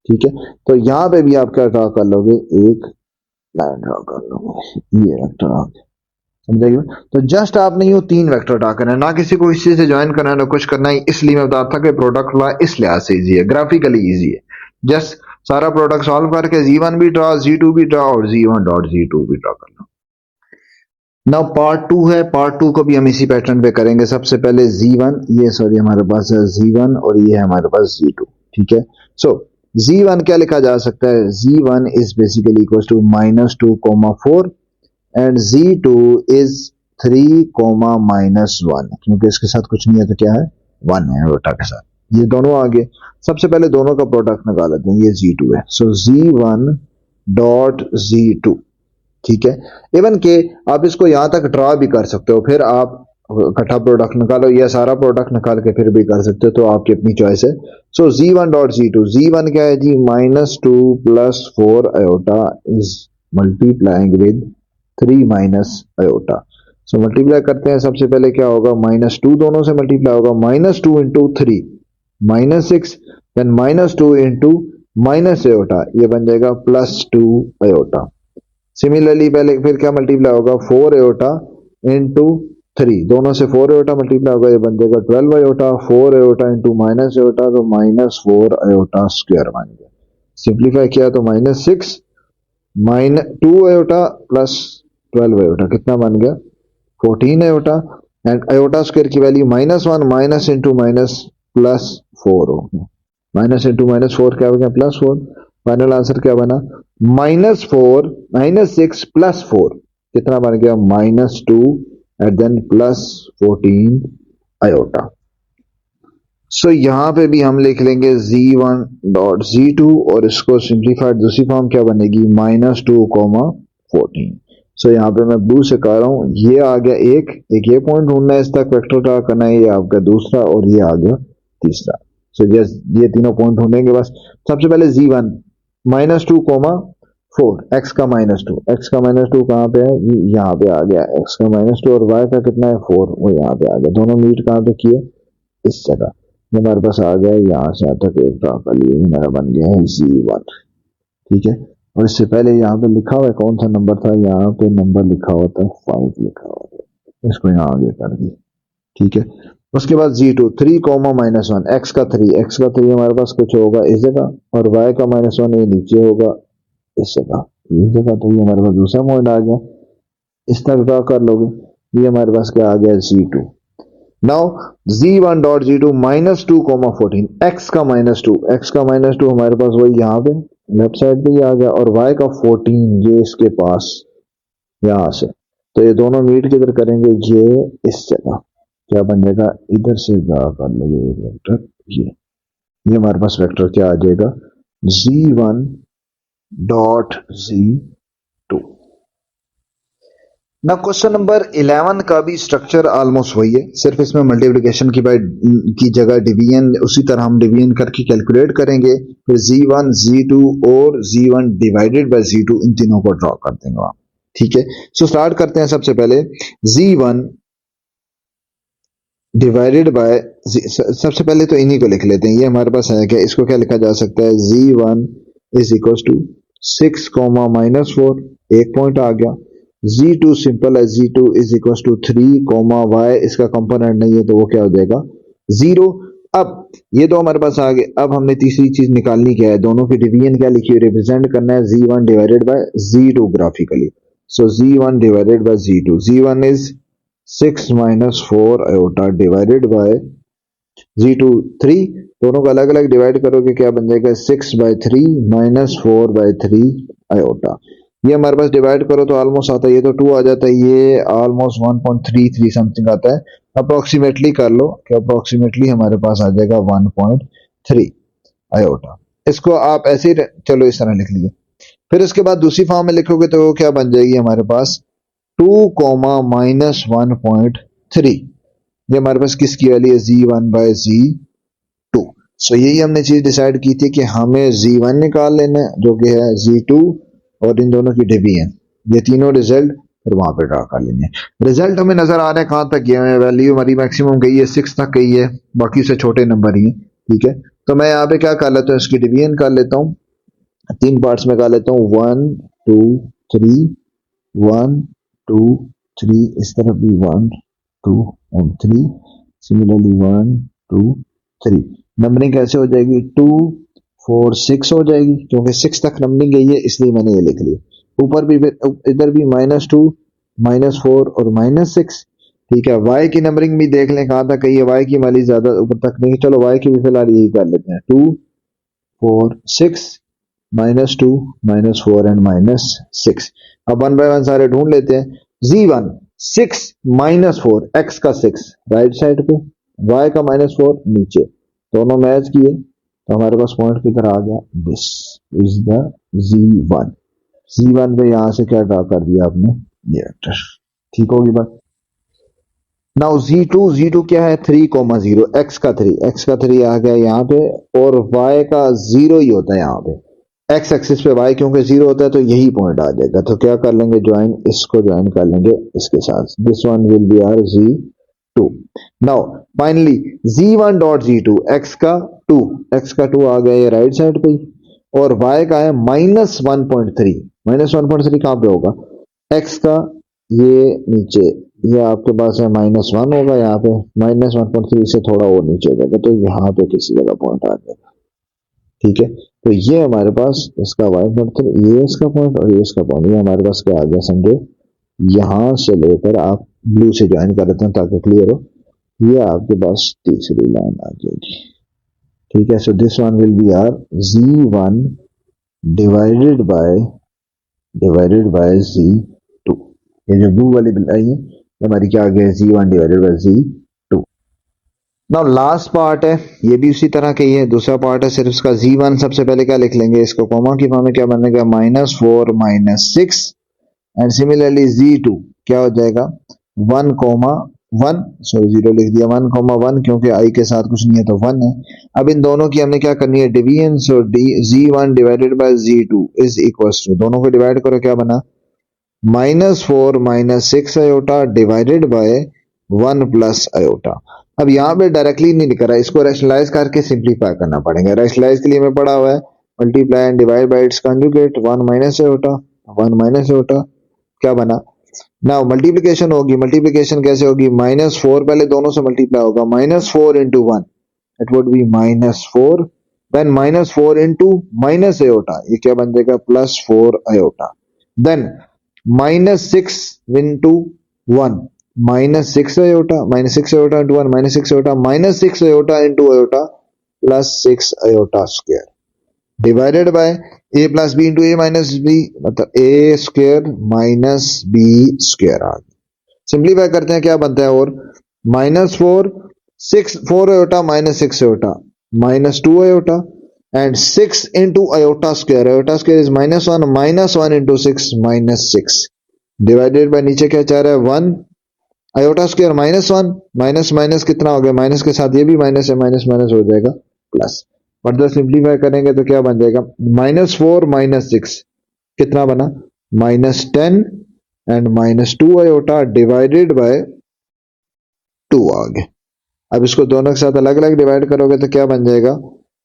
ठीक है, तो यहां पे भी आप क्या ड्रा कर लोगे, एक लाइन ड्रा कर लोगे, ये वेक्टर आ गया, समझेगा। तो जस्ट आपने यूं 3 वेक्टर ड्रा करना है, ना किसी को इसी से ज्वाइन करना है ना कुछ करना है। इसलिए मैं बताता था कि प्रोडक्ट ला इस लिहाज से इजी है, ग्राफिकली इजी है। जस्ट सारा प्रोडक्ट सॉल्व करके z1 भी ड्रा, z2 भी ड्रा और z1 डॉट z2 भी ड्रा कर लो। नाउ पार्ट 2 है, पार्ट 2 को भी हम इसी पैटर्न पे करेंगे। सबसे पहले z1, ये सॉरी हमारे पास है z1 और ये है हमारे पास z2। ठीक है। सो Z1 क्या लिखा जा सकता है, Z1 is basically equal to -2,4 and Z2 is 3,-1, क्योंकि इसके साथ कुछ नहीं है तो क्या है 1 है रोटा के साथ, ये दोनों आ गए। सबसे पहले दोनों का प्रोडक्ट निकाल लेते हैं, ये Z2 है, सो Z1 डॉट Z2, ठीक है। इवन के आप इसको यहां तक ड्रा भी कर सकते हो, फिर आप इकट्ठा प्रोडक्ट निकालो या सारा प्रोडक्ट निकाल के फिर भी कर सकते हो, तो आपकी अपनी चॉइस है। सो Z1 डॉट Z2, Z1 क्या है जी, -2 + 4 iota is multiplying with 3 - iota. So multiply करते हैं, सबसे पहले क्या होगा, -2 दोनों से मल्टीप्लाई होगा, -2 into 3 -6, then -2 into minus iota, ये बन जाएगा +2 आयोटा। सिमिलरली पहले फिर क्या मल्टीप्लाई होगा, 4 आयोटा इंटू 3, दोनों से 4 आयोटा मल्टीप्लाई होगा, ये बन जाएगा 12 iota. 4 iota into minus iota, तो -4 आयोटा स्क्वायर बन गया। सिंप्लीफाई किया तो -6 -2 आयोटा प्लस 12 आयोटा, कितना बन गया 14 आयोटा। एंड आयोटा स्क्वायर की वैल्यू -1 माइनस इंटू माइनस +4 हो गया, माइनस इंटू -4 क्या हो गया +4। फाइनल आंसर क्या बना, -4 -6 +4, कितना बन गया -2 एंड देन +14 आयोटा। सो यहां पे भी हम लिख लेंगे Z1 डॉट Z2 और इसको सिंप्लीफाइड दूसरी फॉर्म क्या बनेगी, -2,14। सो यहाँ पे मैं ब्लू से कर रहा हूं, ये आ गया एक ये पॉइंट ढूंढना है, इस तक वेक्टर ड्रा करना है, ये आपका दूसरा और ये आ गया तीसरा। सो ये तीनों पॉइंट ढूंढेंगे बस। सबसे पहले Z1 -2,4, x का -2, x का -2 कहाँ पे है, यहाँ पे आ गया x का -2, और y का कितना है 4, वो यहाँ पे आ गया। दोनों मीट कहाँ पे किए, इस जगह, ये हमारे पास आ गया, यहाँ से यहाँ तक एक ड्रा कर लिए, हमारा बन गया है Z1, ठीक है। और इससे पहले यहाँ पे लिखा हुआ है कौन सा नंबर था, यहाँ पे नंबर लिखा हुआ था 5 लिखा हुआ था, इसको यहाँ आगे कर दिए, ठीक है। उसके बाद Z2 3,-1, x का 3 हमारे पास कुछ होगा इस जगह, और y का -1 ये नीचे होगा इस जगह, इस जगह, तो ये हमारे पास दूसरा पॉइंट आ गया, इस तक ड्रा कर लोगे, ये हमारे पास क्या आ गया Z2। Now Z1 dot Z2 -2,14, x का -2 हमारे पास वही यहाँ पे लेफ्ट साइड पे ही आ गया, और y का 14 ये इसके पास यहां से, तो ये दोनों मीट किधर करेंगे, ये इस जगह, क्या बन जाएगा, इधर से ड्रा कर लेंगे वेक्टर, ये हमारे पास वेक्टर क्या आ जाएगा, Z1 डॉट Z2। ना क्वेश्चन नंबर 11 का भी स्ट्रक्चर ऑलमोस्ट वही है, सिर्फ इसमें मल्टीप्लिकेशन की जगह डिवीजन, उसी तरह हम डिवीजन करके कैलकुलेट करेंगे, फिर Z1 Z2 और Z1 डिवाइडेड बाय Z2, इन तीनों को ड्रॉ कर देंगे आप, ठीक है। सो स्टार्ट करते हैं, सबसे पहले Z1 डिवाइडेड बाय, सबसे पहले तो इन्हीं को लिख लेते हैं, ये हमारे पास है क्या, इसको क्या लिखा जा सकता है, Z1 इज इक्वल टू 6, -4, एक पॉइंट आ गया। Z2 सिंपल है, Z2 is equal to 3, y इसका कंपोनेंट नहीं है तो वो क्या हो जाएगा 0। अब ये तो हमारे पास आ गए, अब हमने तीसरी चीज निकालनी क्या है, दोनों की डिवीजन क्या लिखी है, रिप्रेजेंट करना है Z1 divided by Z2 graphically. So Z1 divided by Z2, Z1 is 6 - 4 iota divided by Z2 3, दोनों को अलग अलग डिवाइड करोगे क्या बन जाएगा, 6/3 -4/3 आयोटा। ये हमारे पास डिवाइड करो तो ऑलमोस्ट आता है, ये तो 2 आ जाता है, ये ऑलमोस्ट 1.33 समथिंग आता है, अप्रोक्सीमेटली कर लो कि अप्रोक्सीमेटली हमारे पास आ जाएगा 1.3 आयोटा। इसको आप ऐसे ही चलो इस तरह लिख लीजिए। फिर उसके बाद दूसरी फॉर्म में लिखोगे तो वो क्या बन जाएगी हमारे पास 2, -1.3, ये हमारे पास किसकी वैल्यू है, Z1 बाय Z2। सो यही हमने चीज डिसाइड की थी कि हमें Z1 निकाल लेना है जो कि है Z2, और इन दोनों की डिवीजन, ये तीनों रिजल्ट फिर वहां पे ड्रा कर लेंगे। रिजल्ट हमें नजर आ रहा है कहां तक गया है, वैल्यू हमारी मैक्सिमम गई है 6 तक गई है, बाकी से छोटे नंबर ही है, ठीक है। तो मैं यहाँ पे क्या कर लेता हूँ, इसकी डिवीजन कर लेता हूँ, 3 पार्ट्स में कर लेता हूँ, 1 2 3, 1 2 3, इस तरफ भी 1 2 एंड 3, सिमिलरली 1 2 3। नंबरिंग कैसे हो जाएगी, 2 4 6 हो जाएगी, क्योंकि 6 तक नंबरिंग गई है इसलिए मैंने ये लिख लिया। ऊपर भी इधर भी -2 -4 और -6, ठीक है। y की नंबरिंग भी देख लें कहां तक गई है, y की वाली ज्यादा ऊपर तक नहीं, चलो y की भी फिलहाल यही कर लेते हैं, 2 4 6 -2 -4 एंड -6। अब 1 बाय 1 सारे ढूंढ लेते हैं। z1 6 -4 x का 6 राइट साइड पे, y का -4 नीचे, दोनों मैच किए तो हमारे पास पॉइंट किधर आ गया, this is the z1। z1 पे यहां से क्या ड्रा कर दिया आपने, ये वेक्टर। ठीक होगी बात। नाउ z2 क्या है 3,0 x का 3 आ गया यहाँ पे, और y का 0 ही होता है यहाँ पे, x एक्सिस पे y क्योंकि 0 होता है तो यही पॉइंट आ जाएगा। तो क्या कर लेंगे, ज्वाइन, इसको ज्वाइन कर लेंगे इसके साथ, this one will be R z2। Now finally z1 dot z2, x का 2 आ गया ये राइट साइड पे ही, और y का है -1.3। -1.3 कहां पे होगा, x का ये नीचे, ये आपके पास है -1 होगा यहाँ पे, -1.3 से थोड़ा और नीचे हो जाएगा, तो यहाँ पे किसी जगह पॉइंट आ जाएगा। ठीक है, तो ये हमारे पास इसका y.3, ये इसका पॉइंट और ये इसका पॉइंट, ये हमारे पास क्या आ गया समझो, यहां से लेकर आप ब्लू से ज्वाइन कर देते हैं ताकि क्लियर हो, ये आपके पास तीसरी लाइन आ जाएगी। ठीक है, so this one will be R z1 divided by z2। ये जो ब्लू वाली आई है हमारी क्या आ गया, z1 divided by z2। Now last part है, ये भी उसी तरह का ही है, दूसरा पार्ट है सिर्फ इसका। z1 सबसे पहले क्या लिख लेंगे, इसको कॉमा की फॉर्म में क्या बनेगा, -4 -6, एंड सिमिलरली z2 क्या हो जाएगा 1,1, सॉरी 0 लिख दिया, 1,1 क्योंकि i के साथ कुछ नहीं है तो 1 है। अब इन दोनों की हमने क्या करनी है, division, so z1 divided by z2 is equals to, दोनों को डिवाइड करो, क्या बना, -4 -6 iota divided by 1 plus iota. अब यहाँ पे डायरेक्टली नहीं लिख रहा है, इसको रैशनलाइज करके सिंप्लीफाई करना पड़ेगा। रैशनलाइज के लिए मैं पढ़ा हुआ है multiply and divide by it's conjugate, 1 minus iota 1 minus iota, क्या बना। नाउ मल्टीप्लिकेशन होगी, मल्टीप्लिकेशन कैसे होगी, -4 पहले दोनों से मल्टीप्लाई होगा, -4 into 1 it would be -4, then -4 into minus iota, ये क्या बन जाएगा, +4 iota, then -6 into 1 -6 iota, -6 iota into 1 -6 iota, -6 iota into iota +6 iota square, divided by a plus B into A minus b, मतलब a square minus B square आ गया। Simplify करते हैं, क्या बनता है, और -4 6 4 iota -6 iota -2 iota, and 6 into iota square is -1 into 6 -6, divided by नीचे क्या चाह रहा है 1 आयोटा स्क्वायर -1 माइनस माइनस कितना हो गया, माइनस के साथ ये भी माइनस है, माइनस माइनस हो जाएगा प्लस, फर्दर सिंप्लीफाई करेंगे तो क्या बन जाएगा, -4 -6 कितना बना, -10 एंड -2 आयोटा डिवाइडेड बाय 2 आ गया। अब इसको दोनों के साथ अलग अलग डिवाइड करोगे तो क्या बन जाएगा,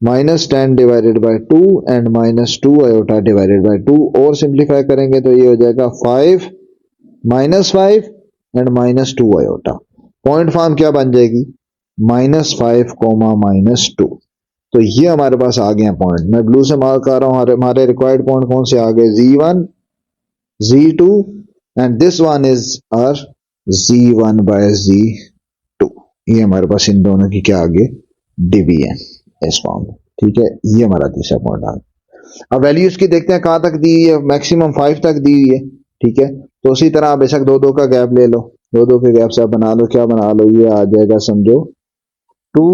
-10 divided by 2 and -2 iota divided by 2, और सिंप्लीफाई करेंगे तो ये हो जाएगा 5 -5 एंड -2 आयोटा, पॉइंट फॉर्म क्या बन जाएगी, -5, -2। तो ये हमारे पास आ गए पॉइंट, मैं ब्लू से मार्क कर रहा हूं, हमारे रिक्वायर्ड पॉइंट कौन से आ गए, z1 z2 and this one is R z1 by z2। ये हमारे पास इन दोनों की क्या आ गए, डिवीजन इस फॉर्म में। ठीक है, ये हमारा तीसरा पॉइंट आ गया। अब वैल्यूज की देखते हैं कहां तक दी हुई है, मैक्सिमम 5 तक दी हुई है। ठीक है, तो उसी तरह बेशक 2-2 का गैप ले लो, 2-2 के गैप से आप बना लो, क्या बना लो, ये आ जाएगा समझो 2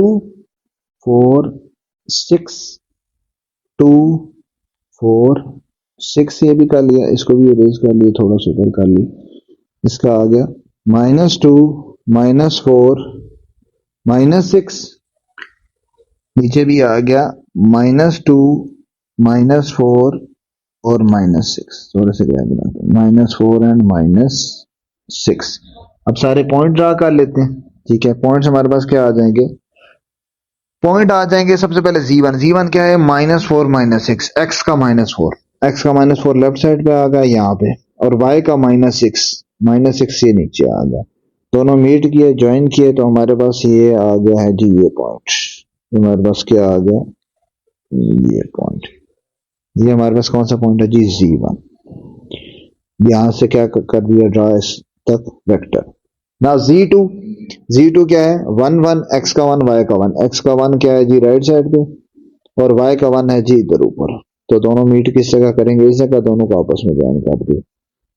4 6 2 4 6, ये भी कर लिया, इसको भी इरेज कर लिया, थोड़ा सा ऊपर कर लिया, इसका आ गया -2 -4 -6, नीचे भी आ गया -2 -4 और -6, थोड़ा सा -4 एंड -6। अब सारे पॉइंट ड्रा कर लेते हैं। ठीक है, पॉइंट्स हमारे पास क्या आ जाएंगे, पॉइंट आ जाएंगे सबसे पहले z1 क्या है, -4 -6, x का -4 लेफ्ट साइड पे आ गया यहाँ पे, और y का -6 ये नीचे आ गया, दोनों मीट किए, ज्वाइन किए, तो हमारे पास ये आ गया है जी, ये पॉइंट हमारे पास क्या आ गया, ये पॉइंट, ये हमारे पास कौन सा पॉइंट है जी, z1। यहां से क्या कर दिया, ड्रा इस तक वेक्टर। नाउ z2 क्या है, 1 1, x का 1 y का 1, x का 1 क्या है जी राइट साइड पे, और y का 1 है जी इधर ऊपर, तो दोनों मीट किस जगह करेंगे, इस जगह, दोनों को आपस में ज्वाइन कर दिए।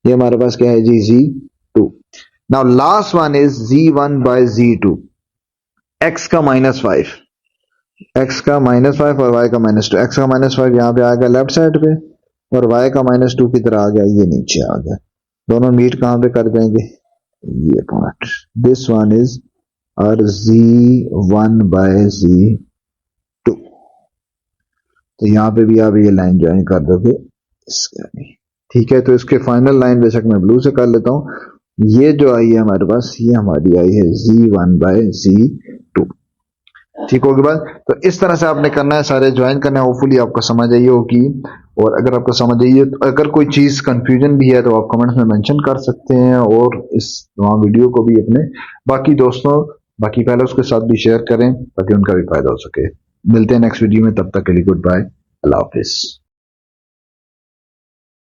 ये हमारे पास क्या है जी, z2। Now last one is z1 by z2, x का -5, x का -5 और y का -2। x का -5 यहाँ पे आ गया लेफ्ट साइड पे, और y का -2 किधर आ गया, ये नीचे आ गया। दोनों मीट कहाँ पे कर देंगे, ये पॉइंट। दिस वन इज और z1 बाय z2, तो यहाँ पे भी आप ये लाइन ज्वाइन कर दोगे इसके आगे। ठीक है, तो इसके फाइनल लाइन बेशक मैं ब्लू से कर लेता हूं। ये जो आई है हमारे पास, ये हमारी आई है z1 बाय z2। ठीक होगी बात। तो इस तरह से आपने करना है, सारे ज्वाइन करना है। होपफुली आपको समझ आई होगी, और अगर आपको समझ आई है तो अगर कोई चीज कंफ्यूजन भी है तो आप कमेंट्स में मेंशन कर सकते हैं, और इस वीडियो को भी अपने बाकी दोस्तों, बाकी फेलोज के साथ भी शेयर करें ताकि उनका भी फायदा हो सके। मिलते हैं नेक्स्ट वीडियो में, तब तक के लिए गुड बाय, अल्लाह हाफिज।